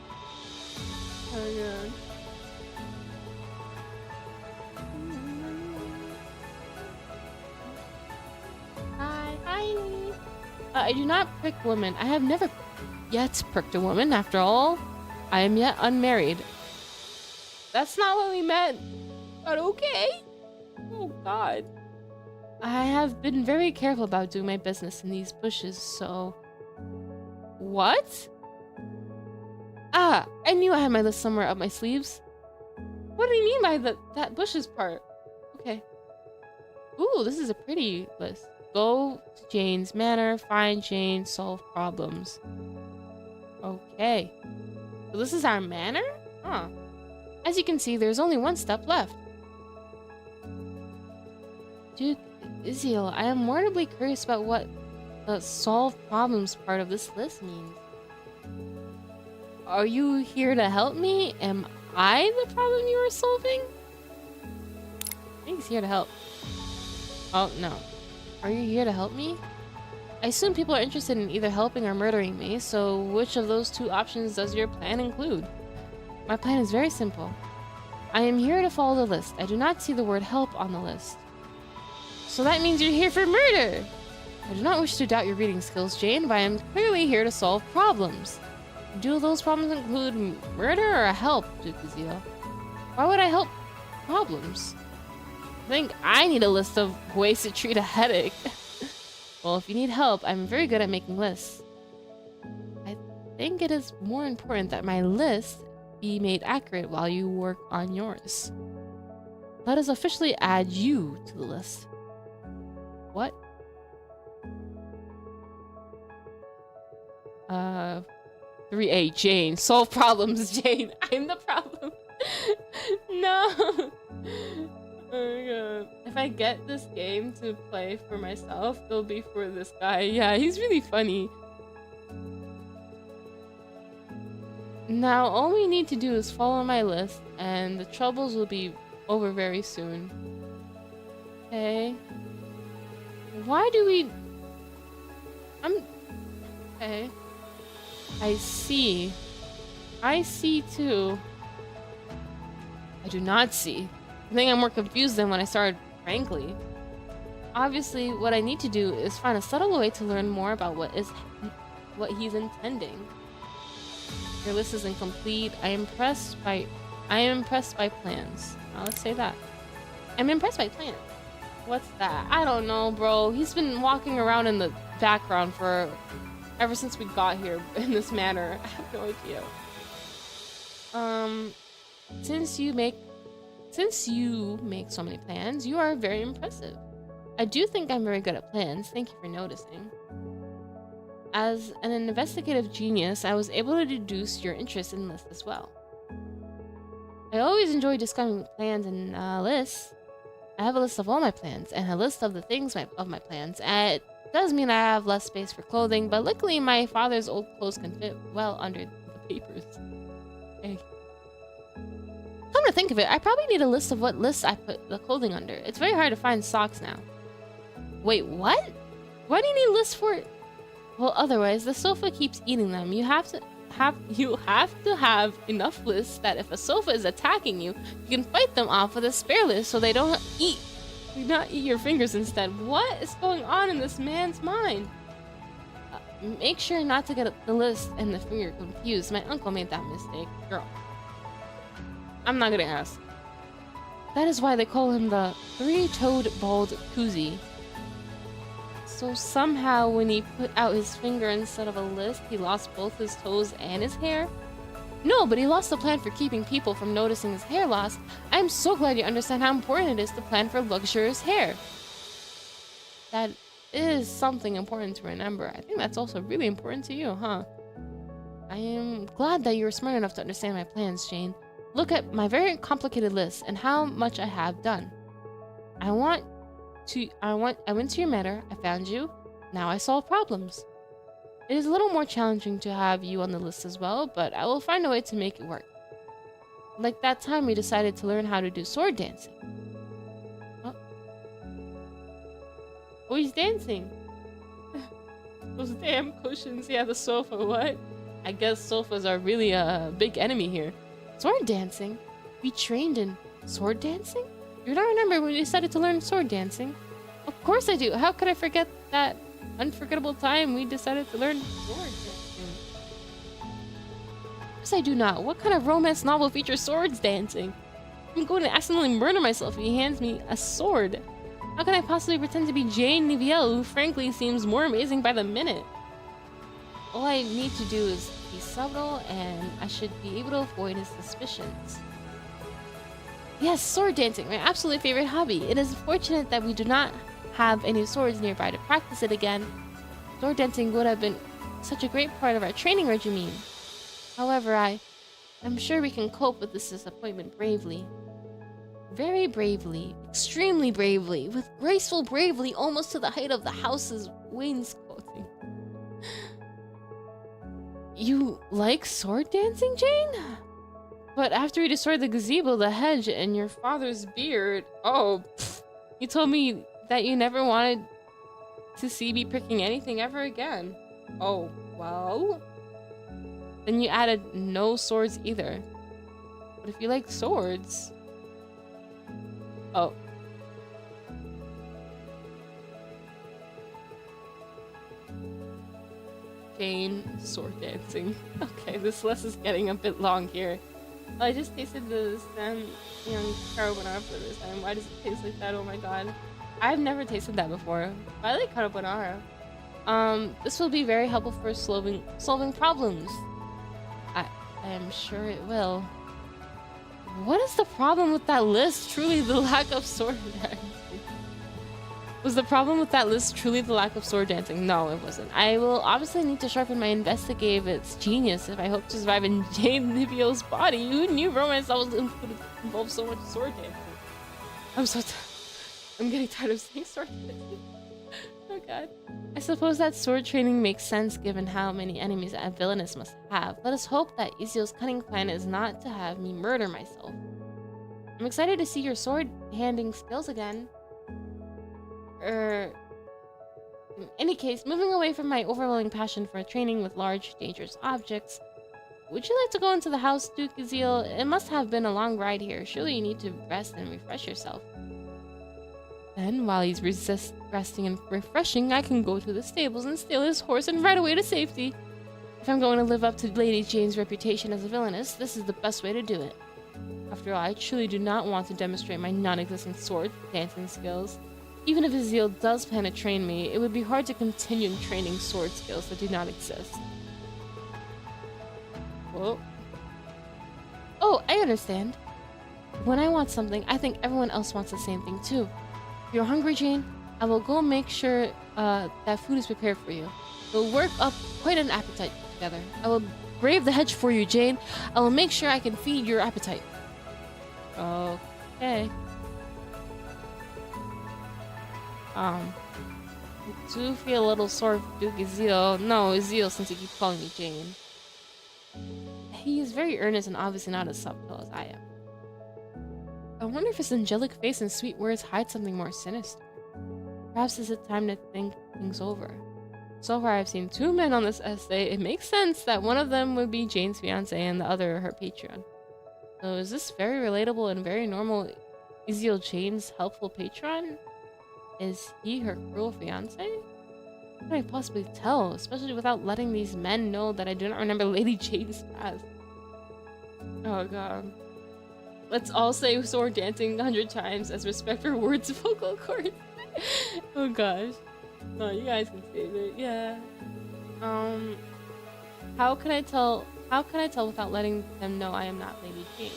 Oh god. Hi. I do not prick women. I have never yet pricked a woman. After all, I am yet unmarried. That's not what we meant. But okay. Oh god. I have been very careful about doing my business in these bushes, so... What? Ah, I knew I had my list somewhere up my sleeves. What do you mean by that bushes part? Okay. Ooh, this is a pretty list. Go to Jane's manor, find Jane, solve problems. Okay. So this is our manor? Huh. As you can see, there's only one step left. Duke Azil, I am mortally curious about what the solve problems part of this list means. Are you here to help me? Am I the problem you are solving? I think he's here to help. Oh, no. Are you here to help me? I assume people are interested in either helping or murdering me, so which of those two options does your plan include? My plan is very simple. I am here to follow the list. I do not see the word help on the list. So that means you're here for murder! I do not wish to doubt your reading skills, Jane, but I am clearly here to solve problems. Do those problems include murder or help, Duke Azil? Why would I help problems? I think I need a list of ways to treat a headache. Well, if you need help, I'm very good at making lists. I think it is more important that my list be made accurate while you work on yours. Let us officially add you to the list. What? 3A, Jane. Solve problems, Jane. I'm the problem. No. Oh my god. If I get this game to play for myself, it'll be for this guy. Yeah, he's really funny. Now, all we need to do is follow my list, and the troubles will be over very soon. Okay. Why do we... Okay. I see. I see too. I do not see. I think I'm more confused than when I started, frankly. Obviously, what I need to do is find a subtle way to learn more about what he's intending. Your list is incomplete. I am impressed by plans. Now let's say that. I'm impressed by plans. What's that? I don't know, bro. He's been walking around in the background for ever since we got here in this manner. I have no idea. Since you make so many plans, you are very impressive. I do think I'm very good at plans. Thank you for noticing. As an investigative genius, I was able to deduce your interest in lists as well. I always enjoy discussing plans and lists. I have a list of all my plans and a list of the things of my plans. It does mean I have less space for clothing, but luckily my father's old clothes can fit well under the papers. Hey. Come to think of it, I probably need a list of what lists I put the clothing under. It's very hard to find socks now. Wait, what? Why do you need lists for it? Well, otherwise, the sofa keeps eating them. You have to have enough lists that if a sofa is attacking you, you can fight them off with a spare list so they do not eat your fingers instead. What is going on in this man's mind? Make sure not to get the list and the finger confused. My uncle made that mistake. Girl. I'm not gonna ask. That is why they call him the three-toed bald koozie. So somehow when he put out his finger instead of a list, he lost both his toes and his hair? No, but he lost the plan for keeping people from noticing his hair loss. I am so glad you understand how important it is to plan for luxurious hair. That is something important to remember. I think that's also really important to you, huh? I am glad that you were smart enough to understand my plans, Jane. Look at my very complicated list and how much I have done. I went to your matter, I found you, now I solve problems. It is a little more challenging to have you on the list as well, but I will find a way to make it work. Like that time we decided to learn how to do sword dancing. Oh, he's dancing. Those damn cushions, yeah, the sofa, what? I guess sofas are really a big enemy here. Sword dancing? We trained in sword dancing? You don't remember when we decided to learn sword dancing? Of course I do. How could I forget that unforgettable time we decided to learn sword dancing? Of course I do not. What kind of romance novel features swords dancing? I'm going to accidentally murder myself if he hands me a sword. How can I possibly pretend to be Jane Niviel, who frankly seems more amazing by the minute? All I need to do is be subtle, and I should be able to avoid his suspicions. Yes, sword dancing, my absolute favorite hobby. It is fortunate that we do not have any swords nearby to practice it again. Sword dancing would have been such a great part of our training regimen. However, I'm sure we can cope with this disappointment bravely. Very bravely, extremely bravely, with graceful bravely almost to the height of the house's wainscoting. You like sword dancing, Jane? But after we destroyed the gazebo, the hedge, and your father's beard... Oh, you told me that you never wanted to see me pricking anything ever again. Oh, well... Then you added no swords either. But if you like swords... Oh. Jane, sword dancing. Okay, this list is getting a bit long here. I just tasted the carbonara for this time. Why does it taste like that? Oh my god. I've never tasted that before. I like carbonara. This will be very helpful for solving problems. I am sure it will. What is the problem with that list? Truly the lack of sword dancing. Was the problem with that list truly the lack of sword dancing? No, it wasn't. I will obviously need to sharpen my investigative genius if I hope to survive in Jane Niviel's body. Who knew romance novels involve so much sword dancing? I'm getting tired of saying sword dancing. Oh god. I suppose that sword training makes sense given how many enemies a villainess must have. Let us hope that Isiel's cunning plan is not to have me murder myself. I'm excited to see your sword handing skills again. In any case, moving away from my overwhelming passion for training with large, dangerous objects, would you like to go into the house, Duke Isiel? It must have been a long ride here. Surely you need to rest and refresh yourself. Then, while he's resting and refreshing, I can go to the stables and steal his horse and ride away to safety. If I'm going to live up to Lady Jane's reputation as a villainess, this is the best way to do it. After all, I truly do not want to demonstrate my non-existent sword dancing skills. Even if Azil does plan to train me, it would be hard to continue training sword skills that do not exist. Whoa. Oh, I understand. When I want something, I think everyone else wants the same thing too. If you're hungry, Jane, I will go make sure that food is prepared for you. We'll work up quite an appetite together. I will brave the hedge for you, Jane. I will make sure I can feed your appetite. Okay. I do feel a little sorry for Duke Azil. No, Azil, since you keep calling me Jane. He is very earnest and obviously not as subtle as I am. I wonder if his angelic face and sweet words hide something more sinister. Perhaps it's a time to think things over. So far, I've seen 2 men on this essay. It makes sense that one of them would be Jane's fiance and the other her patron. So is this very relatable and very normal Azil Jane's helpful patron? Is he her cruel fiance? How can I possibly tell, especially without letting these men know that I do not remember Lady Jane's past? Oh god. Let's all say sword dancing 100 times as respect for words vocal cords. Oh gosh. No, you guys can save it. Yeah. How can I tell without letting them know I am not Lady Jane?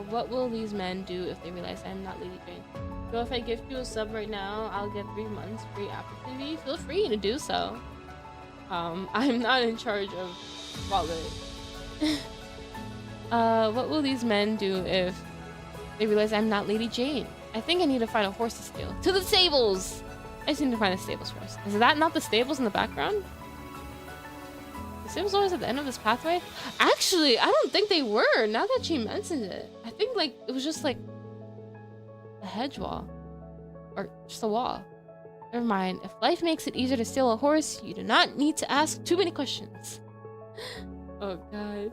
What will these men do if they realize I am not Lady Jane? So if I gift you a sub right now, I'll get 3 months free Apple TV. Feel free to do so. I'm not in charge of wallet. What will these men do if they realize I'm not Lady Jane? I think I need to find a horse to steal. To the stables! I just need to find the stables first. Is that not the stables in the background? The stables always at the end of this pathway? Actually, I don't think they were, now that she mentioned it. I think like it was just like a hedge wall. Or just a wall. Never mind. If life makes it easier to steal a horse, you do not need to ask too many questions. Oh god.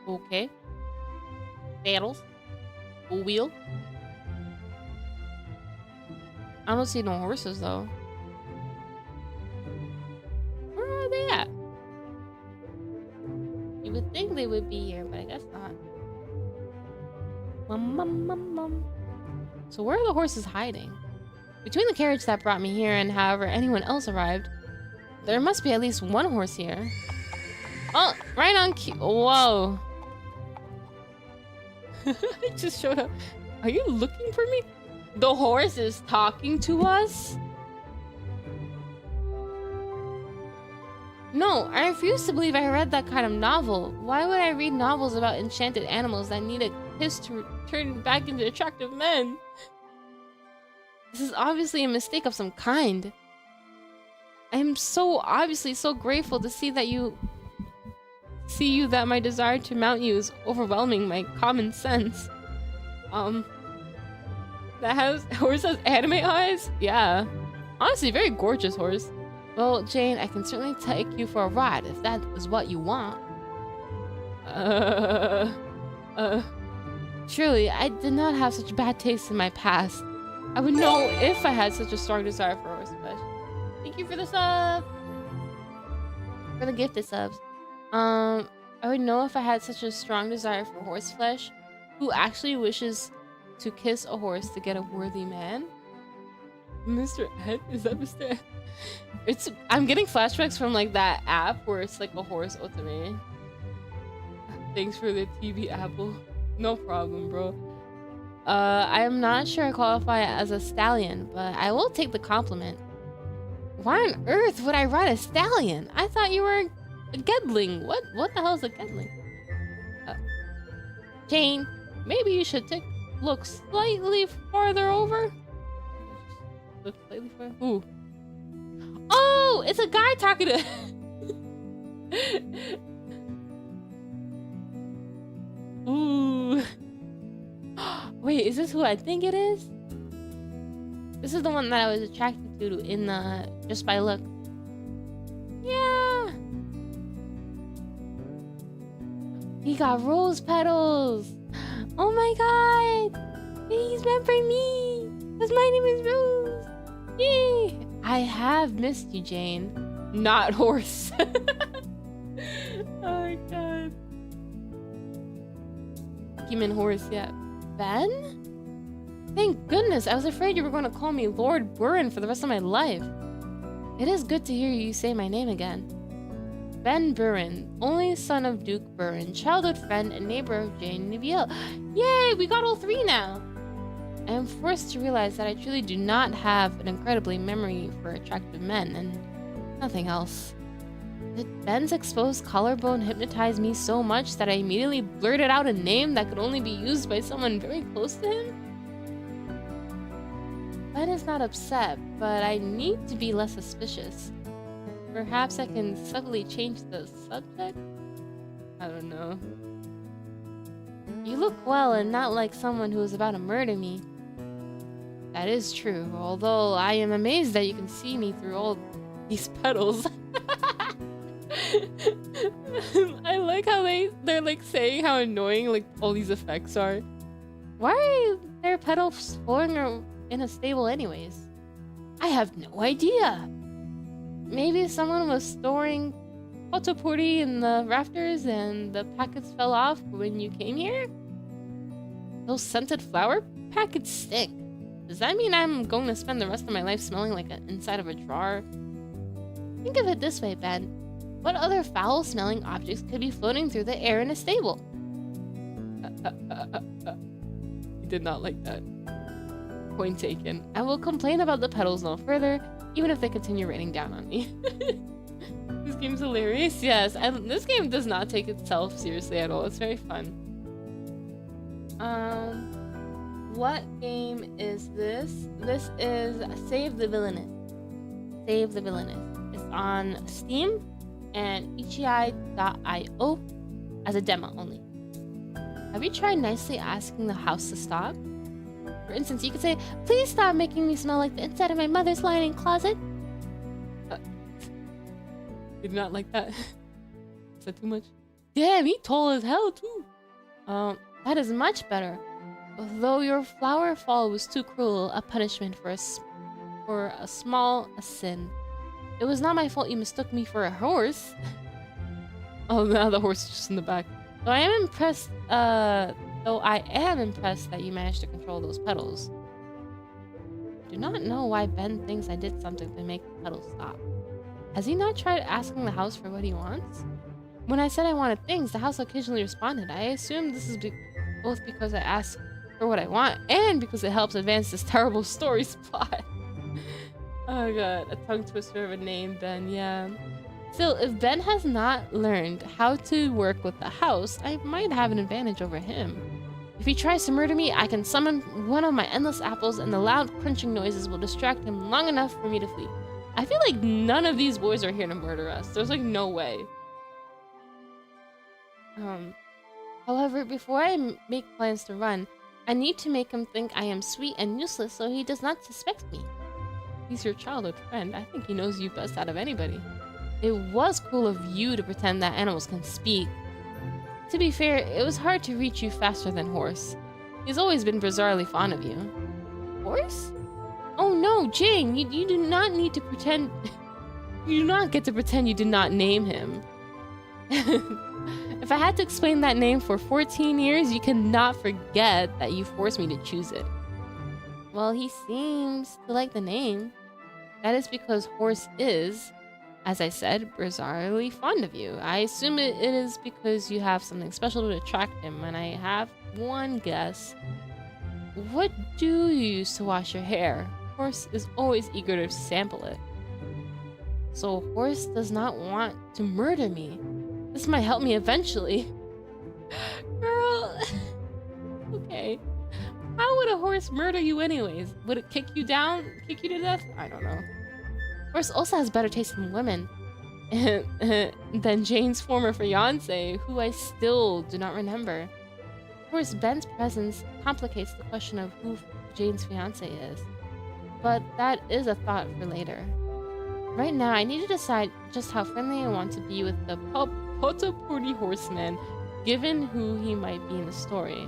Okay. Saddles. A wheel. I don't see no horses though. Where are they at? You would think they would be here, but I guess not. So where are the horses hiding? Between the carriage that brought me here and however anyone else arrived, there must be at least one horse here. Oh, right on cue. Whoa. It just showed up. Are you looking for me? The horse is talking to us? No, I refuse to believe I read that kind of novel. Why would I read novels about enchanted animals that need a kiss to turn back into attractive men? This is obviously a mistake of some kind. I am so obviously so grateful to see that my desire to mount you is overwhelming my common sense. That horse has anime eyes? Yeah. Honestly, very gorgeous horse. Well, Jane, I can certainly take you for a ride if that is what you want. Surely, I did not have such bad taste in my past. I would know if I had such a strong desire for horse flesh. Thank you for the sub! For the gifted subs. I would know if I had such a strong desire for horse flesh. Who actually wishes to kiss a horse to get a worthy man? Mr. Ed? Is that Mr. Ed? I'm getting flashbacks from like that app where it's like a horse ultimate. Thanks for the TV apple. No problem, bro. I am not sure I qualify as a stallion, but I will take the compliment. Why on earth would I ride a stallion? I thought you were a gedling. What the hell is a gedling? Jane, maybe you should look slightly farther over. Look slightly farther. Ooh. Oh, it's a guy talking to. Ooh. Wait, is this who I think it is? This is the one that I was attracted to in the just by look. Yeah. He got rose petals. Oh my god. He's meant for me. Because my name is Rose. Yay. I have missed you, Jane. Not horse. Oh my god. Human horse, yeah. Ben? Thank goodness. I was afraid you were going to call me Lord Burren for the rest of my life. It is good to hear you say my name again. Ben Burren, only son of Duke Burren, childhood friend and neighbor of Jane Neville. Yay, we got all three now. I am forced to realize that I truly do not have an incredibly memory for attractive men and nothing else. Did Ben's exposed collarbone hypnotize me so much that I immediately blurted out a name that could only be used by someone very close to him? Ben is not upset, but I need to be less suspicious. Perhaps I can subtly change the subject? I don't know. You look well and not like someone who is about to murder me. That is true, although I am amazed that you can see me through all these petals. I like how they're like saying how annoying like all these effects are. Why are there petals floating in a stable anyways? I have no idea. Maybe someone was storing potpourri in the rafters and the packets fell off when you came here? Those scented flower packets stink. Does that mean I'm going to spend the rest of my life smelling like inside of a jar? Think of it this way, Ben. What other foul-smelling objects could be floating through the air in a stable? He did not like that. Point taken. I will complain about the petals no further, even if they continue raining down on me. This game's hilarious. Yes, this game does not take itself seriously at all. It's very fun. What game is this? This is Save the Villainess. Save the Villainess. It's on Steam and isekai.io as a demo only. Have you tried nicely asking the house to stop? For instance, you could say, "Please stop making me smell like the inside of my mother's linen closet." Did not like that. Is that too much? Damn, he tall as hell too. That is much better. Though your flower fall was too cruel a punishment for a small sin. It was not my fault you mistook me for a horse. Oh, now the horse is just in the back. Though I am impressed that you managed to control those petals. I do not know why Ben thinks I did something to make the petals stop. Has he not tried asking the house for what he wants? When I said I wanted things, the house occasionally responded. I assume this is both because I asked for what I want and because it helps advance this terrible story's plot. Oh god, a tongue twister of a name, Ben, yeah. Still, if Ben has not learned how to work with the house, I might have an advantage over him. If he tries to murder me, I can summon one of my endless apples and the loud crunching noises will distract him long enough for me to flee. I feel like none of these boys are here to murder us. There's like no way. However, before I make plans to run, I need to make him think I am sweet and useless so he does not suspect me. He's your childhood friend. I think he knows you best out of anybody. It was cool of you to pretend that animals can speak. To be fair, it was hard to reach you faster than Horse. He's always been bizarrely fond of you. Horse? Oh no, Jane, you do not need to pretend... You do not get to pretend you did not name him. If I had to explain that name for 14 years, you cannot forget that you forced me to choose it. Well, he seems to like the name. That is because Horse is, as I said, bizarrely fond of you. I assume it is because you have something special to attract him, and I have one guess. What do you use to wash your hair? Horse is always eager to sample it. So Horse does not want to murder me. This might help me eventually. Girl. Okay. How would a horse murder you anyways? Would it kick you down? Kick you to death? I don't know. Horse also has better taste in women than Jane's former fiance, who I still do not remember. Of course, Ben's presence complicates the question of who Jane's fiance is. But that is a thought for later. Right now, I need to decide just how friendly I want to be with the Potapuri horseman, given who he might be in the story.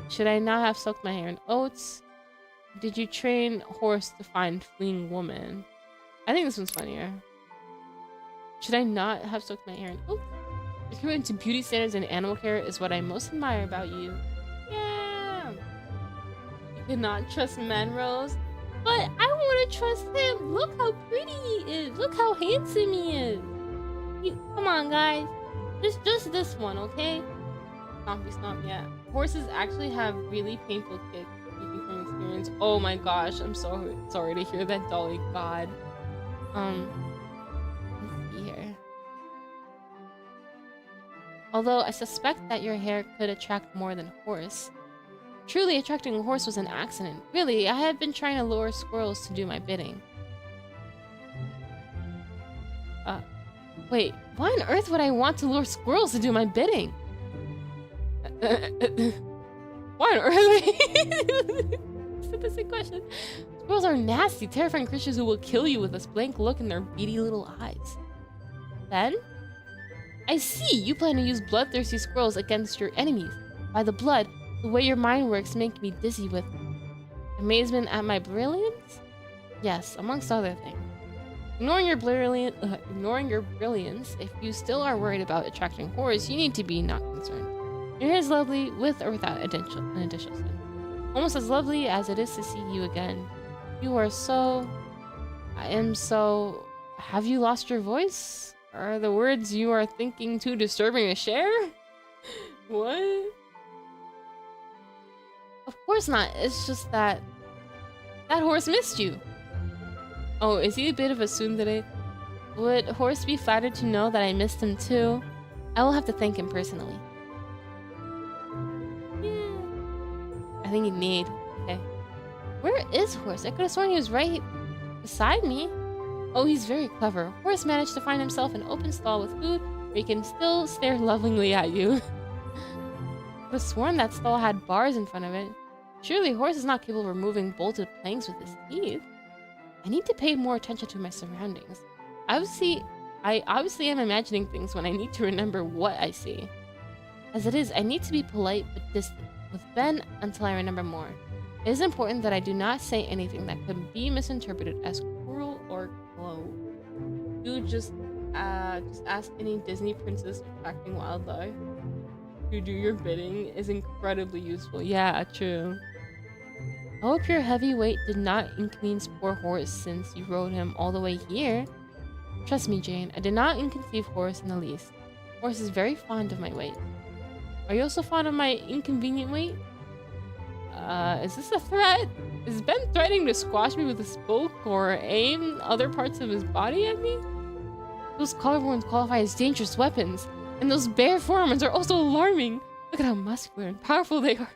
Should I not have soaked my hair in oats? Did you train horse to find fleeing woman? I think this one's funnier. Should I not have soaked my hair in oats? Your commitment to beauty standards and animal care is what I most admire about you. Yeah! You cannot trust Manrose, but I want to trust him. Look how pretty he is. Look how handsome he is. Come on, guys. Just this one, okay? Stompy stomp, yeah. Horses actually have really painful kicks, speaking from experience. Oh my gosh, I'm so sorry to hear that, Dolly. God. Let's see here. Although I suspect that your hair could attract more than horse. Truly attracting a horse was an accident. Really, I have been trying to lure squirrels to do my bidding. Wait, why on earth would I want to lure squirrels to do my bidding? Why on earth? That's a question. Squirrels are nasty, terrifying creatures who will kill you with a blank look in their beady little eyes. Then? I see, you plan to use bloodthirsty squirrels against your enemies. By the blood, the way your mind works makes me dizzy with amazement at my brilliance? Yes, amongst other things. Ignoring your brilliance, if you still are worried about attracting horrors, you need to be not concerned. Your hair is lovely, with or without an additional sin. Almost as lovely as it is to see you again. You are so... I am so... Have you lost your voice? Are the words you are thinking too disturbing to share? What? Of course not. It's just that... That horse missed you. Oh, is he a bit of a tsundere? Would horse be flattered to know that I missed him too? I will have to thank him personally. Yeah. I think you need. Okay. Where is horse? I could have sworn he was right beside me. Oh, he's very clever. Horse managed to find himself an open stall with food where he can still stare lovingly at you. I could have sworn that stall had bars in front of it. Surely horse is not capable of removing bolted planks with his teeth. I need to pay more attention to my surroundings. I obviously am imagining things when I need to remember what I see. As it is, I need to be polite but distant with Ben until I remember more. It is important that I do not say anything that could be misinterpreted as cruel or close. You just ask any Disney princess attracting wildlife to do your bidding is incredibly useful. Yeah, true. I hope your heavy weight did not inconvenience poor horse since you rode him all the way here. Trust me, Jane, I did not inconceive horse in the least. Horse is very fond of my weight. Are you also fond of my inconvenient weight? Is this a threat? Is Ben threatening to squash me with a spoke or aim other parts of his body at me? Those collarbones qualify as dangerous weapons, and those bare forearms are also alarming. Look at how muscular and powerful they are.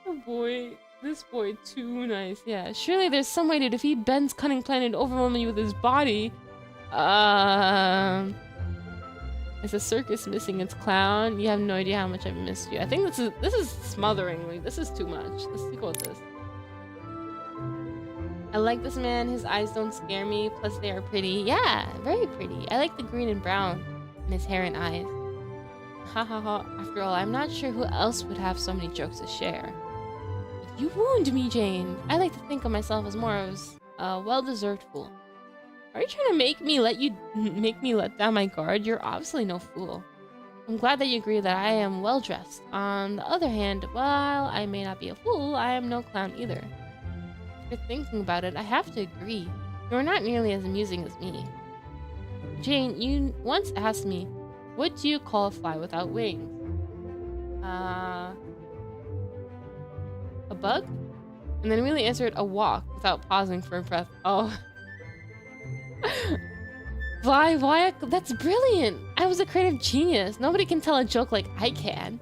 Oh boy, this boy too nice. Yeah, surely there's some way to defeat Ben's cunning plan and overwhelm you with his body. Is the circus missing its clown? You have no idea how much I've missed you. I think this is smothering. This is too much. Let's go with this. I like this man. His eyes don't scare me. Plus they are pretty. Yeah, very pretty. I like the green and brown in his hair and eyes. Ha ha ha. After all, I'm not sure who else would have so many jokes to share. You wound me, Jane. I like to think of myself as more of a well-deserved fool. Are you trying to make me let down my guard? You're obviously no fool. I'm glad that you agree that I am well-dressed. On the other hand, while I may not be a fool, I am no clown either. After thinking about it, I have to agree. You're not nearly as amusing as me. Jane, you once asked me, what do you call a fly without wings? A bug? And then immediately answered a walk without pausing for a breath. Oh. Why? That's brilliant. I was a creative genius. Nobody can tell a joke like I can.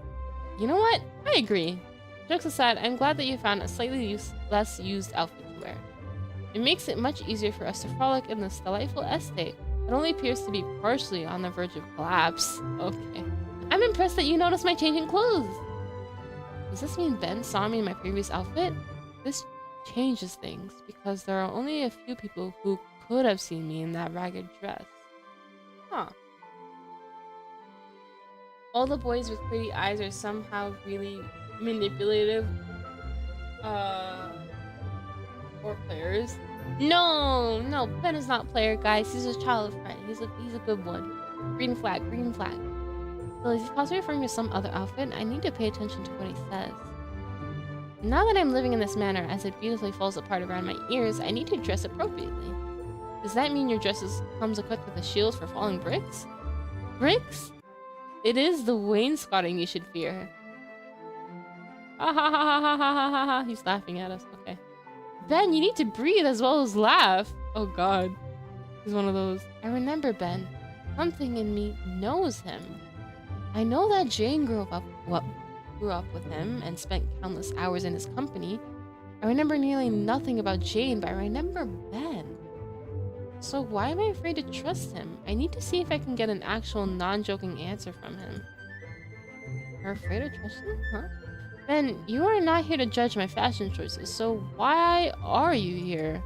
You know what? I agree. Jokes aside, I'm glad that you found a slightly less used outfit to wear. It makes it much easier for us to frolic in this delightful estate that only appears to be partially on the verge of collapse. Okay. I'm impressed that you noticed my change in clothes. Does this mean Ben saw me in my previous outfit? This changes things because there are only a few people who could have seen me in that ragged dress. Huh. All the boys with pretty eyes are somehow really manipulative. Or players. No, Ben is not player, guys. He's a child friend. He's a good one. Green flag, green flag. Well, is he possibly referring to some other outfit? I need to pay attention to what he says. Now that I'm living in this manner, as it beautifully falls apart around my ears, I need to dress appropriately. Does that mean your dress comes equipped with a shield for falling bricks? Bricks? It is the wainscoting you should fear. Ha ha ha ha ha ha ha ha. He's laughing at us. Okay. Ben, you need to breathe as well as laugh. Oh god. He's one of those. I remember Ben. Something in me knows him. I know that Jane grew up with him and spent countless hours in his company. I remember nearly nothing about Jane, but I remember Ben. So why am I afraid to trust him? I need to see if I can get an actual non-joking answer from him. You're afraid to trust him? Huh? Ben, you are not here to judge my fashion choices, so why are you here?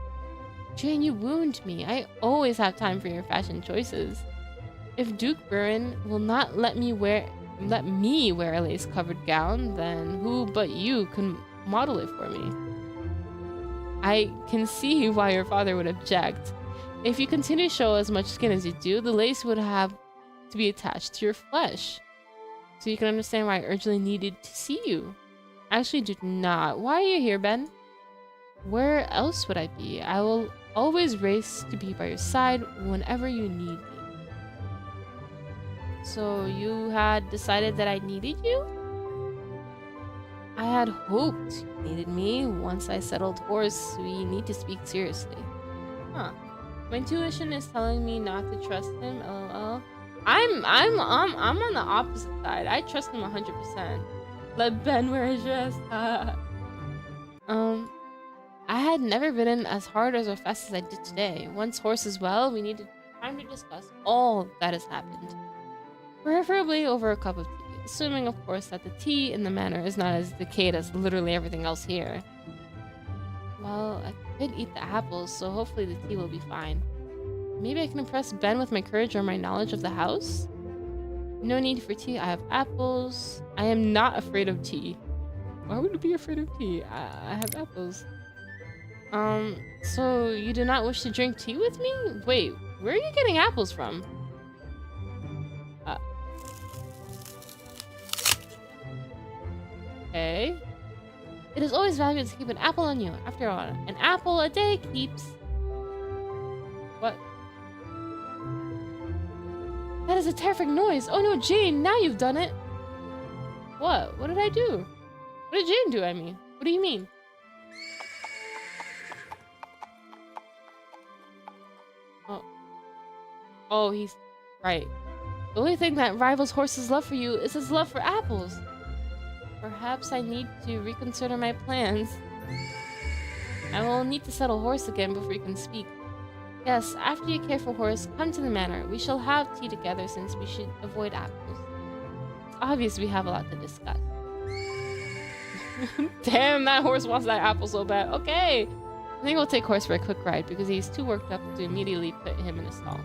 Jane, you wound me. I always have time for your fashion choices. If Duke Burin will not let me wear a lace-covered gown, then who but you can model it for me? I can see why your father would object. If you continue to show as much skin as you do, the lace would have to be attached to your flesh. So you can understand why I urgently needed to see you. I actually do not. Why are you here, Ben? Where else would I be? I will always race to be by your side whenever you need me. So you had decided that I needed you? I had hoped you needed me. Once I settled horse, we need to speak seriously. Huh. My intuition is telling me not to trust him, lol. I'm on the opposite side. I trust him 100%. Let Ben wear his dress. I had never ridden as hard or as fast as I did today. Once horse is well, we need time to discuss all that has happened. Preferably over a cup of tea. Assuming, of course, that the tea in the manor is not as decayed as literally everything else here. Well, I could eat the apples, so hopefully the tea will be fine. Maybe I can impress Ben with my courage or my knowledge of the house? No need for tea. I have apples. I am not afraid of tea. Why would you be afraid of tea? I have apples. So you do not wish to drink tea with me? Wait, where are you getting apples from? Okay. It is always valuable to keep an apple on you. After all, an apple a day keeps... What? That is a terrifying noise. Oh no, Jane, now you've done it. What? What did I do? What did Jane do, I mean? What do you mean? Oh. Oh, he's right. The only thing that rivals Horse's love for you is his love for apples. Perhaps I need to reconsider my plans. I will need to settle Horse again before you can speak. Yes, after you care for Horse, come to the manor. We shall have tea together since we should avoid apples. It's obvious we have a lot to discuss. Damn, that Horse wants that apple so bad. Okay. I think we'll take Horse for a quick ride because he's too worked up to immediately put him in a stall.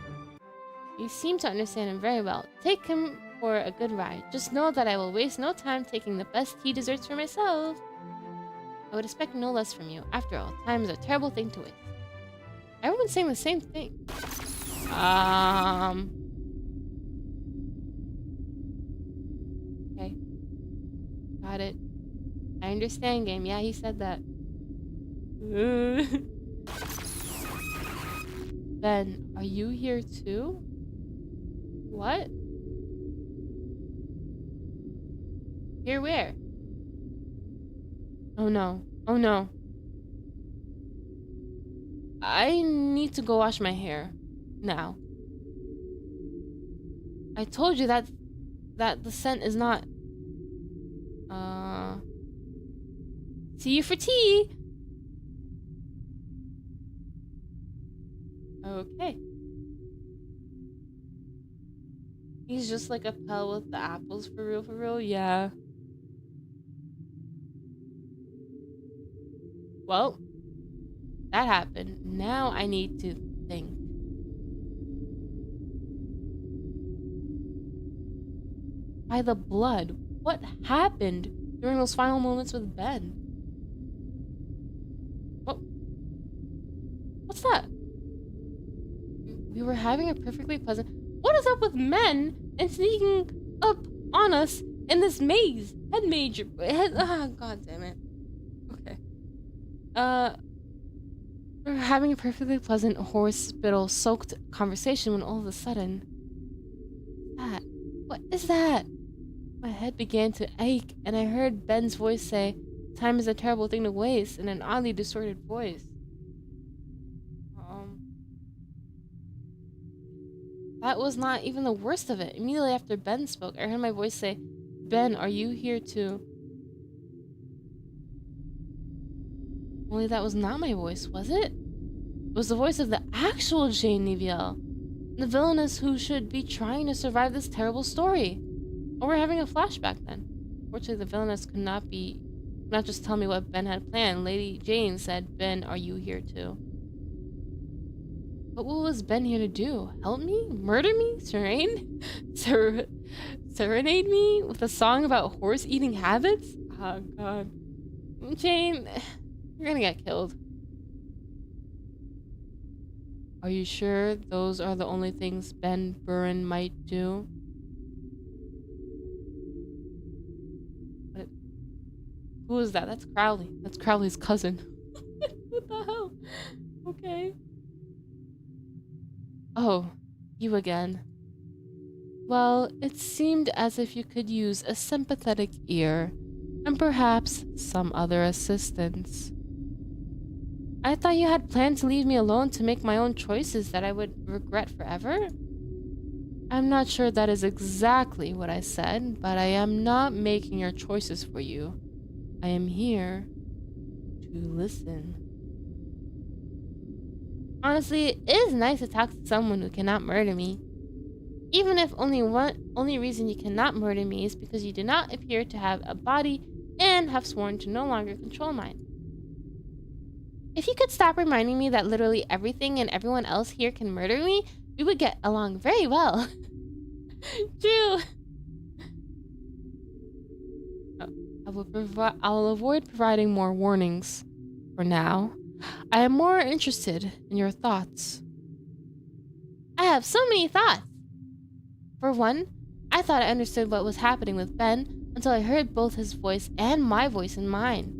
You seem to understand him very well. Take him for a good ride. Just know that I will waste no time taking the best tea desserts for myself. I would expect no less from you. After all, time is a terrible thing to waste. Everyone's saying the same thing. Okay. Got it. I understand, game. Yeah, he said that. Ben, are you here too? What? Here where? Oh no. Oh no. I need to go wash my hair. Now. I told you that the scent is not... See you for tea! Okay. He's just like a pal with the apples for real, yeah. Well, That happened. Now I need to think. By the blood, what happened during those final moments with Ben? What's that? We were having a perfectly pleasant... What is up with men and sneaking up on us in this maze? God damn it. Okay. We were having a perfectly pleasant hospital-soaked conversation when all of a sudden... What is that? My head began to ache, and I heard Ben's voice say, "Time is a terrible thing to waste," in an oddly distorted voice. That was not even the worst of it. Immediately after Ben spoke, I heard my voice say, "Ben, are you here too?" Only that was not my voice, was it? It was the voice of the actual Jane Neviel, the villainess who should be trying to survive this terrible story. Or we're having a flashback then. Fortunately, the villainess could not just tell me what Ben had planned. Lady Jane said, "Ben, are you here too?" But what was Ben here to do? Help me? Murder me? Serenade me with a song about horse-eating habits? Oh, God. Jane, you're gonna get killed. Are you sure those are the only things Ben Burren might do? What? Who is that? That's Crowley. That's Crowley's cousin. What the hell? Okay. Oh, you again. Well, it seemed as if you could use a sympathetic ear, and perhaps some other assistance. I thought you had planned to leave me alone to make my own choices that I would regret forever? I'm not sure that is exactly what I said, but I am not making your choices for you. I am here to listen. Honestly, it is nice to talk to someone who cannot murder me. Even if only reason you cannot murder me is because you do not appear to have a body and have sworn to no longer control mine. If you could stop reminding me that literally everything and everyone else here can murder me, we would get along very well. True. I'll avoid providing more warnings for now. I am more interested in your thoughts. I have so many thoughts. For one, I thought I understood what was happening with Ben until I heard both his voice and my voice in mine.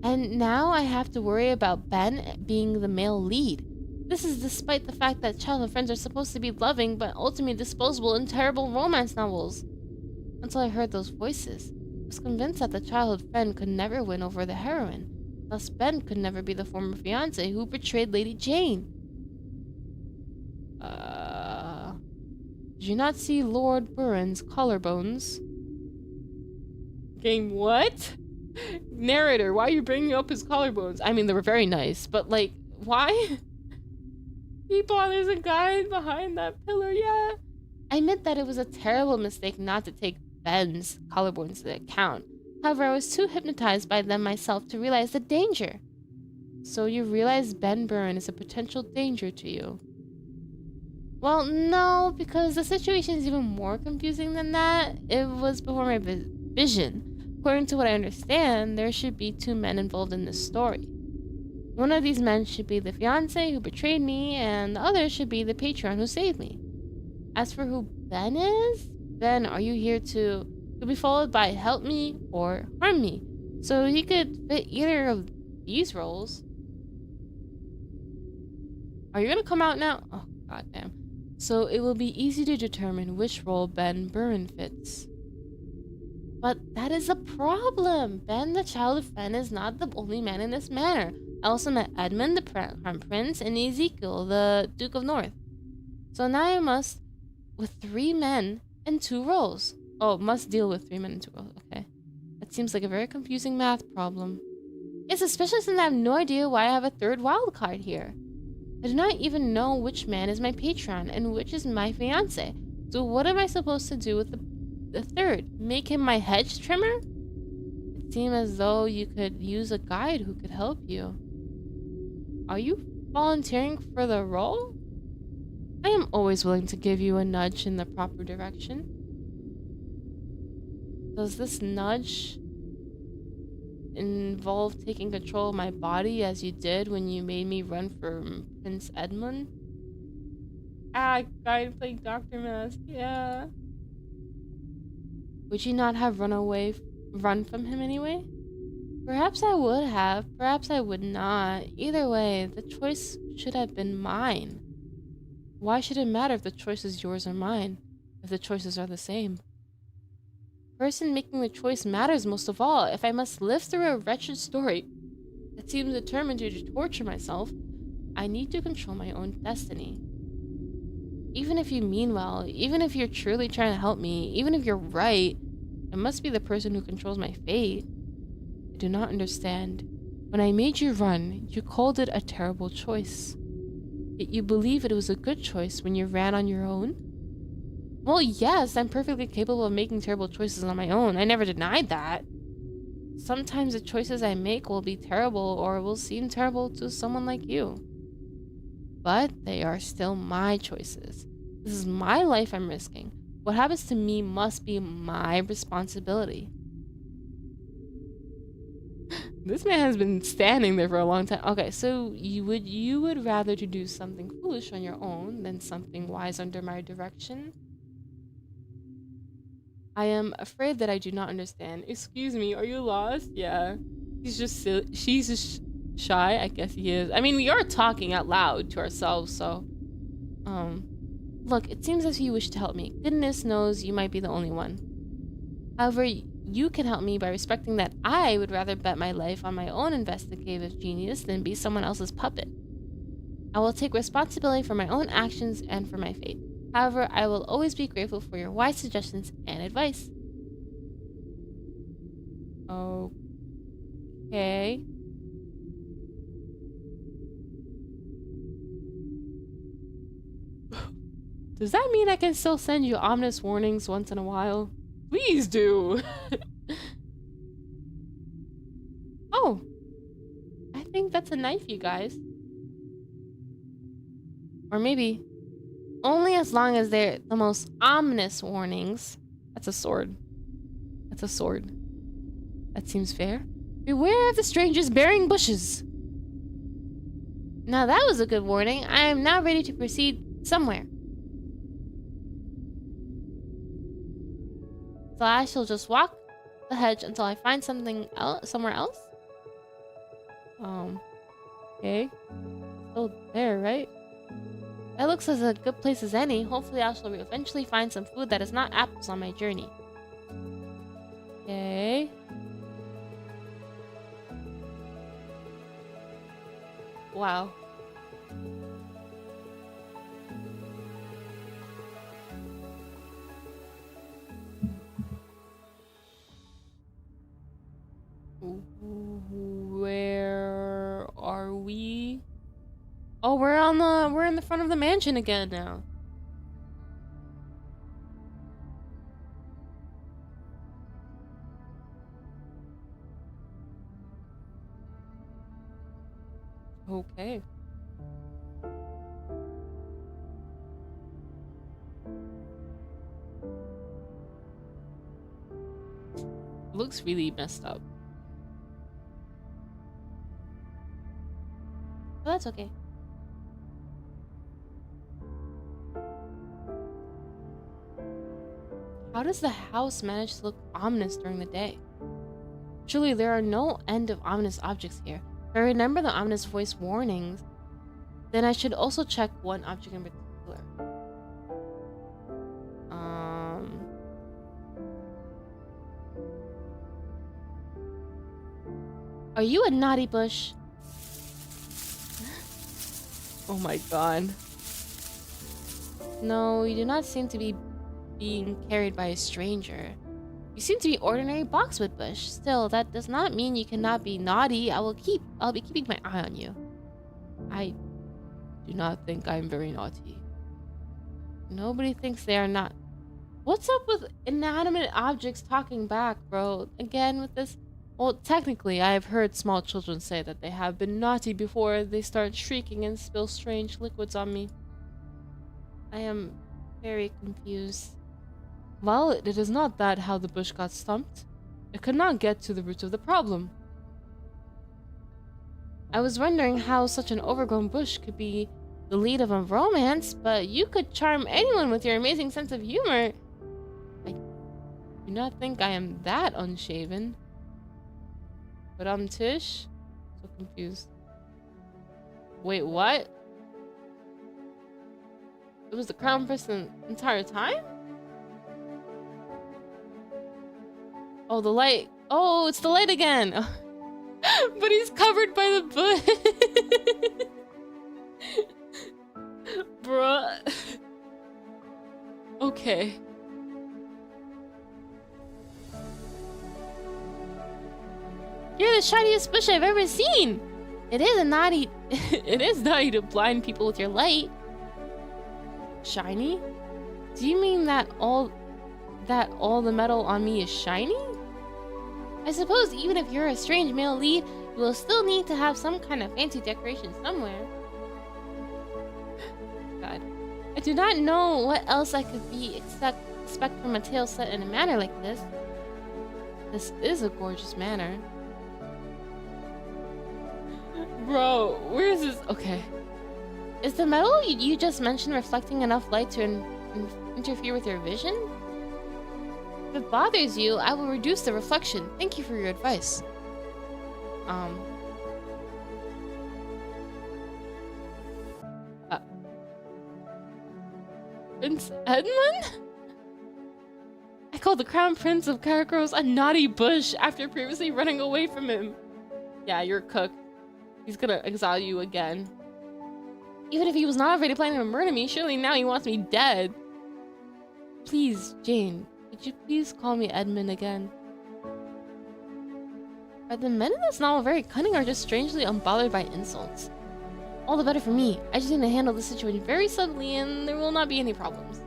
And now I have to worry about Ben being the male lead. This is despite the fact that childhood friends are supposed to be loving but ultimately disposable in terrible romance novels. Until I heard those voices, I was convinced that the childhood friend could never win over the heroine. Thus, Ben could never be the former fiancé who betrayed Lady Jane. Did you not see Lord Burren's collarbones? Game what? Narrator, why are you bringing up his collarbones? I mean, they were very nice, but like, why? People, there's a guy behind that pillar, yeah. I admit that it was a terrible mistake not to take Ben's collarbones into account. However, I was too hypnotized by them myself to realize the danger. So you realize Ben Burren is a potential danger to you? Well, no, because the situation is even more confusing than that. It was before my vision. According to what I understand, there should be two men involved in this story. One of these men should be the fiancé who betrayed me, and the other should be the patron who saved me. As for who Ben is, Ben, are you here to... Could be followed by help me or harm me. So he could fit either of these roles. Are you gonna come out now? Oh, goddamn. So it will be easy to determine which role Ben Burren fits. But that is a problem. Ben, the child of Fen, is not the only man in this manner. I also met Edmund, the Crown Prince, and Ezekiel, the Duke of North. So now I must, with 3 men and 2 roles. Oh, must deal with 3 men and 2 roles. Okay. That seems like a very confusing math problem. Yes, especially since I have no idea why I have a 3rd wild card here. I do not even know which man is my patron and which is my fiancé. So what am I supposed to do with the 3rd? Make him my hedge trimmer? It seemed as though you could use a guide who could help you. Are you volunteering for the role? I am always willing to give you a nudge in the proper direction. Does this nudge involve taking control of my body as you did when you made me run from Prince Edmund? Ah, guy playing Dr. Mask, yeah. Would you not have run from him anyway? Perhaps I would have, perhaps I would not. Either way, the choice should have been mine. Why should it matter if the choice is yours or mine, if the choices are the same? The person making the choice matters most of all. If I must live through a wretched story that seems determined to torture myself, I need to control my own destiny. Even if you mean well, even if you're truly trying to help me, even if you're right, it must be the person who controls my fate. I do not understand. When I made you run, you called it a terrible choice. Yet you believe it was a good choice when you ran on your own? Well, yes, I'm perfectly capable of making terrible choices on my own. I never denied that. Sometimes the choices I make will be terrible or will seem terrible to someone like you. But they are still my choices. This is my life I'm risking. What happens to me must be my responsibility. This man has been standing there for a long time. Okay, so you would rather to do something foolish on your own than something wise under my direction? I am afraid that I do not understand. Excuse me, are you lost? Yeah. He's just silly. She's just shy. I guess he is. I mean, we are talking out loud to ourselves, so look, it seems as if you wish to help me. Goodness knows you might be the only one. However, you can help me by respecting that I would rather bet my life on my own investigative genius than be someone else's puppet. I will take responsibility for my own actions and for my fate. However, I will always be grateful for your wise suggestions and advice. Okay. Does that mean I can still send you ominous warnings once in a while? Please do! Oh! I think that's a knife, you guys. Or maybe only as long as they're the most ominous warnings. That's a sword. That's a sword. That seems fair. Beware of the strangers bearing bushes. Now that was a good warning. I am now ready to proceed somewhere. So I shall just walk the hedge until I find something else somewhere else. Okay. Still there, right? That looks as a good place as any. Hopefully I shall eventually find some food that is not apples on my journey. Okay. Wow. Where are we? Oh, we're in the front of the mansion again now. Okay. Looks really messed up. But that's okay. How does the house manage to look ominous during the day? Surely there are no end of ominous objects here. If I remember the ominous voice warnings, then I should also check one object in particular. Are you a naughty bush? Oh my god. No, you do not seem to be being carried by a stranger. You seem to be ordinary boxwood bush. Still, that does not mean you cannot be naughty. I'll be keeping my eye on you. I do not think I'm very naughty. Nobody thinks they are not. What's up with inanimate objects talking back, bro? Again with this. Well, technically, I have heard small children say that they have been naughty before they start shrieking and spill strange liquids on me. I am very confused. Well, it is not that how the bush got stumped. It could not get to the root of the problem. I was wondering how such an overgrown bush could be the lead of a romance, but you could charm anyone with your amazing sense of humor. I do not think I am that unshaven. But Tish? So confused. Wait, what? It was the crown prince the entire time? Oh, the light. Oh, it's the light again. But he's covered by the bush. Bruh. Okay. You're the shiniest bush I've ever seen. It is naughty. It is naughty to blind people with your light. Shiny? Do you mean that all the metal on me is shiny? I suppose even if you're a strange male lead, you will still need to have some kind of fancy decoration somewhere. God. I do not know what else I could expect from a tale set in a manner like this. This is a gorgeous manor. Bro, where is this? Okay. Is the metal you just mentioned reflecting enough light to interfere with your vision? If it bothers you, I will reduce the reflection. Thank you for your advice. Prince Edmund? I called the Crown Prince of Karakoros a naughty bush after previously running away from him. Yeah, you're cooked. He's gonna exile you again. Even if he was not already planning to murder me, surely now he wants me dead. Please, Jane, could you please call me Edmund again? Are the men in this novel very cunning or just strangely unbothered by insults? All the better for me. I just need to handle the situation very subtly and there will not be any problems.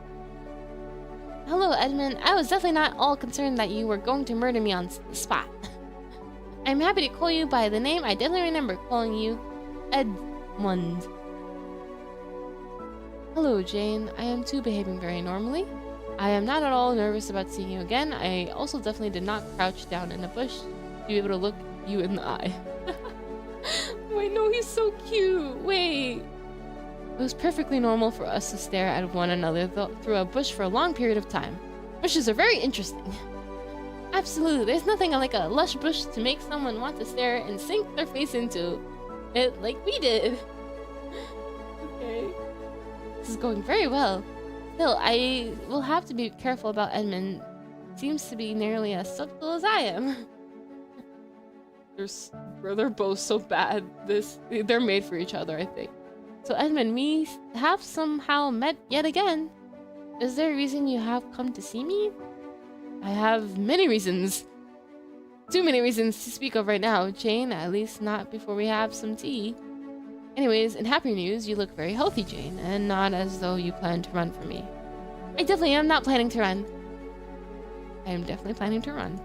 Hello, Edmund. I was definitely not all concerned that you were going to murder me on the spot. I'm happy to call you by the name I definitely remember calling you, Edmund. Hello, Jane. I am too behaving very normally. I am not at all nervous about seeing you again. I also definitely did not crouch down in a bush to be able to look you in the eye. Wait, no, he's so cute. Wait. It was perfectly normal for us to stare at one another through a bush for a long period of time. Bushes are very interesting. Absolutely, there's nothing like a lush bush to make someone want to stare and sink their face into it like we did. Okay. This is going very well. Still, I will have to be careful about Edmund. Seems to be nearly as subtle as I am. They're both so bad. They're made for each other, I think. So Edmund, we have somehow met yet again. Is there a reason you have come to see me? I have many reasons. Too many reasons to speak of right now, Jane. At least not before we have some tea. Anyways, in happy news, you look very healthy, Jane, and not as though you plan to run from me. I definitely am not planning to run. I am definitely planning to run.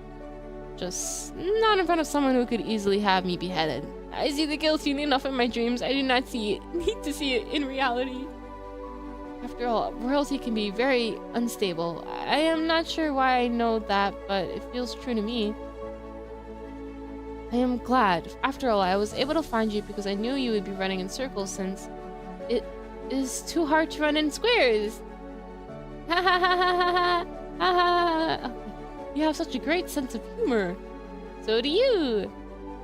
Just not in front of someone who could easily have me beheaded. I see the guilty enough in my dreams. I do not need to see it in reality. After all, royalty can be very unstable. I am not sure why I know that, but it feels true to me. I am glad. After all, I was able to find you because I knew you would be running in circles since it is too hard to run in squares. Ha ha ha ha ha ha ha. You have such a great sense of humor. So do you.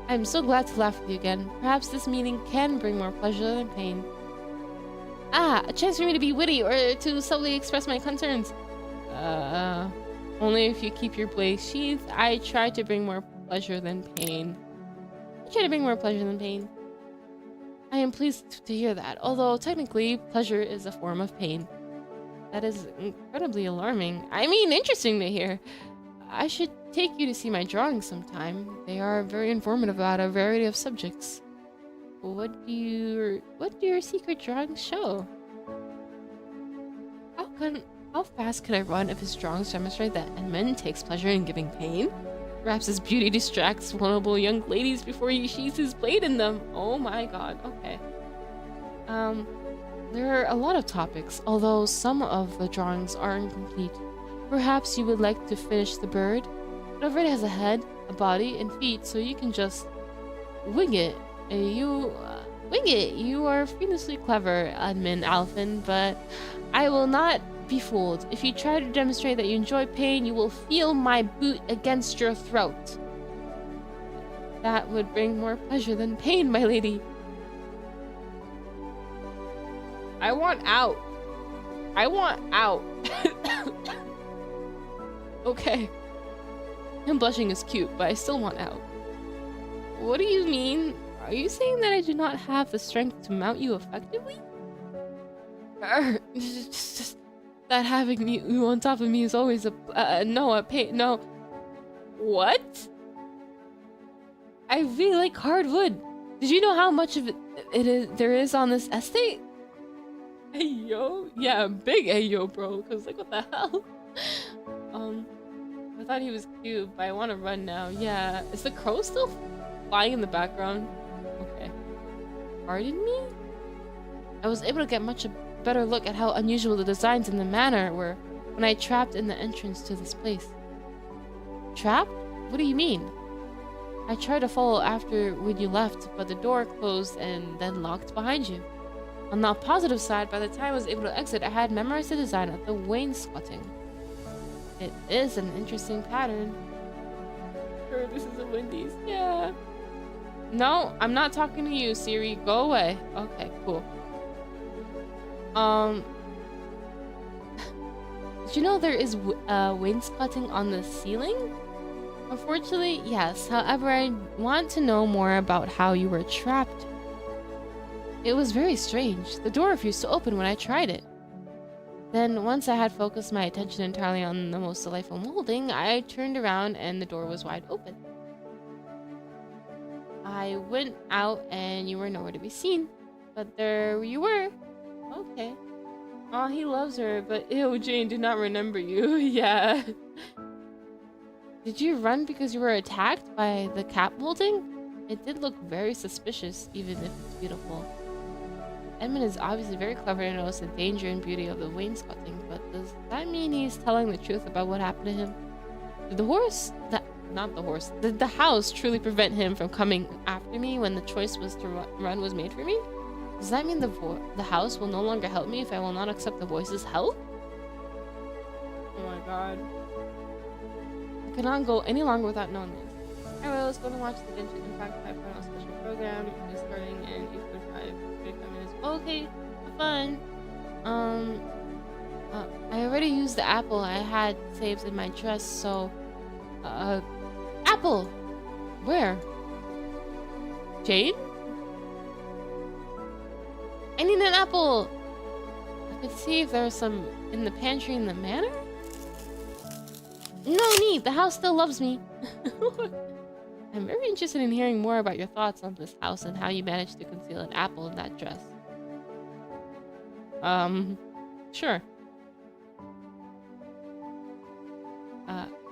I'm so glad to laugh with you again. Perhaps this meeting can bring more pleasure than pain. Ah, a chance for me to be witty or to subtly express my concerns. Only if you keep your blade sheathed. I try to bring more pleasure than pain. I try to bring more pleasure than pain. I am pleased to hear that, although technically pleasure is a form of pain. That is incredibly alarming. I mean, interesting to hear. I should take you to see my drawings sometime. They are very informative about a variety of subjects. What do your secret drawings show? How fast could I run if his drawings demonstrate that Edmund takes pleasure in giving pain? Perhaps his beauty distracts vulnerable young ladies before he sheathes his blade in them. Oh my god, okay. There are a lot of topics, although some of the drawings are incomplete. Perhaps you would like to finish the bird? It already has a head, a body, and feet, so you can just wing it. Wing it! You are fiendishly clever, admin Alphen, but I will not be fooled. If you try to demonstrate that you enjoy pain, you will feel my boot against your throat. That would bring more pleasure than pain, my lady. I want out. I want out. Okay. Him blushing is cute, but I still want out. What do you mean? Are you saying that I do not have the strength to mount you effectively? Just that having you on top of me is always a pain. No. What? I really like hardwood. Did you know how much of there is on this estate? Ayo? Yeah, big ayo, bro. Cause like, what the hell? I thought he was cute, but I want to run now. Yeah, is the crow still flying in the background? Okay. Pardon me? I was able to get much better look at how unusual the designs in the manor were when I trapped in the entrance to this place. Trapped? What do you mean? I tried to follow after when you left, but the door closed and then locked behind you. On the positive side, by the time I was able to exit, I had memorized the design of the wainscoting. It is an interesting pattern. Sure, this is a Wendy's. Yeah. No, I'm not talking to you, Siri. Go away. Okay, cool. Did you know there is wainscoting on the ceiling? Unfortunately, yes. However, I want to know more about how you were trapped. It was very strange. The door refused to open when I tried it. Then, once I had focused my attention entirely on the most delightful molding, I turned around and the door was wide open. I went out and you were nowhere to be seen. But there you were. Okay. Oh, he loves her, but ew, Jane did not remember you. Yeah. Did you run because you were attacked by the cap molding? It did look very suspicious, even if it's beautiful. Edmund is obviously very clever to notice the danger and beauty of the wainscoting, but does that mean he's telling the truth about what happened to him? Did the house truly prevent him from coming after me when the choice was to run was made for me? Does that mean the house will no longer help me if I will not accept the voice's help? Oh my god. I cannot go any longer without knowing this. Alright, let's go to watch the Genshin Impact 5.0 special program. It's starting in 8:45 minutes. Okay, fun. I already used the apple I had saved in my dress, so apple! Where? Jade? I need an apple! I could see if there's some in the pantry in the manor? No need! The house still loves me! I'm very interested in hearing more about your thoughts on this house and how you managed to conceal an apple in that dress. Sure.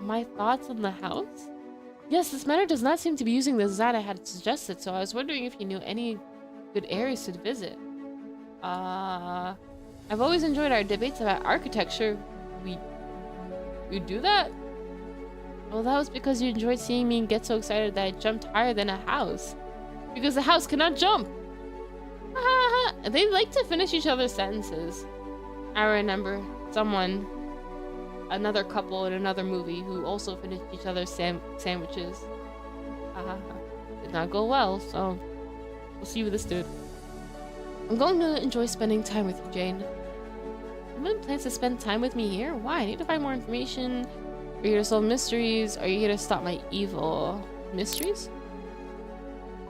My thoughts on the house? Yes, this manor does not seem to be using the design I had suggested, so I was wondering if you knew any good areas to visit. I've always enjoyed our debates about architecture. You do that? Well, that was because you enjoyed seeing me get so excited that I jumped higher than a house. Because the house cannot jump! They like to finish each other's sentences. I remember another couple in another movie who also finished each other's sandwiches. Did not go well, so we'll see with this dude. I'm going to enjoy spending time with you, Jane. Someone plans to spend time with me here? Why? I need to find more information. Are you here to solve mysteries? Are you here to stop my evil mysteries?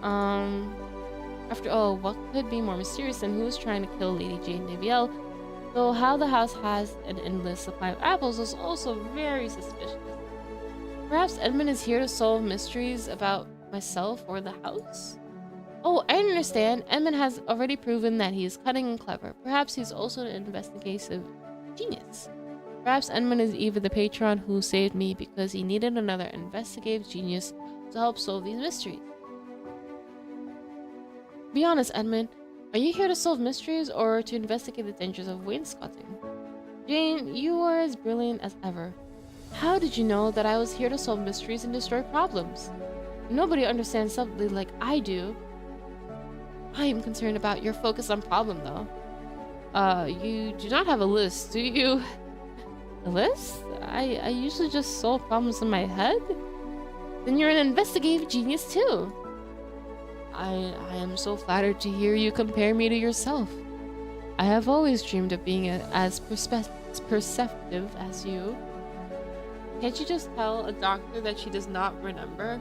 After all, what could be more mysterious than who is trying to kill Lady Jane Naviel? Though how the house has an endless supply of apples is also very suspicious. Perhaps Edmund is here to solve mysteries about myself or the house? Oh, I understand. Edmund has already proven that he is cunning and clever. Perhaps he's also an investigative genius. Perhaps Edmund is even the patron who saved me because he needed another investigative genius to help solve these mysteries. Be honest, Edmund. Are you here to solve mysteries or to investigate the dangers of wainscoting? Jane, you are as brilliant as ever. How did you know that I was here to solve mysteries and destroy problems? Nobody understands something like I do. I am concerned about your focus on problem, though. You do not have a list, do you? A list? I usually just solve problems in my head? Then you're an investigative genius, too. I am so flattered to hear you compare me to yourself. I have always dreamed of being as perceptive as you. Can't you just tell a doctor that she does not remember?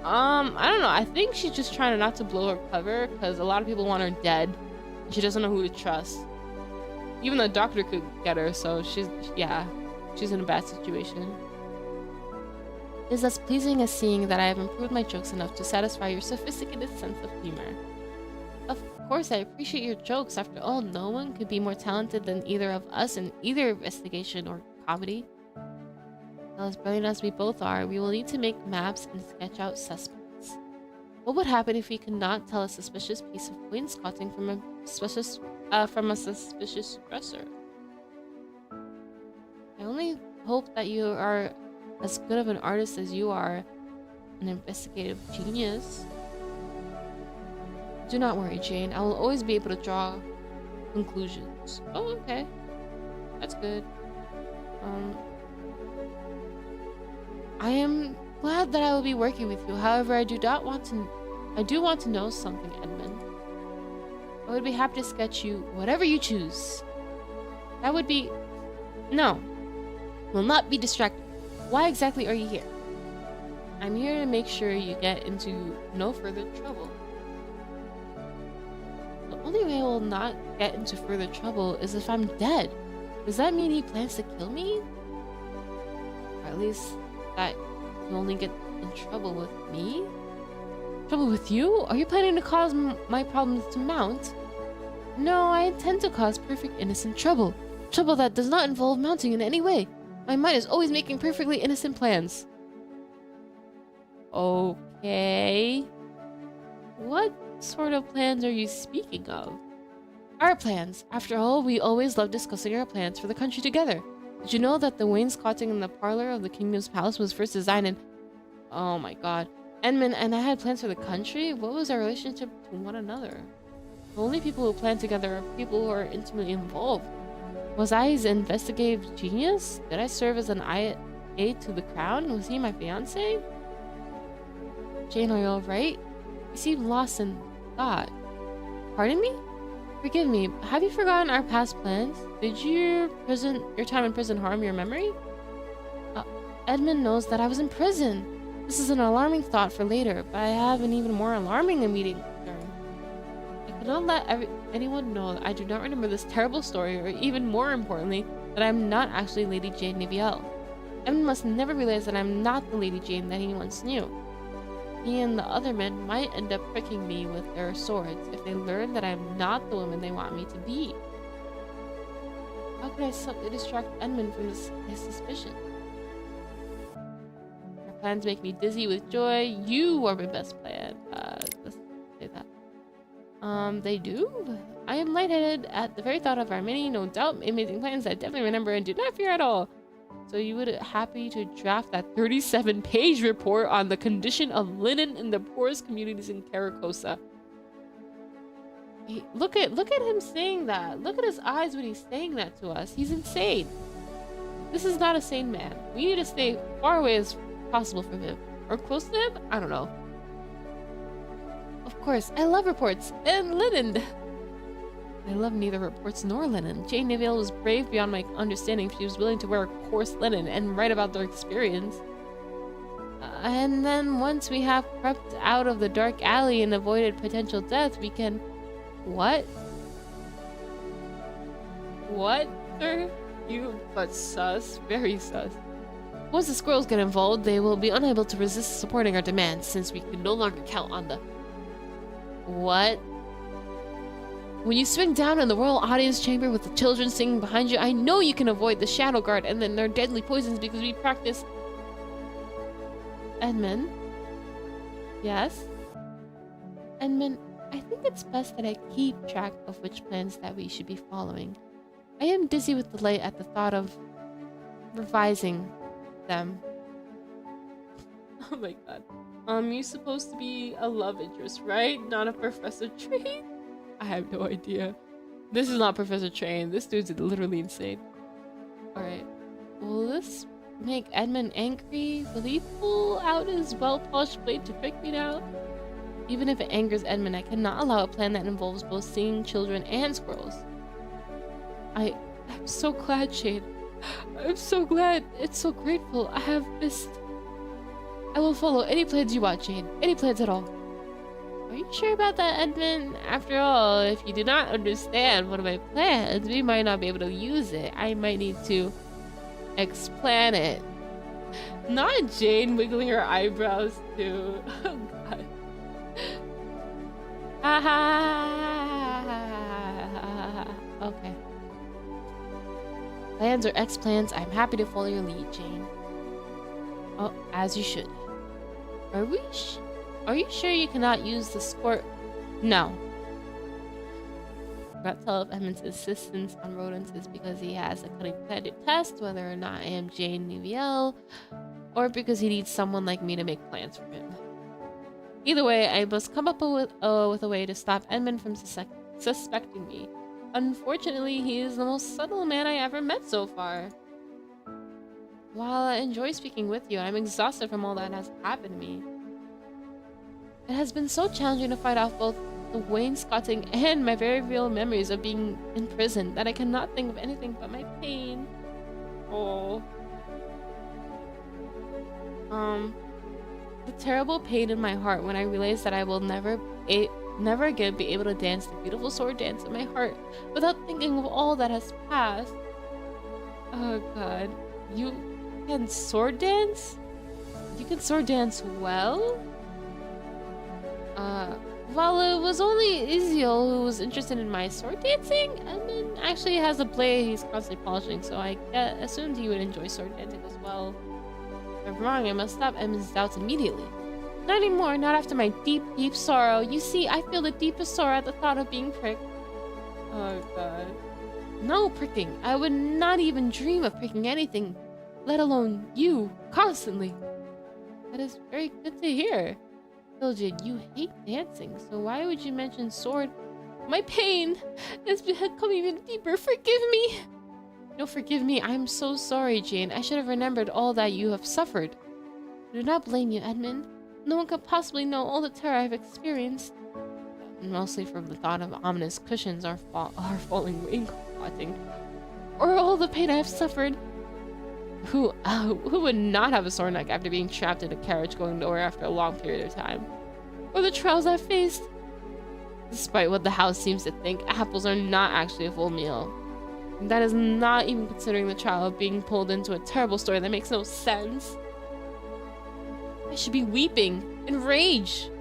I don't know. I think she's just trying not to blow her cover because a lot of people want her dead. And she doesn't know who to trust. Even the doctor could get her, so she's in a bad situation. It is as pleasing as seeing that I have improved my jokes enough to satisfy your sophisticated sense of humor. Of course, I appreciate your jokes. After all, no one could be more talented than either of us in either investigation or comedy. Well, as brilliant as we both are, we will need to make maps and sketch out suspects. What would happen if we could not tell a suspicious piece of wainscoting from a suspicious dresser? I only hope that you are as good of an artist as you are an investigative genius. Do not worry, Jane. I will always be able to draw conclusions. Oh, okay. That's good. I am glad that I will be working with you. However, I do want to know something, Edmund. I would be happy to sketch you whatever you choose. That would be... No. Will not be distracted. Why exactly are you here? I'm here to make sure you get into no further trouble. The only way I will not get into further trouble is if I'm dead. Does that mean he plans to kill me? Or at least that you only get in trouble with me? Trouble with you? Are you planning to cause my problems to mount? No, I intend to cause perfect innocent trouble. Trouble that does not involve mounting in any way. My mind is always making perfectly innocent plans. Okay. What sort of plans are you speaking of? Our plans. After all, we always love discussing our plans for the country together. Did you know that the wainscoting in the parlor of the kingdom's palace was first designed in... Oh my god. Edmund and I had plans for the country? What was our relationship to one another? The only people who plan together are people who are intimately involved. Was I his investigative genius? Did I serve as an aide to the crown? Was he my fiancé? Jane, are you alright? You seem lost in thought. Pardon me? Forgive me, have you forgotten our past plans? Did your time in prison harm your memory? Edmund knows that I was in prison. This is an alarming thought for later, but I have an even more alarming immediate concern. I cannot let anyone know that I do not remember this terrible story, or even more importantly, that I am not actually Lady Jane Neviel. Edmund must never realize that I am not the Lady Jane that he once knew. He and the other men might end up pricking me with their swords if they learn that I am not the woman they want me to be. How could I subtly distract Edmund from his suspicion? Our plans make me dizzy with joy. You are my best plan. Let's say that. They do? I am lightheaded at the very thought of our many, no doubt, amazing plans that I definitely remember and do not fear at all. So you would happy to draft that 37-page report on the condition of linen in the poorest communities in Caracosa. Look at him saying that. Look at his eyes when he's saying that to us. He's insane. This is not a sane man. We need to stay far away as possible from him. Or close to him? I don't know. Of course, I love reports and linen. I love neither reports nor linen. Jane Neviel was brave beyond my understanding if she was willing to wear coarse linen and write about their experience. And then once we have crept out of the dark alley and avoided potential death, we can... What? What, sir? You but sus. Very sus. Once the squirrels get involved, they will be unable to resist supporting our demands, since we can no longer count on the... What? When you swing down in the royal audience chamber with the children singing behind you, I know you can avoid the shadow guard and then their deadly poisons because we practice. Edmund? Yes? Edmund, I think it's best that I keep track of which plans that we should be following. I am dizzy with delight at the thought of revising them. Oh my god. You're supposed to be a love interest, right? Not a Professor Train? I have no idea. This is not Professor Train. This dude's literally insane. Alright. Will this make Edmund angry? Will he pull out his well-polished blade to prick me now? Even if it angers Edmund, I cannot allow a plan that involves both singing children and squirrels. I'm so glad, Shade. I'm so glad. It's so grateful. I will follow any plans you want, Jade. Any plans at all. Are you sure about that, Edmund? After all, if you do not understand one of my plans, we might not be able to use it. I might need to explain it. Not Jane wiggling her eyebrows too. Oh god. Okay. Plans or ex-plans, I'm happy to follow your lead, Jane. Oh, as you should. Are you sure you cannot use the sport? No. I cannot tell if Edmund's insistence on rodents is because he has a cunning plan to test whether or not I am Jane Nuviel, or because he needs someone like me to make plans for him. Either way, I must come up with a way to stop Edmund from suspecting me. Unfortunately, he is the most subtle man I ever met so far. While I enjoy speaking with you, I'm exhausted from all that has happened to me. It has been so challenging to fight off both the wainscoting and my very real memories of being in prison that I cannot think of anything but my pain. Oh. The terrible pain in my heart when I realize that I will never again be able to dance the beautiful sword dance in my heart without thinking of all that has passed. Oh god. You can sword dance? You can sword dance well? While it was only Iziel who was interested in my sword dancing, Edmund actually has a blade he's constantly polishing, so I assumed he would enjoy sword dancing as well. If I'm wrong, I must stop Edmund's doubts immediately. Not anymore, not after my deep, deep sorrow. You see, I feel the deepest sorrow at the thought of being pricked. Oh god. No pricking. I would not even dream of pricking anything, let alone you, constantly. That is very good to hear. Mildred, you hate dancing, so why would you mention sword? My pain has become even deeper. Forgive me. No, forgive me. I'm so sorry, Jane. I should have remembered all that you have suffered. I do not blame you, Edmund. No one could possibly know all the terror I've experienced. Mostly from the thought of ominous cushions or falling wainscoting, or all the pain I have suffered. Who would not have a sore neck after being trapped in a carriage going nowhere after a long period of time? Or the trials I've faced? Despite what the house seems to think, apples are not actually a full meal. And that is not even considering the trial of being pulled into a terrible story that makes no sense. I should be weeping in rage.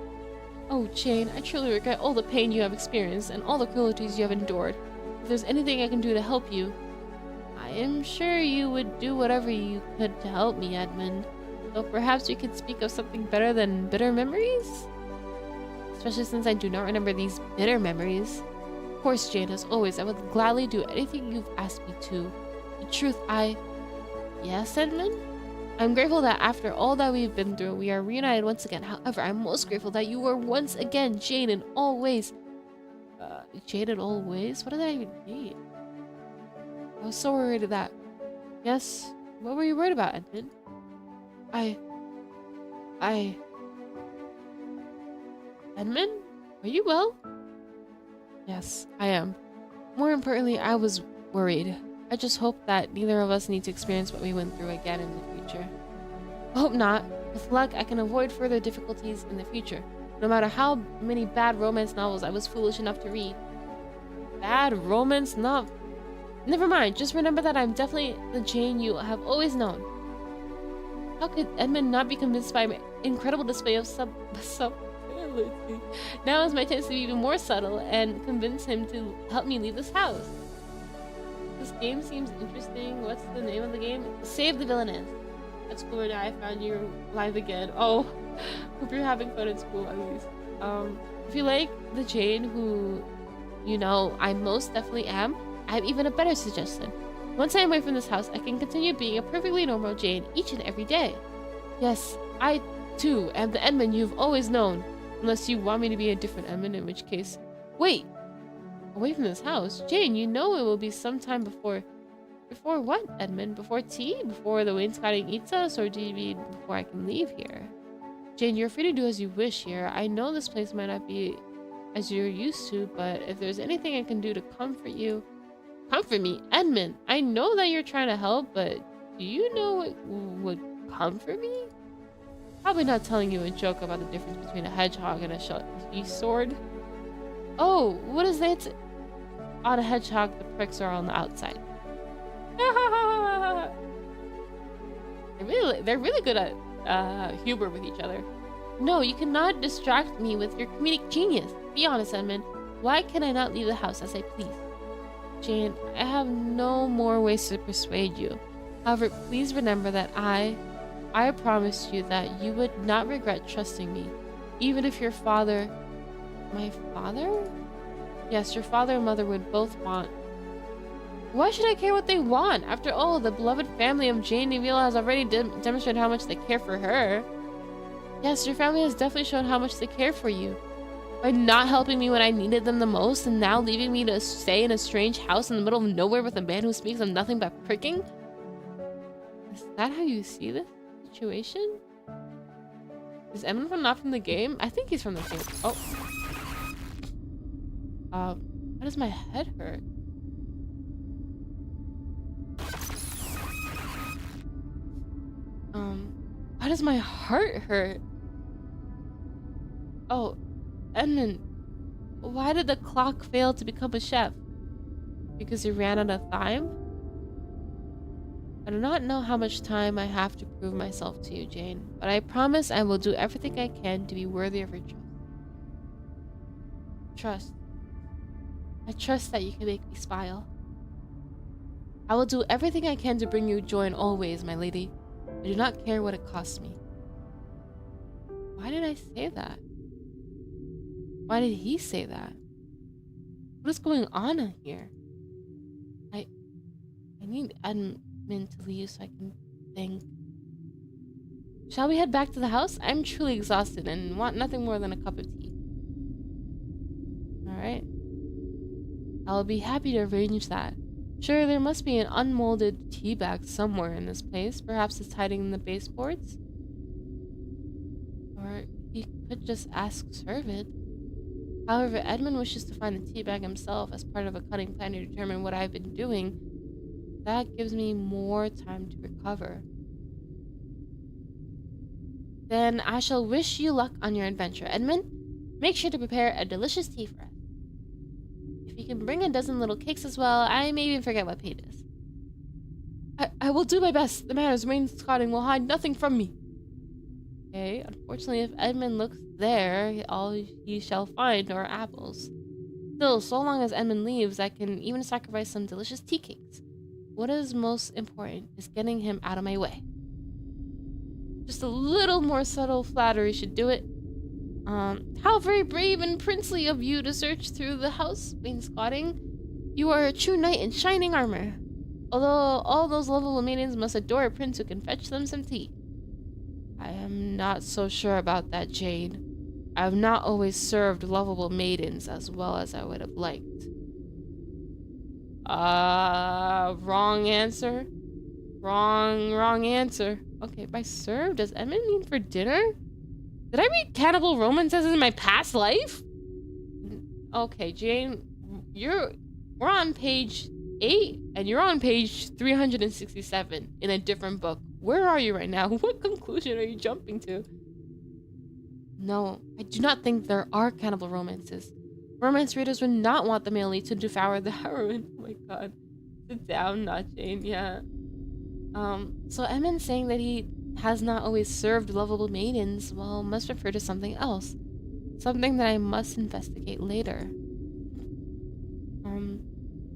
Oh, Jane, I truly regret all the pain you have experienced and all the cruelties you have endured. If there's anything I can do to help you, I am sure you would do whatever you could to help me, Edmund. So perhaps you could speak of something better than bitter memories? Especially since I do not remember these bitter memories. Of course, Jane, as always, I would gladly do anything you've asked me to. The truth, Yes, Edmund? I'm grateful that after all that we've been through, we are reunited once again. However, I'm most grateful that you were once again Jane in all ways. Jane in all ways? What did that even mean? I was so worried of that. Yes? What were you worried about, Edmund? Edmund? Are you well? Yes, I am. More importantly, I was worried. I just hope that neither of us need to experience what we went through again in the future. I hope not. With luck, I can avoid further difficulties in the future, no matter how many bad romance novels I was foolish enough to read. Bad romance novel? Never mind, just remember that I'm definitely the Jane you have always known. How could Edmund not be convinced by my incredible display of Let's see. Now is my chance to be even more subtle and convince him to help me leave this house. This game seems interesting. What's the name of the game? Save the Villainess. At school now I found you live again. Oh, hope you're having fun at school at least. If you like the Jane who you know I most definitely am, I have even a better suggestion. Once I am away from this house, I can continue being a perfectly normal Jane each and every day. Yes, I too am the Edmund you've always known. Unless you want me to be a different Edmund, in which case... Wait! Away from this house? Jane, you know it will be some time before... Before what, Edmund? Before tea? Before the wainscoting eats us? Or do you mean before I can leave here? Jane, you're free to do as you wish here. I know this place might not be as you're used to, but if there's anything I can do to comfort you... Comfort me? Edmund, I know that you're trying to help, but do you know what would comfort me? Probably not telling you a joke about the difference between a hedgehog and a sword. Oh, what is that? On a hedgehog, the pricks are on the outside. They're really good at humor with each other. No, you cannot distract me with your comedic genius. Be honest, Edmund. Why can I not leave the house as I please? Jane, I have no more ways to persuade you. However, please remember that I promised you that you would not regret trusting me, even if your father... My father? Yes, your father and mother would both want... Why should I care what they want? After all, the beloved family of Jane Neville has already demonstrated how much they care for her. Yes, your family has definitely shown how much they care for you. By not helping me when I needed them the most, and now leaving me to stay in a strange house in the middle of nowhere with a man who speaks of nothing but pricking? Is that how you see this situation? Is Edmund not from the game? I think he's from the game. Oh. Why does my head hurt? Why does my heart hurt? Oh, Edmund, why did the clock fail to become a chef? Because you ran out of time? I do not know how much time I have to prove myself to you, Jane, but I promise I will do everything I can to be worthy of your trust. Trust. I trust that you can make me smile. I will do everything I can to bring you joy in all ways, my lady. I do not care what it costs me. Why did I say that? Why did he say that? What is going on here? I need Edmund to leave so I can think. Shall we head back to the house? I'm truly exhausted and want nothing more than a cup of tea. Alright. I'll be happy to arrange that. Sure, there must be an unmolded tea bag somewhere in this place. Perhaps it's hiding in the baseboards? Or he could just ask servant. However, Edmund wishes to find the tea bag himself as part of a cunning plan to determine what I've been doing. That gives me more time to recover. Then I shall wish you luck on your adventure. Edmund, make sure to prepare a delicious tea for us. If you can bring a dozen little cakes as well, I may even forget what page it is. I will do my best. The matters wainscoting will hide nothing from me. Okay, unfortunately, if Edmund looks there, all he shall find are apples. Still, so long as Edmund leaves, I can even sacrifice some delicious tea cakes. What is most important is getting him out of my way. Just a little more subtle flattery should do it. How very brave and princely of you to search through the house, wainscoting. You are a true knight in shining armor. Although all those lovable maidens must adore a prince who can fetch them some tea. I am not so sure about that, Jane. I have not always served lovable maidens as well as I would have liked. Wrong answer. Wrong answer. Okay, by served, does Edmund mean for dinner? Did I read cannibal romances in my past life? Okay, Jane, we're on page 8, and you're on page 367 in a different book. Where are you right now? What conclusion are you jumping to? No, I do not think there are cannibal romances. Romance readers would not want the male lead to devour the heroine. Oh my god. Sit down, not Jane, yeah. So Edmund saying that he has not always served lovable maidens, well, must refer to something else. Something that I must investigate later.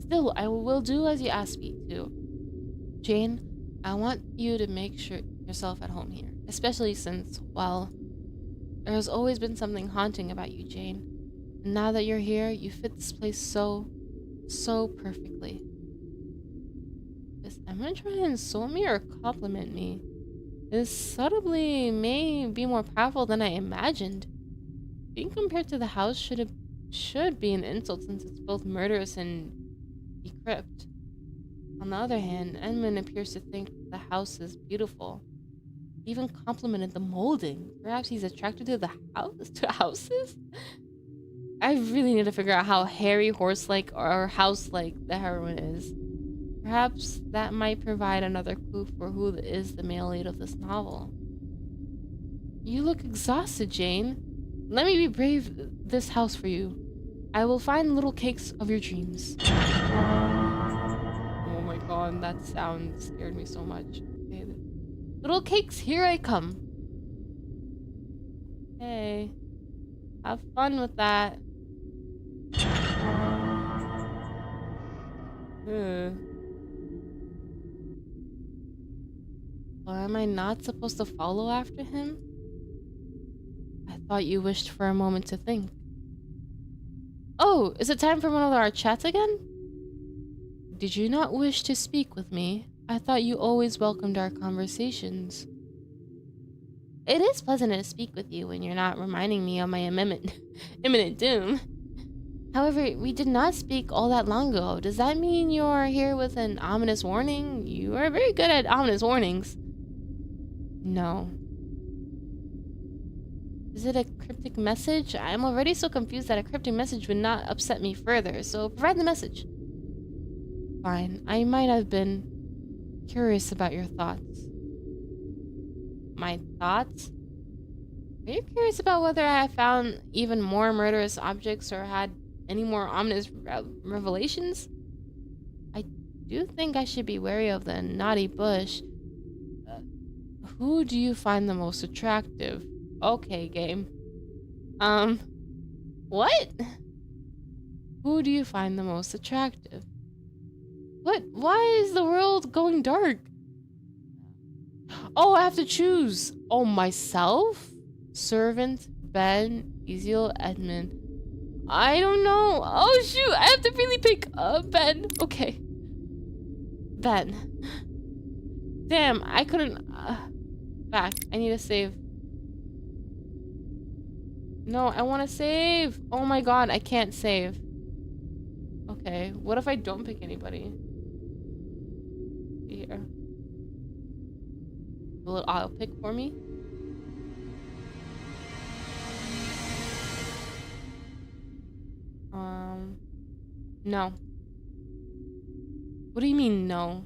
Still, I will do as you asked me to. Jane, I want you to make sure yourself at home here. Especially since, well, there has always been something haunting about you, Jane. And now that you're here, you fit this place so perfectly. Is Emma trying to insult me or compliment me? This subtly may be more powerful than I imagined. Being compared to the house should be an insult since it's both murderous and decrepit. On the other hand, Edmund appears to think the house is beautiful. He even complimented the molding. Perhaps he's attracted to the house to houses? I really need to figure out how hairy, horse-like, or house-like the heroine is. Perhaps that might provide another clue for who is the male lead of this novel. You look exhausted, Jane. Let me be brave this house for you. I will find little cakes of your dreams. Oh my god, that sound scared me so much. Okay. Little cakes, here I come. Hey, have fun with that. Or am I not supposed to follow after him? I thought you wished for a moment to think. Oh, is it time for one of our chats again? Did you not wish to speak with me? I thought you always welcomed our conversations. It is pleasant to speak with you when you're not reminding me of my imminent doom. However, we did not speak all that long ago. Does that mean you're here with an ominous warning? You are very good at ominous warnings. No. Is it a cryptic message? I'm already so confused that a cryptic message would not upset me further, so provide the message. Fine. I might have been curious about your thoughts. My thoughts? Are you curious about whether I have found even more murderous objects or had any more ominous revelations? I do think I should be wary of the naughty bush. Who do you find the most attractive? Okay, game. What? Who do you find the most attractive? What? Why is the world going dark? Oh, I have to choose. Oh, myself? Servant, Ben, Ezeal, Edmund. I don't know. Oh, shoot. I have to really pick Ben. Okay. Ben. Damn, I couldn't... back. I need to save. No, I want to save. Oh my god, I can't save. Okay, what if I don't pick anybody? Here. Will it auto pick for me? No. What do you mean, no?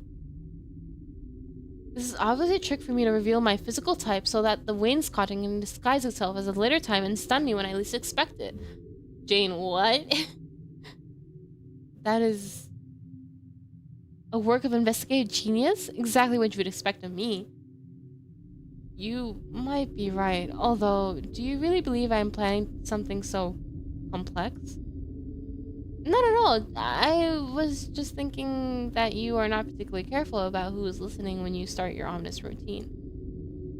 This is obviously a trick for me to reveal my physical type so that the wainscoting can disguise itself as a later time and stun me when I least expect it. Jane, what? That is a work of investigative genius? Exactly what you would expect of me. You might be right, although, do you really believe I'm planning something so complex? Not at all. I was just thinking that you are not particularly careful about who is listening when you start your ominous routine.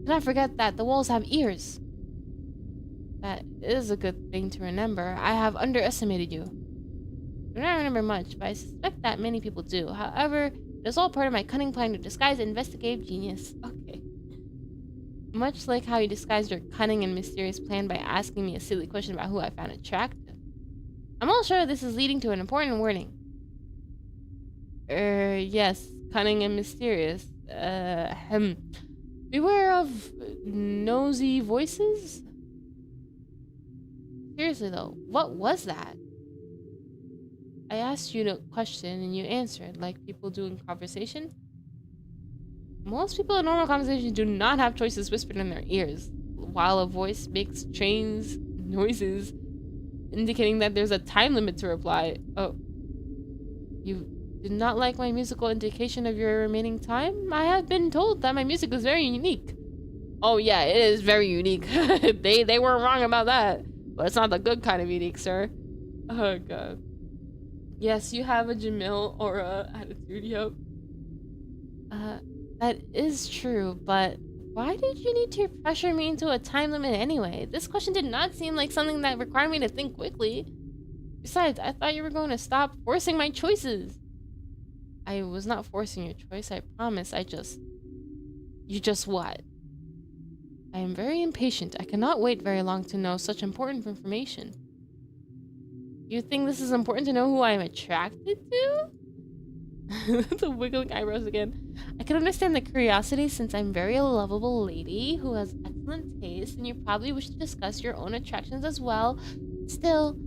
Do not forget that the walls have ears. That is a good thing to remember. I have underestimated you. I do not remember much, but I suspect that many people do. However, it is all part of my cunning plan to disguise investigative genius. Okay. Much like how you disguised your cunning and mysterious plan by asking me a silly question about who I found attractive. I'm all sure this is leading to an important warning. Yes, cunning and mysterious. Beware of nosy voices? Seriously though, what was that? I asked you a question and you answered, like people do in conversation. Most people in normal conversation do not have choices whispered in their ears, while a voice makes strange noises, indicating that there's a time limit to reply. Oh. You did not like my musical indication of your remaining time? I have been told that my music is very unique. Oh yeah, it is very unique. They were wrong about that. But it's not the good kind of unique, sir. Oh god. Yes, you have a Jamil aura attitude, yep. That is true, but why did you need to pressure me into a time limit anyway? This question did not seem like something that required me to think quickly. Besides, I thought you were going to stop forcing my choices. I was not forcing your choice, I promise. You just what? I am very impatient. I cannot wait very long to know such important information. You think this is important to know who I am attracted to? The wiggling eyebrows again. I can understand the curiosity since I'm a very lovable lady who has excellent taste and you probably wish to discuss your own attractions as well. Still,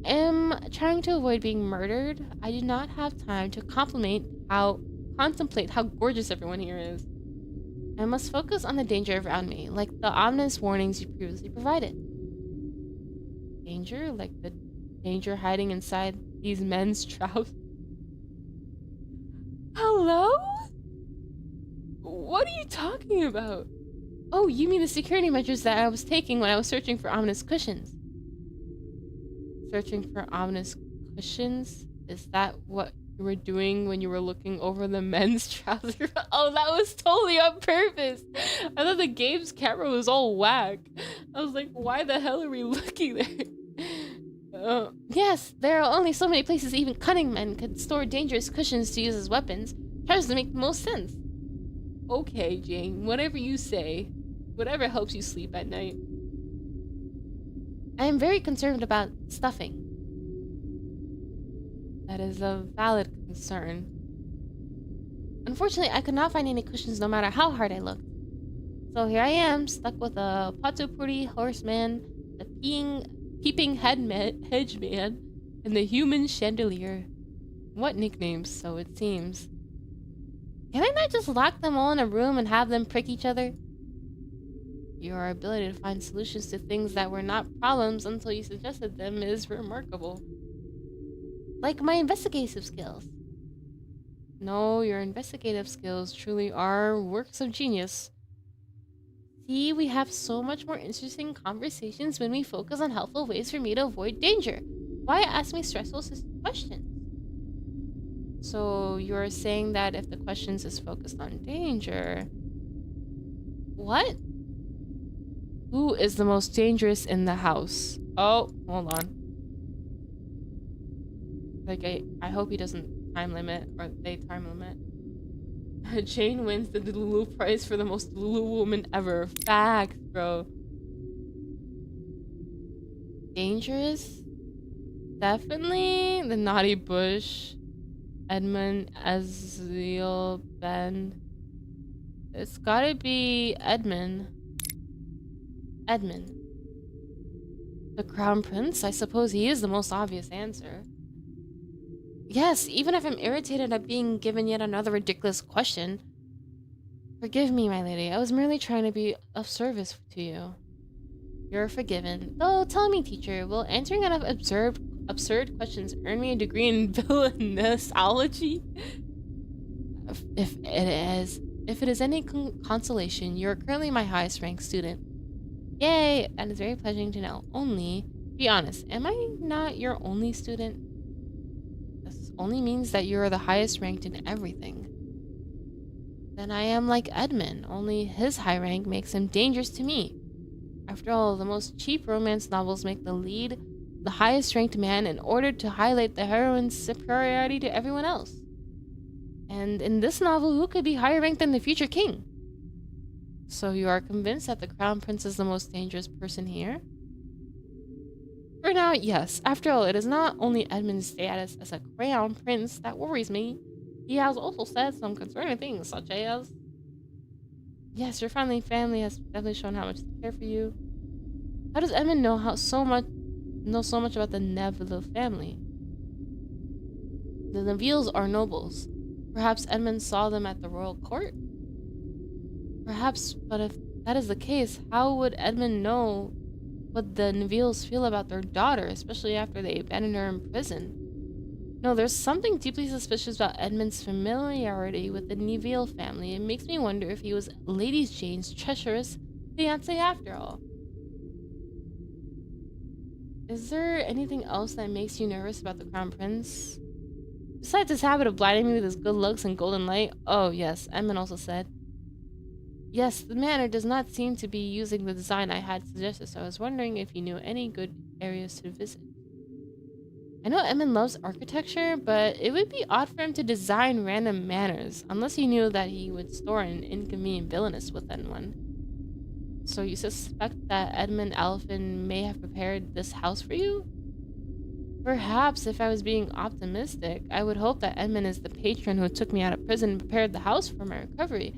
I am trying to avoid being murdered. I do not have time to contemplate how gorgeous everyone here is. I must focus on the danger around me, like the ominous warnings you previously provided. Danger? Like the danger hiding inside these men's trousers? Hello? What are you talking about? Oh, you mean the security measures that I was taking when I was searching for ominous cushions. Searching for ominous cushions? Is that what you were doing when you were looking over the men's trousers? Oh, that was totally on purpose. I thought the game's camera was all whack. I was like, why the hell are we looking there? Yes, there are only so many places even cunning men could store dangerous cushions to use as weapons. Tries to make the most sense. Okay, Jane, whatever you say. Whatever helps you sleep at night. I am very concerned about stuffing. That is a valid concern. Unfortunately, I could not find any cushions no matter how hard I looked. So here I am, stuck with a Patupuri horseman, a peeping hedge man, and the human chandelier. What nicknames, so it seems. Can I not just lock them all in a room and have them prick each other? Your ability to find solutions to things that were not problems until you suggested them is remarkable. Like my investigative skills. No, your investigative skills truly are works of genius. See, we have so much more interesting conversations when we focus on helpful ways for me to avoid danger. Why ask me stressful questions? So you're saying that if the questions is focused on danger... What? Who is the most dangerous in the house? Oh, hold on. Like, I hope he doesn't time limit, or they time limit. Jane wins the Lulu prize for the most Lulu woman ever. Facts, bro. Dangerous? Definitely the Naughty Bush. Edmund, Aziel, Ben. It's gotta be Edmund. Edmund. The Crown Prince? I suppose he is the most obvious answer. Yes, even if I'm irritated at being given yet another ridiculous question. Forgive me, my lady. I was merely trying to be of service to you. You're forgiven. Though, tell me, teacher, will answering enough absurd questions earn me a degree in villainessology? If it is any consolation, you're currently my highest ranked student. Yay! That is very pleasing to know. Only, be honest, am I not your only student? This only means that you are the highest ranked in everything. Then I am like Edmund, only his high rank makes him dangerous to me. After all, the most cheap romance novels make the lead the highest ranked man in order to highlight the heroine's superiority to everyone else. And in this novel, who could be higher ranked than the future king? So you are convinced that the Crown Prince is the most dangerous person here? For now, yes. After all, it is not only Edmund's status as a Crown Prince that worries me. He has also said some concerning things, such as... Yes, your friendly family has definitely shown how much they care for you. How does Edmund know so much about the Neville family? The Nevilles are nobles. Perhaps Edmund saw them at the royal court? Perhaps, but if that is the case, how would Edmund know what the Nevilles feel about their daughter, especially after they abandoned her in prison? No, there's something deeply suspicious about Edmund's familiarity with the Neville family. It makes me wonder if he was Lady Jane's treacherous fiancé after all. Is there anything else that makes you nervous about the Crown Prince? Besides his habit of blinding me with his good looks and golden light? Oh, yes, Edmund also said. Yes, the manor does not seem to be using the design I had suggested, so I was wondering if you knew any good areas to visit. I know Edmund loves architecture, but it would be odd for him to design random manors, unless he knew that he would store an inconvenient villainess within one. So you suspect that Edmund Alphen may have prepared this house for you? Perhaps if I was being optimistic, I would hope that Edmund is the patron who took me out of prison and prepared the house for my recovery.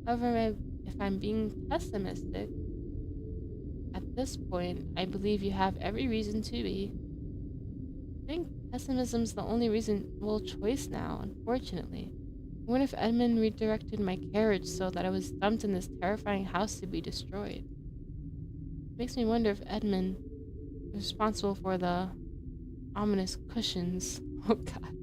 However, if I'm being pessimistic, at this point, I believe you have every reason to be. I think pessimism's the only reasonable choice now, unfortunately. I wonder if Edmund redirected my carriage so that I was dumped in this terrifying house to be destroyed. It makes me wonder if Edmund is responsible for the ominous cushions. Oh god.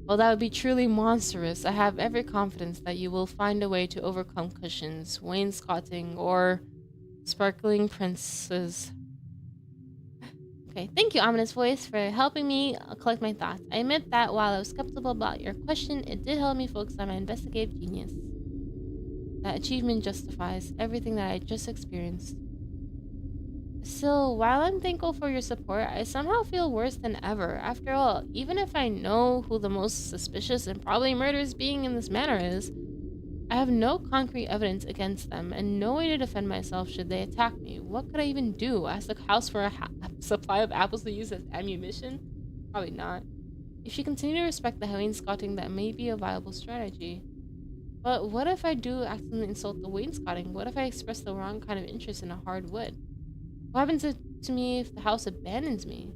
Well, that would be truly monstrous. I have every confidence that you will find a way to overcome cushions, wainscoting, or sparkling princes. Okay, thank you, Ominous Voice, for helping me collect my thoughts. I admit that while I was skeptical about your question, it did help me focus on my investigative genius. That achievement justifies everything that I just experienced. Still, while I'm thankful for your support, I somehow feel worse than ever. After all, even if I know who the most suspicious and probably murderous being in this manor is, I have no concrete evidence against them and no way to defend myself should they attack me. What could I even do? Ask the house for a supply of apples to use as ammunition? Probably not. If you continue to respect the wainscoting, that may be a viable strategy. But what if I do accidentally insult the wainscoting? What if I express the wrong kind of interest in a hard wood? What happens to me if the house abandons me?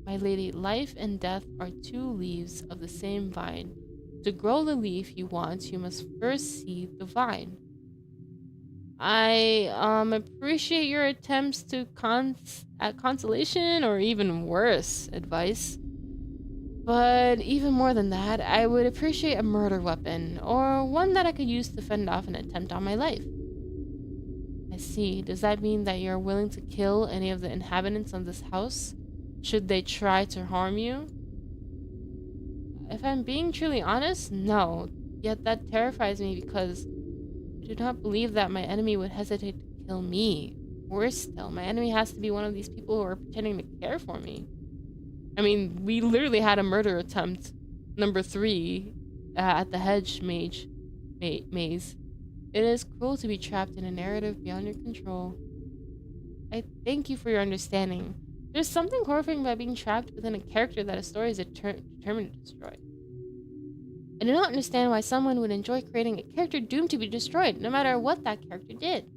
My lady, life and death are two leaves of the same vine. To grow the leaf you want, you must first see the vine. I appreciate your attempts to at consolation, or even worse, advice. But even more than that, I would appreciate a murder weapon, or one that I could use to fend off an attempt on my life. I see. Does that mean that you're willing to kill any of the inhabitants of this house, should they try to harm you? If I'm being truly honest, no. Yet that terrifies me because I do not believe that my enemy would hesitate to kill me. Worse still, my enemy has to be one of these people who are pretending to care for me. I mean, we literally had a murder attempt, number 3, at the hedge maze. It is cruel to be trapped in a narrative beyond your control. I thank you for your understanding. There's something horrifying about being trapped within a character that a story is determined to destroy. I do not understand why someone would enjoy creating a character doomed to be destroyed, no matter what that character did.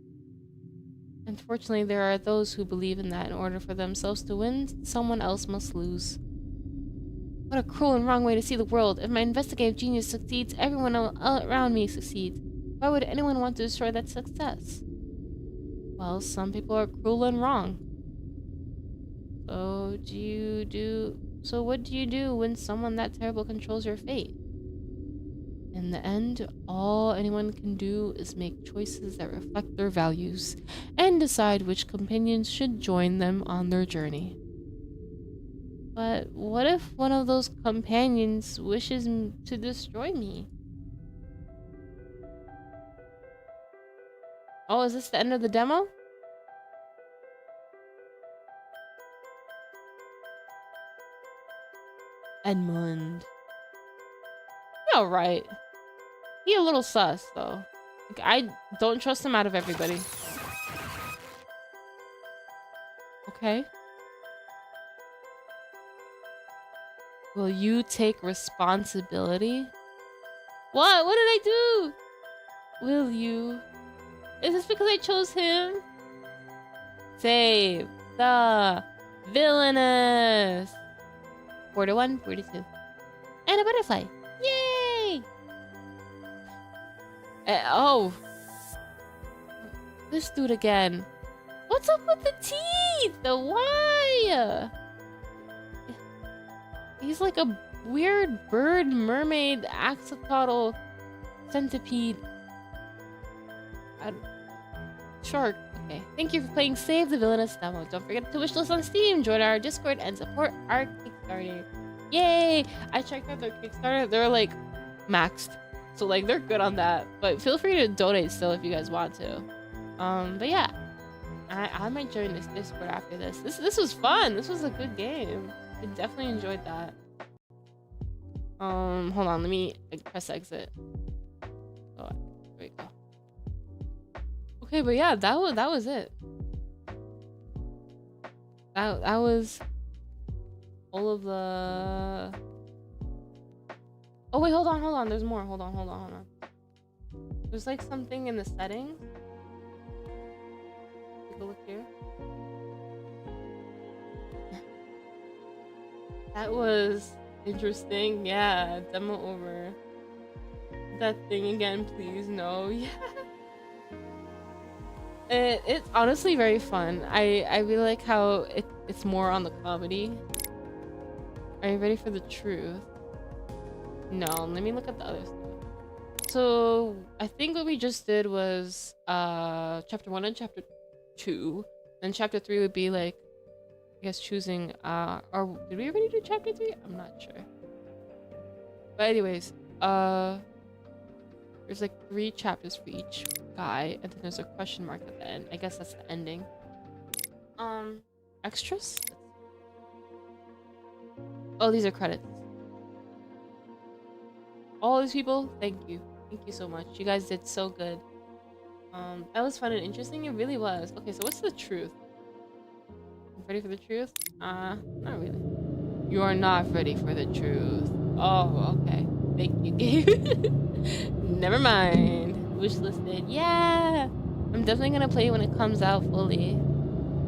Unfortunately, there are those who believe in that in order for themselves to win, someone else must lose. What a cruel and wrong way to see the world. If my investigative genius succeeds, everyone around me succeeds. Why would anyone want to destroy that success? Well, some people are cruel and wrong. So what do you do when someone that terrible controls your fate? In the end, all anyone can do is make choices that reflect their values and decide which companions should join them on their journey. But what if one of those companions wishes to destroy me? Oh, is this the end of the demo? Edmund. Yeah, right. He a little sus, though. Like, I don't trust him out of everybody. Okay. Will you take responsibility? What? What did I do? Will you? Is this because I chose him? Save the villainess. 41, 42. And a butterfly. Yay! Oh. This dude again. What's up with the teeth? The why? He's like a weird bird, mermaid, axolotl, centipede. Shark. Okay. Thank you for playing Save the Villainous demo. Don't forget to wishlist on Steam, join our Discord, and support our Kickstarter. Yay! I checked out their Kickstarter. They're like maxed. So like they're good on that. But feel free to donate still if you guys want to. But yeah. I might join this Discord after this. This was fun. This was a good game. I definitely enjoyed that. Hold on, let me press exit. Oh, there we go. Okay, but yeah, that was it. That was all of the. Oh wait, hold on. There's more. Hold on. There's like something in the settings. Take a look here. That was interesting. Yeah, demo over. That thing again, please. No. Yeah. It's honestly very fun. I really like how it's more on the comedy. Are you ready for the truth? No, let me look at the other stuff. So I think what we just did was chapter 1 and chapter 2. Then chapter 3 would be like, I guess choosing or did we already do chapter 3? I'm not sure. But anyways, there's like 3 chapters for each guy, and then there's a question mark at the end. I guess that's the ending. Extras? Oh, these are credits. All these people, thank you so much. You guys did so good. That was fun and interesting. It really was. Okay, so what's the truth? Ready for the truth? Not really. You are not ready for the truth. Oh, okay. Thank you, Gabe. Never mind. Wishlisted. Yeah! I'm definitely gonna play when it comes out fully.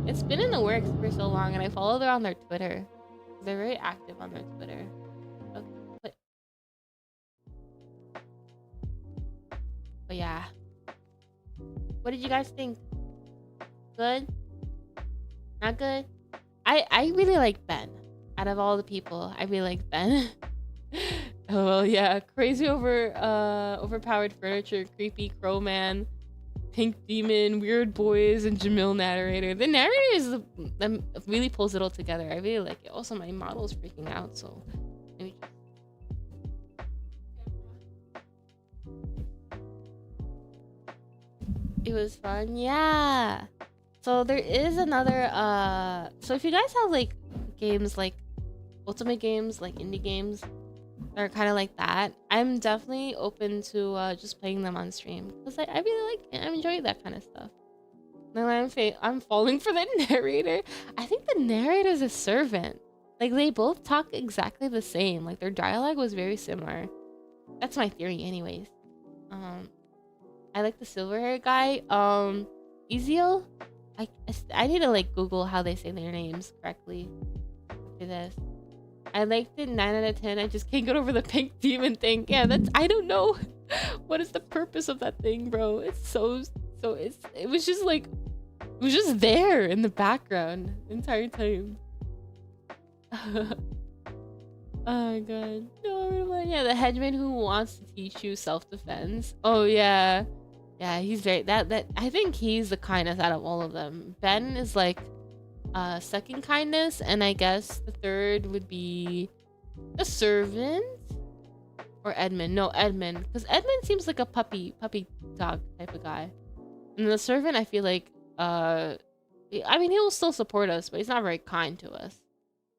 It's been in the works for so long, and I follow them on their Twitter. They're very active on their Twitter. Okay. But yeah. What did you guys think? Good? Not good? I really like Ben. Out of all the people, I really like Ben. Oh well, yeah. Crazy overpowered furniture, creepy crow man, pink demon, weird boys, and Jamil narrator. The narrator is really pulls it all together. I really like it. Also, my model's freaking out, so maybe. It was fun, yeah. So there is another so if you guys have like games like ultimate games, like indie games that are kind of like that, I'm definitely open to just playing them on stream because I really like it. I'm enjoying that kind of stuff. Then I'm falling for the narrator. I think the narrator is a servant. Like they both talk exactly the same. Like their dialogue was very similar. That's my theory anyways. I like the silver hair guy. Ezio? I need to like Google how they say their names correctly after this. I liked it 9 out of 10. I just can't get over the pink demon thing. Yeah, I don't know. What is the purpose of that thing, bro? It's it was just like, it was just there in the background the entire time. Oh my god. No, yeah, the headman who wants to teach you self-defense. Oh yeah. Yeah, he's very that I think he's the kindest out of all of them. Ben is like second kindness, and I guess the third would be the servant or Edmund. No, Edmund, because Edmund seems like a puppy dog type of guy. And the servant, I feel like I mean, he will still support us, but he's not very kind to us.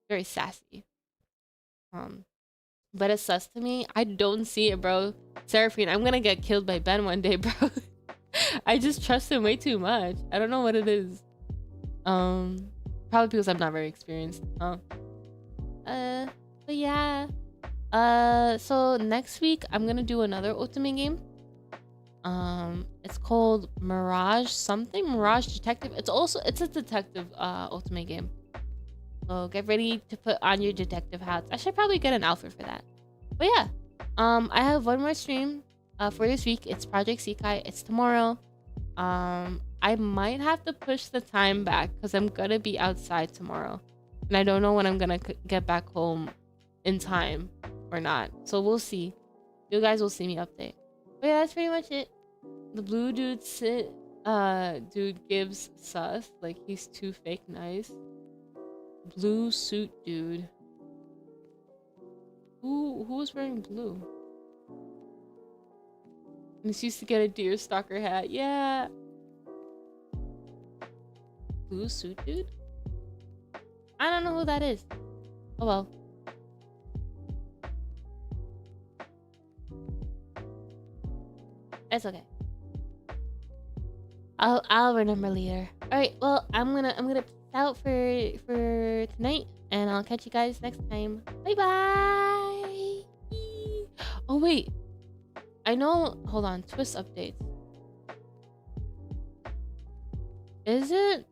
Very sassy. But it's sus to me. I don't see it, bro. Seraphine, I'm gonna get killed by Ben one day, bro. I just trust him way too much. I don't know what it is. Probably because I'm not very experienced. But yeah. So next week I'm gonna do another ultimate game. It's called Mirage Detective. It's a detective ultimate game. So get ready to put on your detective hats. I should probably get an outfit for that. But yeah, I have one more stream for this week. It's Project Sekai. It's tomorrow. I might have to push the time back because I'm gonna be outside tomorrow, and I don't know when I'm gonna get back home in time or not. So we'll see. You guys will see me update. But yeah, that's pretty much it. The blue dude dude gives sus. Like, he's too fake nice. Blue suit dude. Who was wearing blue? And he used to get a deer stalker hat. Yeah. Blue suit dude? I don't know who that is. Oh well. It's okay. I'll remember later. Alright, well, I'm gonna peace out for tonight, and I'll catch you guys next time. Bye bye. Oh wait. I know, hold on, twist updates. Is it?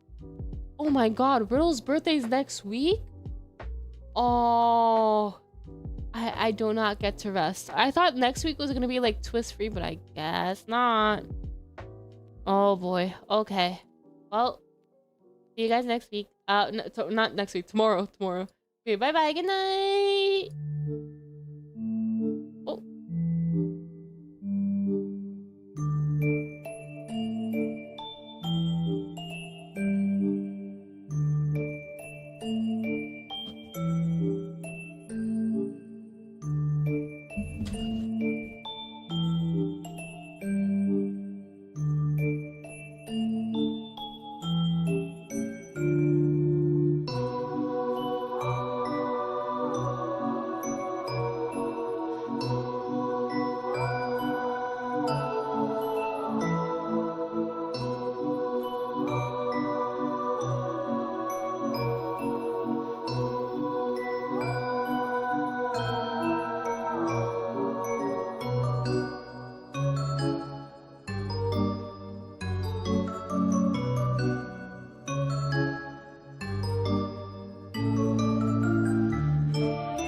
Oh my god, Riddle's birthday's next week? Oh, I do not get to rest. I thought next week was gonna be like twist free, but I guess not. Oh boy. Okay. Well, see you guys next week. No, not next week. Tomorrow. Okay, bye bye. Good night.